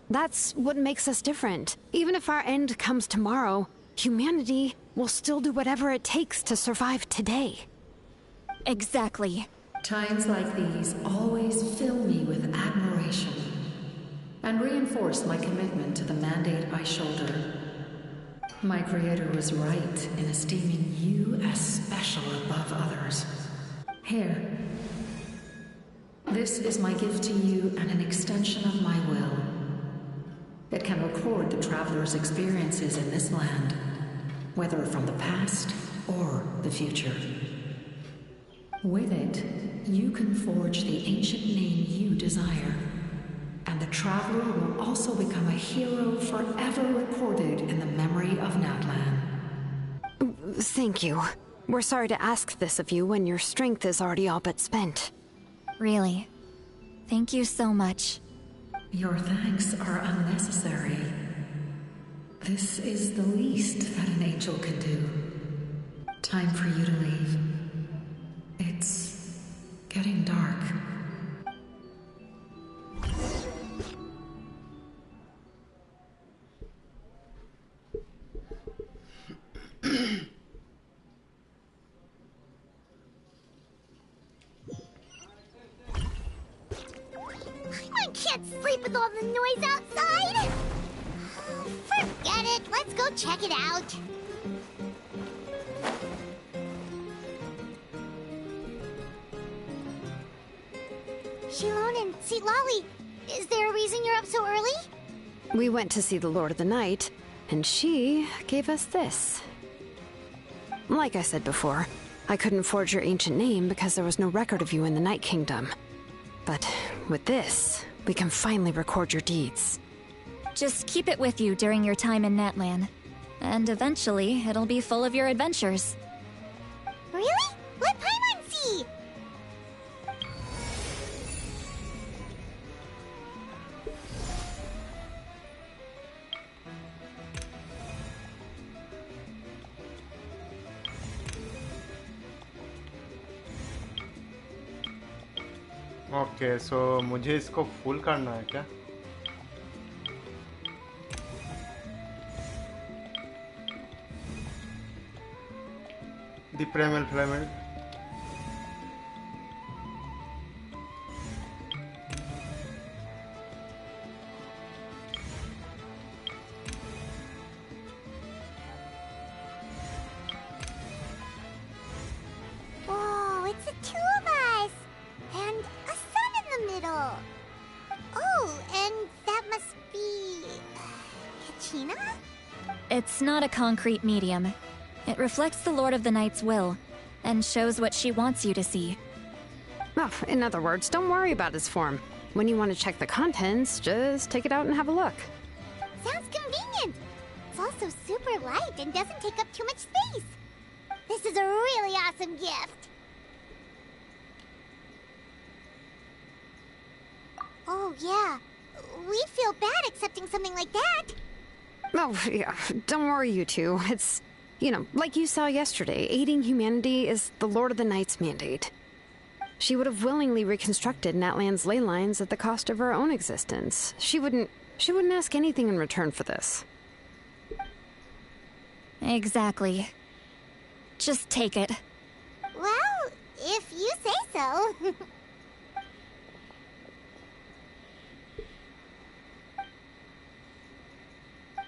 That's what makes us different. Even if our end comes tomorrow, humanity will still do whatever it takes to survive today. Exactly. Times like these always fill me with admiration and reinforce my commitment to the mandate I shoulder. My creator was right in esteeming you as special above others. Here. This is my gift to you and an extension of my will. It can record the traveler's experiences in this land, whether from the past or the future. With it, you can forge the ancient name you desire, and the traveler will also become a hero forever recorded in the memory of Natlan. Thank you. We're sorry to ask this of you when your strength is already all but spent. Really. Thank you so much. Your thanks are unnecessary. This is the least that an angel can do. Time for you to leave. It's getting dark. I can't sleep with all the noise outside! Forget it, let's go check it out. Shilon and Lolly, is there a reason you're up so early? We went to see the Lord of the Night, and she gave us this. Like I said before, I couldn't forge your ancient name because there was no record of you in the Night Kingdom. But with this, we can finally record your deeds. Just keep it with you during your time in Natlan. And eventually, it'll be full of your adventures. Really? Let Paimon see! Okay so मुझे इसको full करना है क्या? The primal flame. Whoa, it's the two of us! And a sun in the middle! Oh, and that must be... Kachina? It's not a concrete medium. It reflects the Lord of the Night's will, and shows what she wants you to see. Well, in other words, don't worry about his form. When you want to check the contents, just take it out and have a look. Sounds convenient! It's also super light and doesn't take up too much space. This is a really awesome gift! Oh, yeah. We'd feel bad accepting something like that. Oh, yeah, don't worry, you two. It's, you know, like you saw yesterday, aiding humanity is the Lord of the Night's mandate. She would have willingly reconstructed Natlan's ley lines at the cost of her own existence. She wouldn't ask anything in return for this. Exactly. Just take it. Well, if you say so.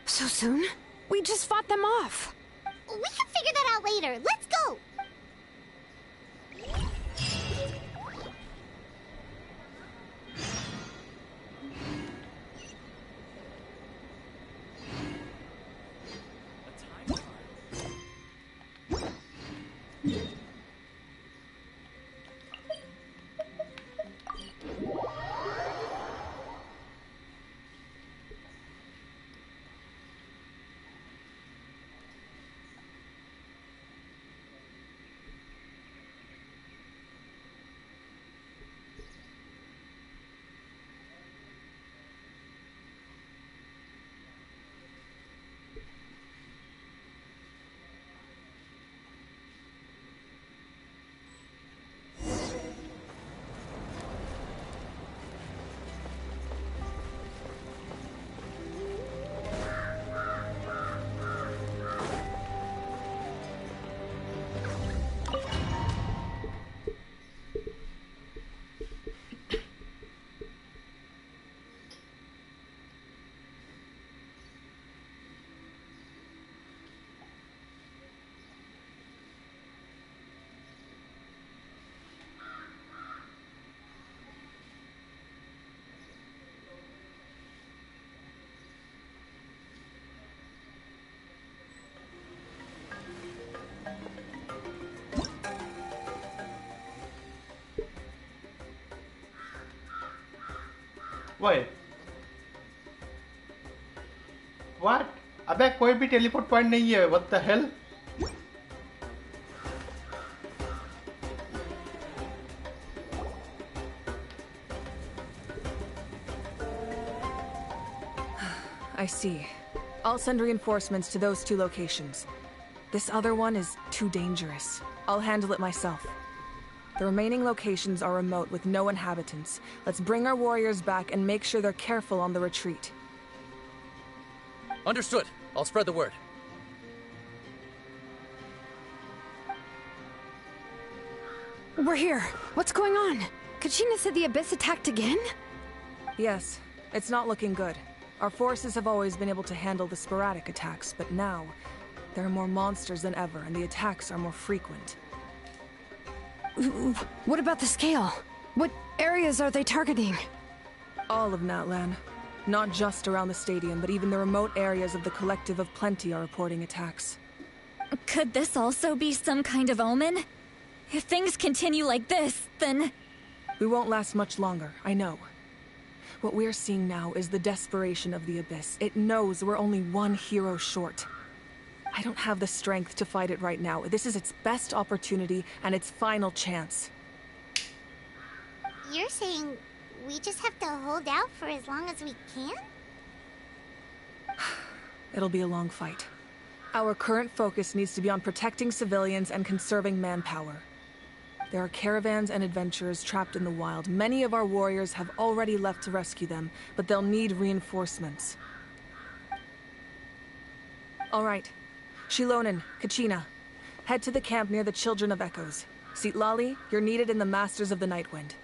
So soon? We just fought them off. We can figure that out later. Let's go! Wait. What? अबे कोई भी teleport point नहीं है. What the hell? I see. I'll send reinforcements to those 2 locations. This other one is too dangerous. I'll handle it myself. The remaining locations are remote with no inhabitants. Let's bring our warriors back and make sure they're careful on the retreat. Understood. I'll spread the word. We're here. What's going on? Kachina said the Abyss attacked again? Yes, it's not looking good. Our forces have always been able to handle the sporadic attacks, but now there are more monsters than ever, and the attacks are more frequent. What about the scale? What areas are they targeting? All of Natlan. Not just around the stadium, but even the remote areas of the Collective of Plenty are reporting attacks. Could this also be some kind of omen? If things continue like this, then... We won't last much longer, I know. What we're seeing now is the desperation of the Abyss. It knows we're only one hero short. I don't have the strength to fight it right now. This is its best opportunity and its final chance. You're saying we just have to hold out for as long as we can? It'll be a long fight. Our current focus needs to be on protecting civilians and conserving manpower. There are caravans and adventurers trapped in the wild. Many of our warriors have already left to rescue them, but they'll need reinforcements. All right. Shilonen, Kachina, head to the camp near the Children of Echoes. Sitlali, you're needed in the Masters of the Nightwind.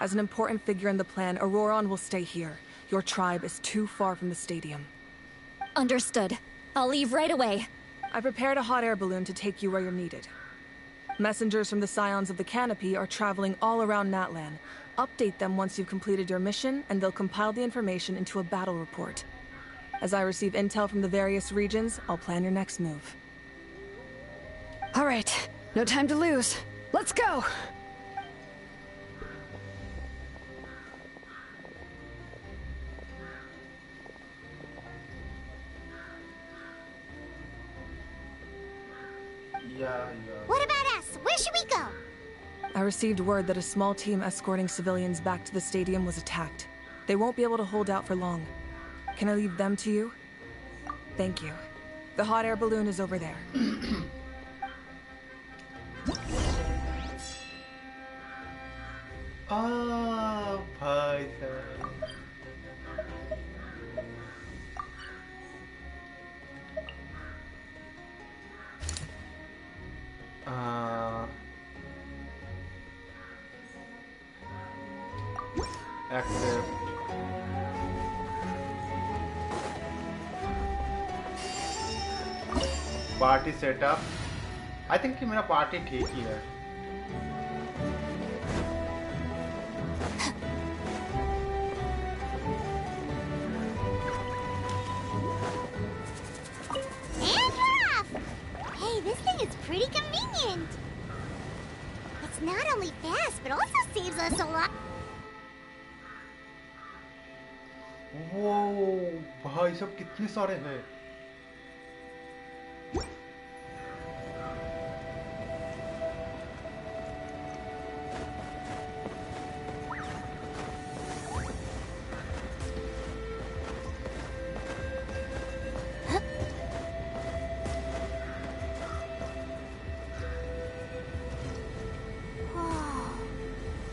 As an important figure in the plan, Auroron will stay here. Your tribe is too far from the stadium. Understood. I'll leave right away. I prepared a hot air balloon to take you where you're needed. Messengers from the Scions of the Canopy are traveling all around Natlan. Update them once you've completed your mission, and they'll compile the information into a battle report. As I receive intel from the various regions, I'll plan your next move. All right. No time to lose. Let's go! What about us? Where should we go? I received word that a small team escorting civilians back to the stadium was attacked. They won't be able to hold out for long. Can I leave them to you? Thank you. The hot air balloon is over there. Ah, bhai sahab. Accept. Party setup. I think कि मेरा party ठीक ही है. And we're off! Hey, this thing is pretty convenient. It's not only fast, but also saves us a lot. Whoa, भाई सब कितने सारे हैं.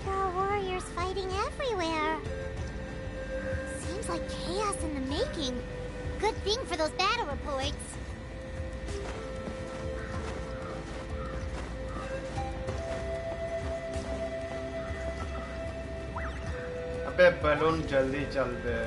There are warriors fighting everywhere. Seems like chaos in the making. Good thing for those battle reports. अबे balloon जल्दी चल बे.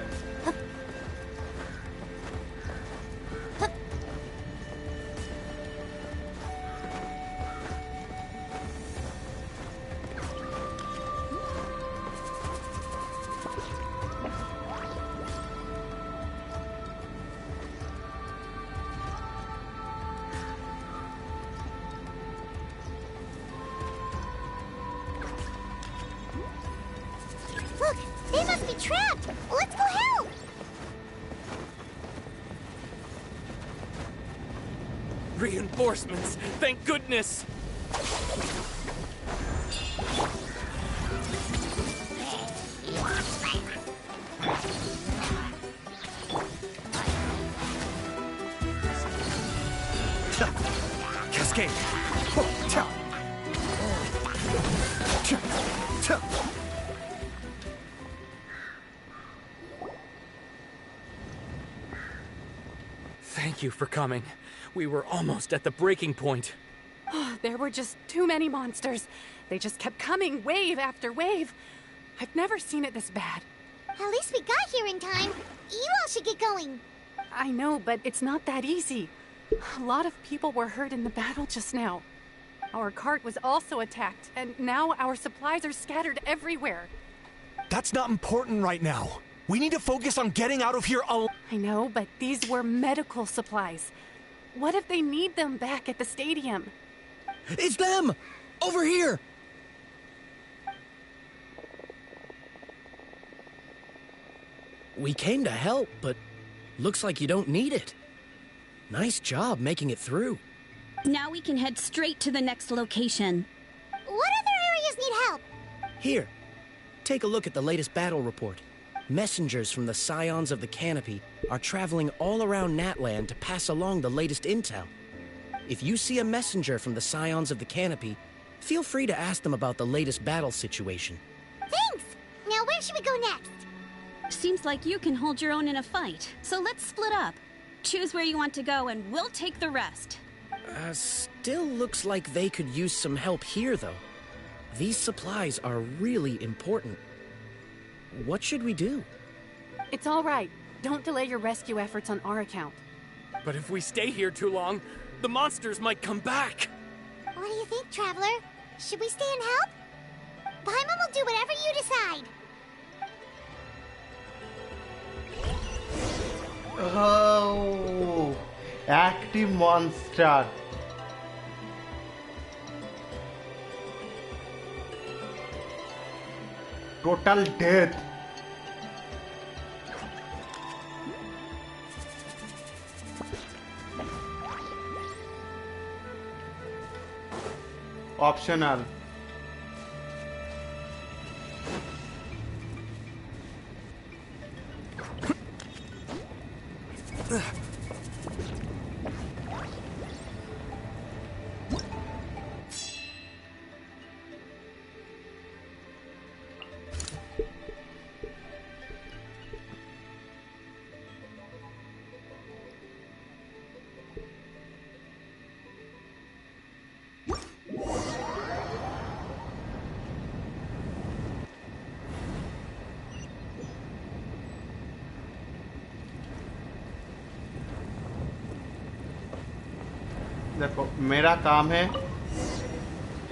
Look, they must be be trapped! Let's go help! Reinforcements! Thank goodness! Cascade! Thank you for coming. We were almost at the breaking point. There were just too many monsters. They just kept coming, wave after wave. I've never seen it this bad. At least we got here in time. You all should get going. I know, but it's not that easy. A lot of people were hurt in the battle just now. Our cart was also attacked, and now our supplies are scattered everywhere. That's not important right now. We need to focus on getting out of here alive. I know, but these were medical supplies. What if they need them back at the stadium? It's them! Over here! We came to help, but looks like you don't need it. Nice job making it through. Now we can head straight to the next location. What other areas need help? Here, take a look at the latest battle report. Messengers from the Scions of the Canopy are traveling all around Natland to pass along the latest intel. If you see a messenger from the Scions of the Canopy, feel free to ask them about the latest battle situation. Thanks! Now where should we go next? Seems like you can hold your own in a fight, so let's split up. Choose where you want to go and we'll take the rest. Still looks like they could use some help here, though. These supplies are really important. What should we do? It's all right. Don't delay your rescue efforts on our account. But if we stay here too long, the monsters might come back. What do you think, Traveler? Should we stay and help? Paimon will do whatever you decide. Oh, active monster. Total death. Optional. देखो मेरा काम है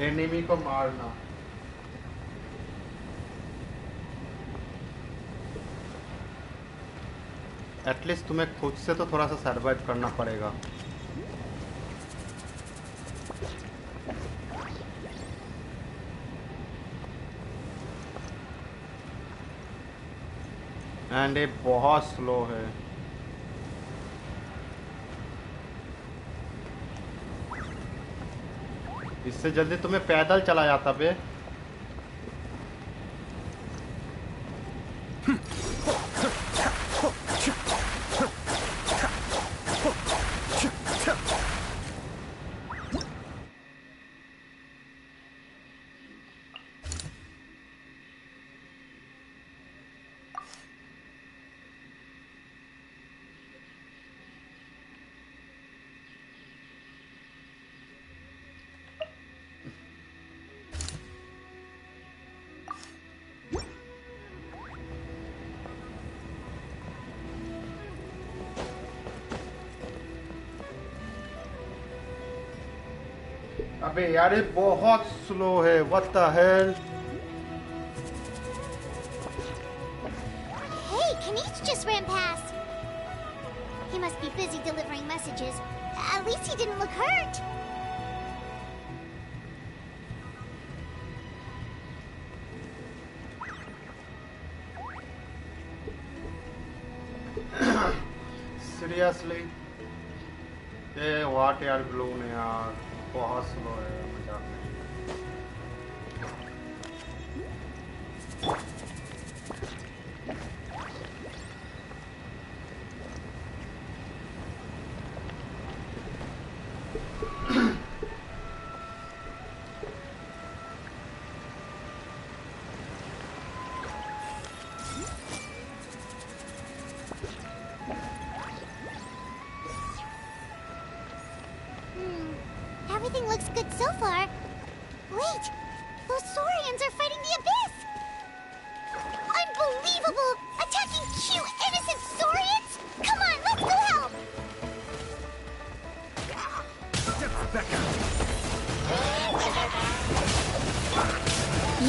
enemy को मारना at least तुम्हें खुद से तो थोड़ा सा सर्वाइव करना पड़ेगा एंड ये बहुत स्लो है इससे जल्दी तुम्हें पैदल चला जाता बे अबे यार ये बहुत स्लो है what the hell Hey, Kanish just ran past. He must be busy delivering messages. At least he didn't look hurt. Seriously ये व्हाट यार ग्लू ने यार बहुत स्लो है मजाक नहीं Everything looks good so far. Wait, those Saurians are fighting the Abyss! Unbelievable! Attacking cute, innocent Saurians? Come on, let's go help! Step back out.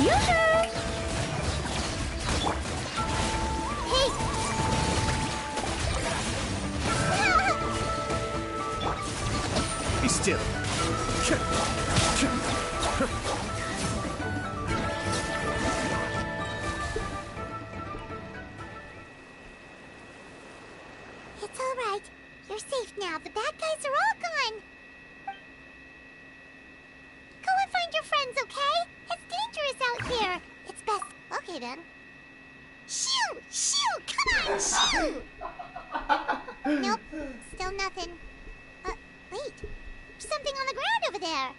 Yoo-hoo! Hey! Be still. It's all right. You're safe now. The bad guys are all gone. Go and find your friends, okay? It's dangerous out here. It's best. Okay, then. Shoo! Shoo! Come on, shoo! Nope. Still nothing. Wait. There's something on the ground over there.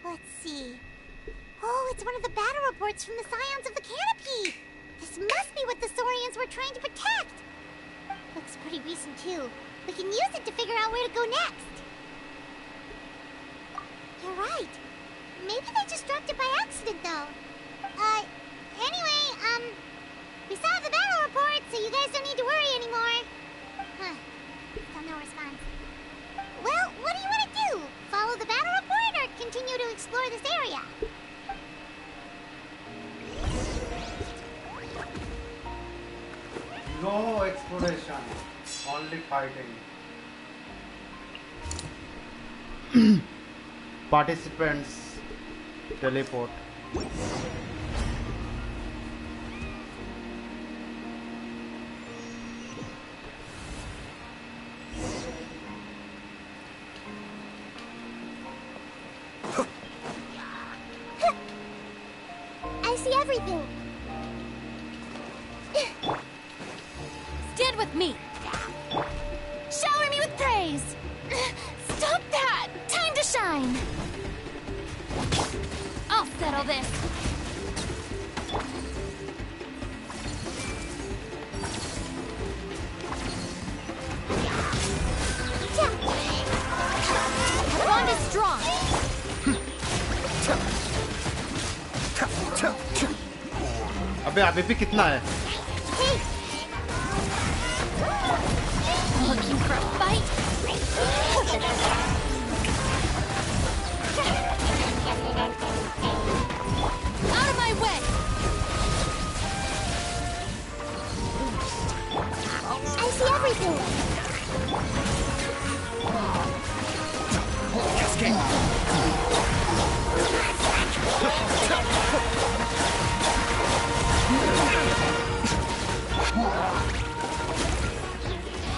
Let's see. Oh, it's one of the battle reports from the Scions of the Canopy! This must be what the Saurians were trying to protect! Looks pretty recent, too. We can use it to figure out where to go next. You're right. Maybe they just dropped it by accident, though. Anyway, we saw the battle report, so you guys don't need to worry anymore. Huh. Still no response. Well, what do you want to do? Follow the battle report or continue to explore this area? No exploration, only fighting. Participants teleport. I see everything. Stand with me. Shower me with praise. Stop that! Time to shine. I'll settle this. The bond is strong. अबे अभी भी कितना है? Looking for a fight? Out of my way! I see everything. Cascade.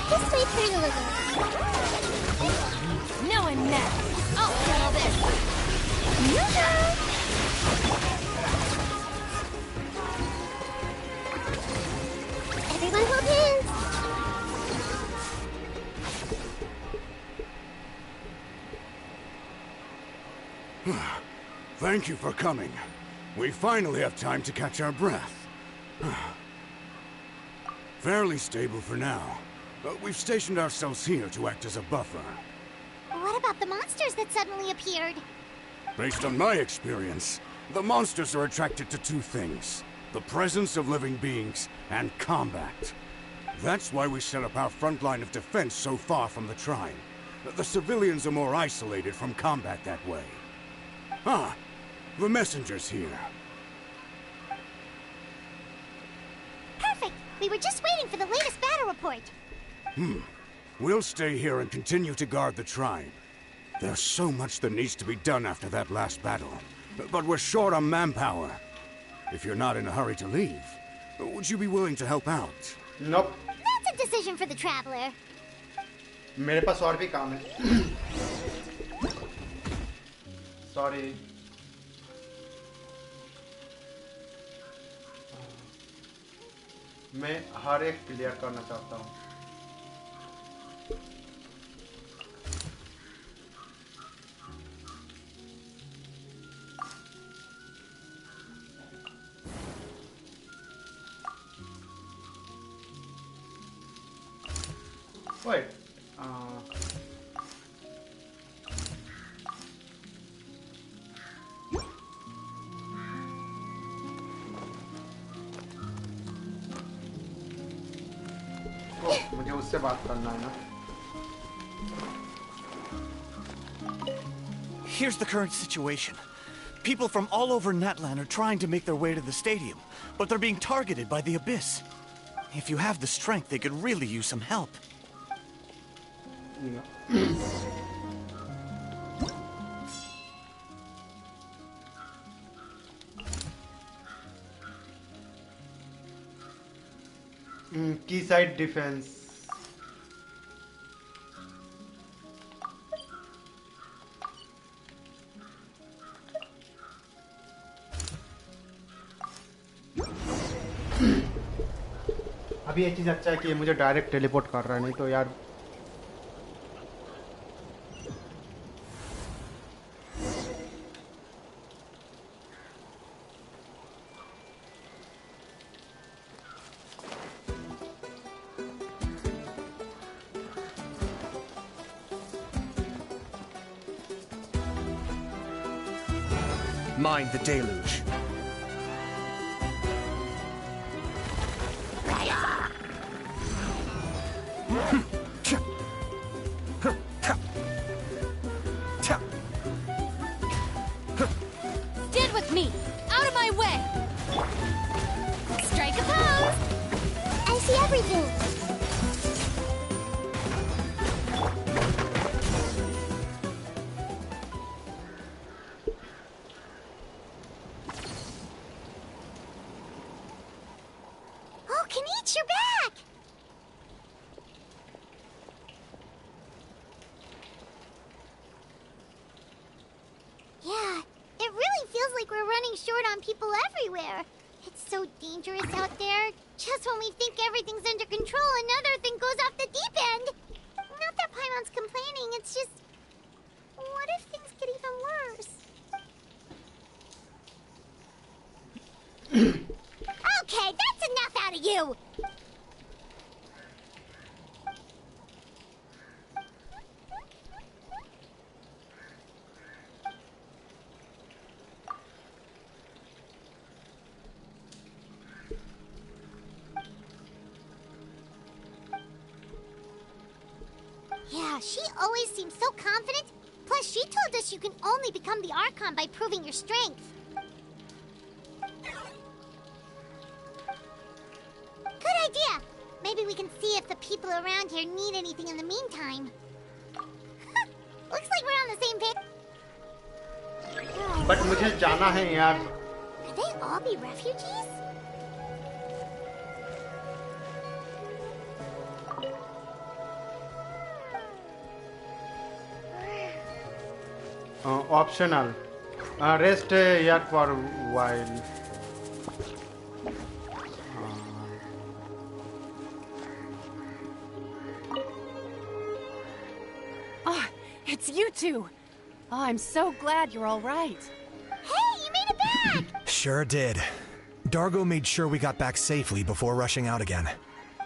This way through the living. No one mess. I'll settle this. Everyone hold hands. Thank you for coming. We finally have time to catch our breath. Fairly stable for now. We've stationed ourselves here to act as a buffer. What about the monsters that suddenly appeared? Based on my experience, the monsters are attracted to two things: the presence of living beings and combat. That's why we set up our front line of defense so far from the Trine. The civilians are more isolated from combat that way. Ah, the messenger's here. Perfect. We were just waiting for the latest battle report. We'll stay here and continue to guard the Trine. There's so much that needs to be done after that last battle. But we're short on manpower. If you're not in a hurry to leave, would you be willing to help out? Nope. That's a decision for the traveler. मेरे पास और भी काम है. Sorry. मैं हर एक clear करना चाहता हूँ. Wait. मुझे उससे बात करना है ना. Here's the current situation. People from all over Natlan are trying to make their way to the stadium, but they're being targeted by the Abyss. If you have the strength, they could really use some help. Quayside defense. अभी ये चीज अच्छा है कि ये मुझे direct teleport कर रहा है, नहीं तो यार Mind the deluge. Stand with me! Out of my way! Strike a pose! I see everything! Oh, Kanichi, you're back! Yeah, it really feels like we're running short on people everywhere. It's so dangerous out there. Just when we think everything's under control, another thing goes off the deep end. Not that Paimon's complaining, it's just... What if things get even worse? Okay, that's enough out of you! Yeah, she always seems so confident. Plus, she told us you can only become the Archon by proving your strength. Good idea. Maybe we can see if the people around here need anything in the meantime. Looks like we're on the same page. But मुझे जाना है यार. Could they all be refugees? Optional. Rest here for a while. Oh, it's you two. Oh, I'm so glad you're all right. Hey, you made it back! Sure did. Dargo made sure we got back safely before rushing out again.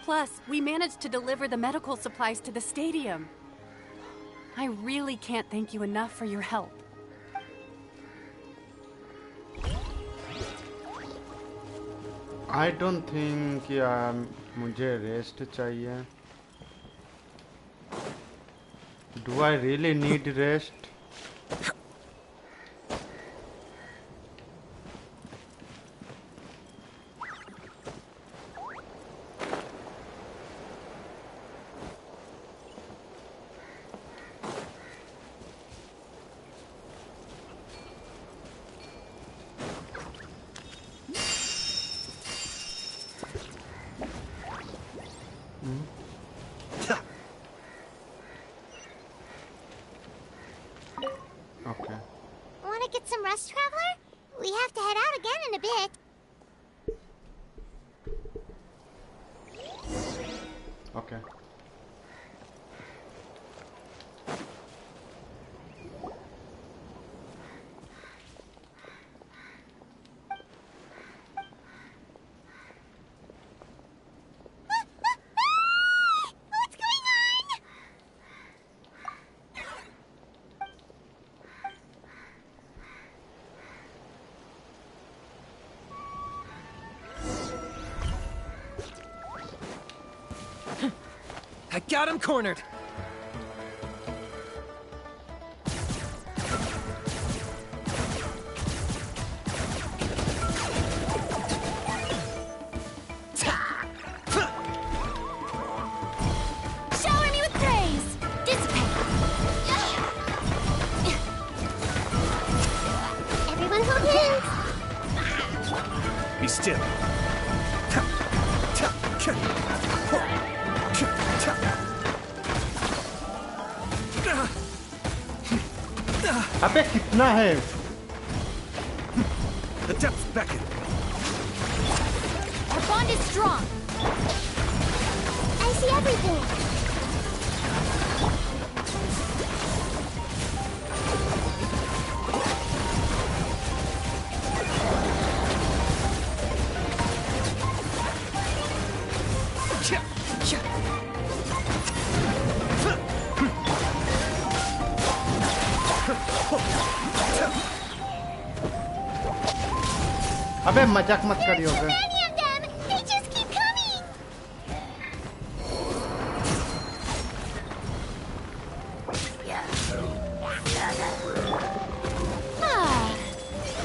Plus, we managed to deliver the medical supplies to the stadium. I really can't thank you enough for your help. I don't think मुझे rest चाहिए. Do I really need rest? Okay. Want to get some rest, Traveler? We have to head out again in a bit. Okay. What's going on? I got him cornered! Shower me with praise! Dissipate! Everyone hold hands. Be still. अबे कितना है? The depths beckon. Our bond is strong! I see everything. अबे मजाक मत करियो बे। Many of them! They just keep coming!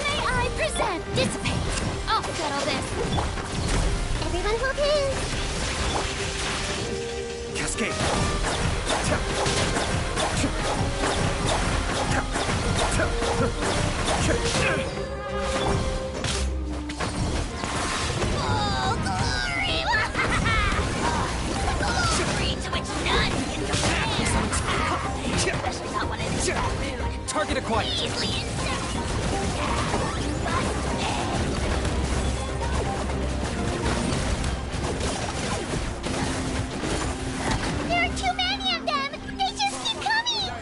May I present Dissipate? I'll settle this. Everyone hold hands. Cascade. Oh, glory! Glory to which none can compare! Especially someone in this mood. Target acquired. Easily There are too many of them! They just keep coming!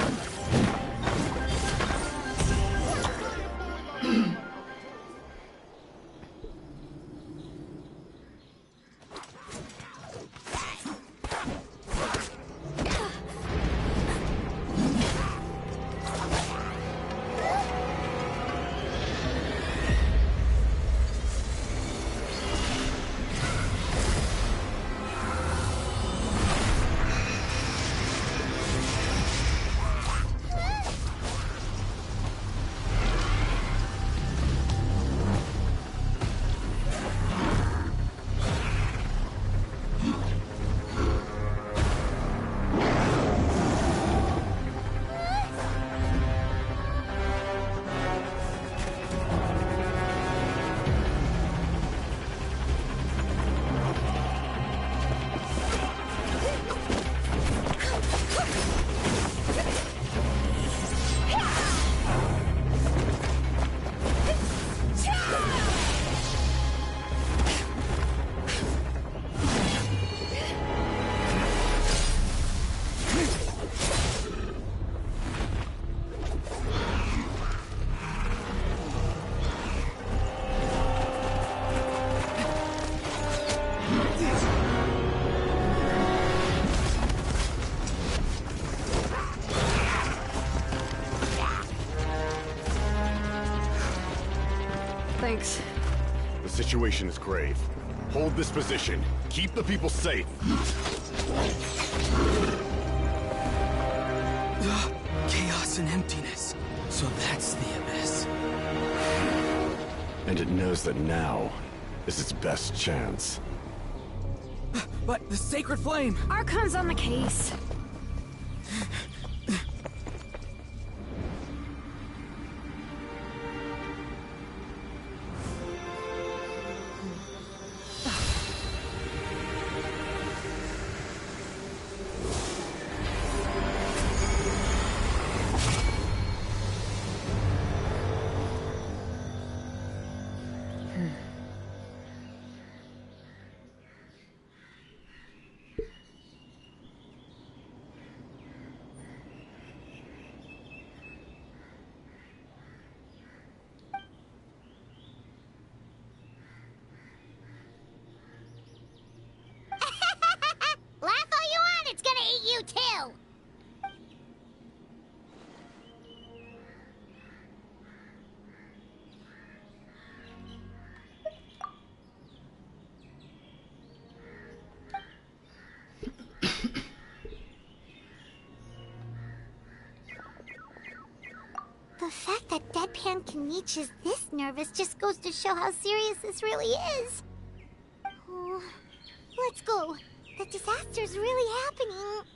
Thanks. The situation is grave. Hold this position. Keep the people safe. Chaos and emptiness. So that's the abyss. And it knows that now is its best chance. But the sacred flame! Archon's on the case. you too! The fact that Deadpan Kenichi is this nervous just goes to show how serious this really is. Oh, let's go. The disaster's really happening.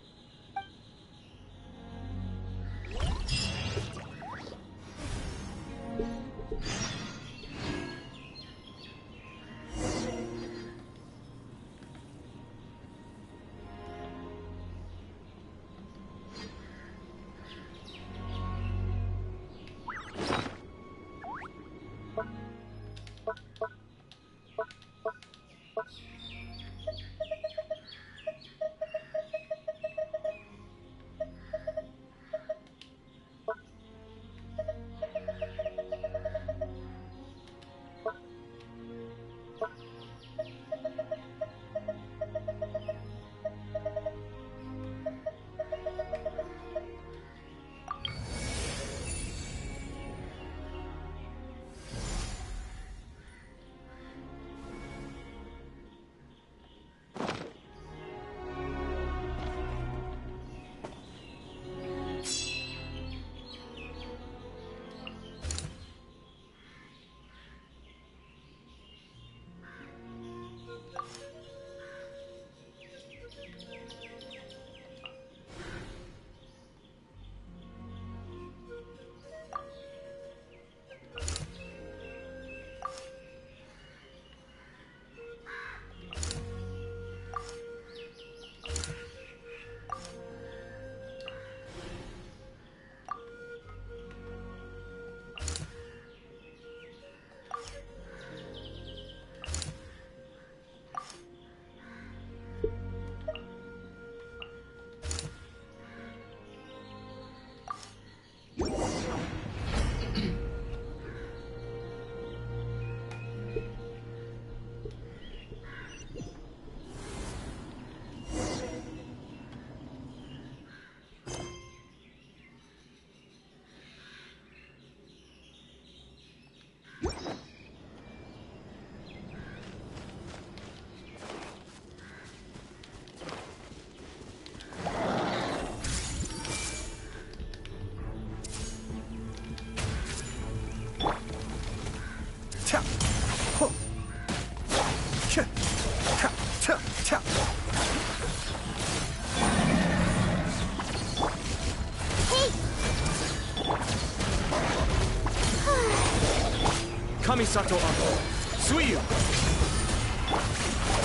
Kamisato Uncle, Suiyu!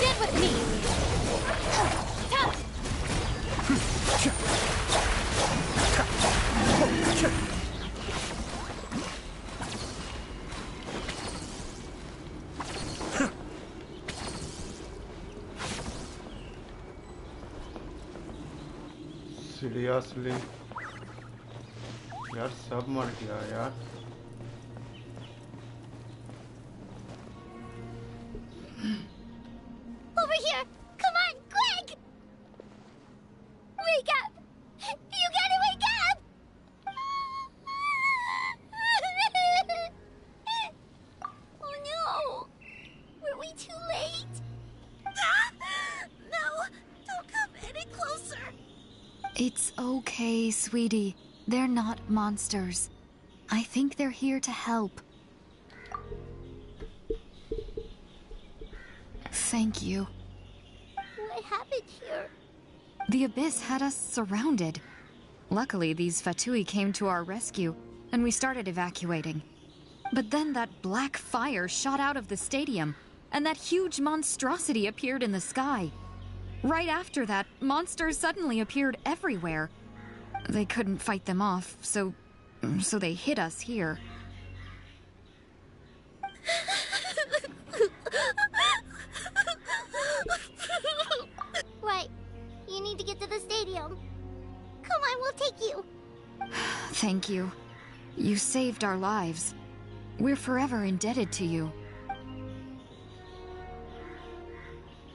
Get with me! Seriously? यार सब मर गया यार. Over here! Come on, quick! Wake up! You gotta wake up! Oh no! Were we too late? No! Don't come any closer! It's okay, sweetie. They're not monsters. I think they're here to help. Thank you. What happened here? The Abyss had us surrounded. Luckily, these Fatui came to our rescue, and we started evacuating. But then that black fire shot out of the stadium, and that huge monstrosity appeared in the sky. Right after that, monsters suddenly appeared everywhere. They couldn't fight them off, so they hit us here. Right. You need to get to the stadium. Come on, we'll take you. Thank you. You saved our lives. We're forever indebted to you.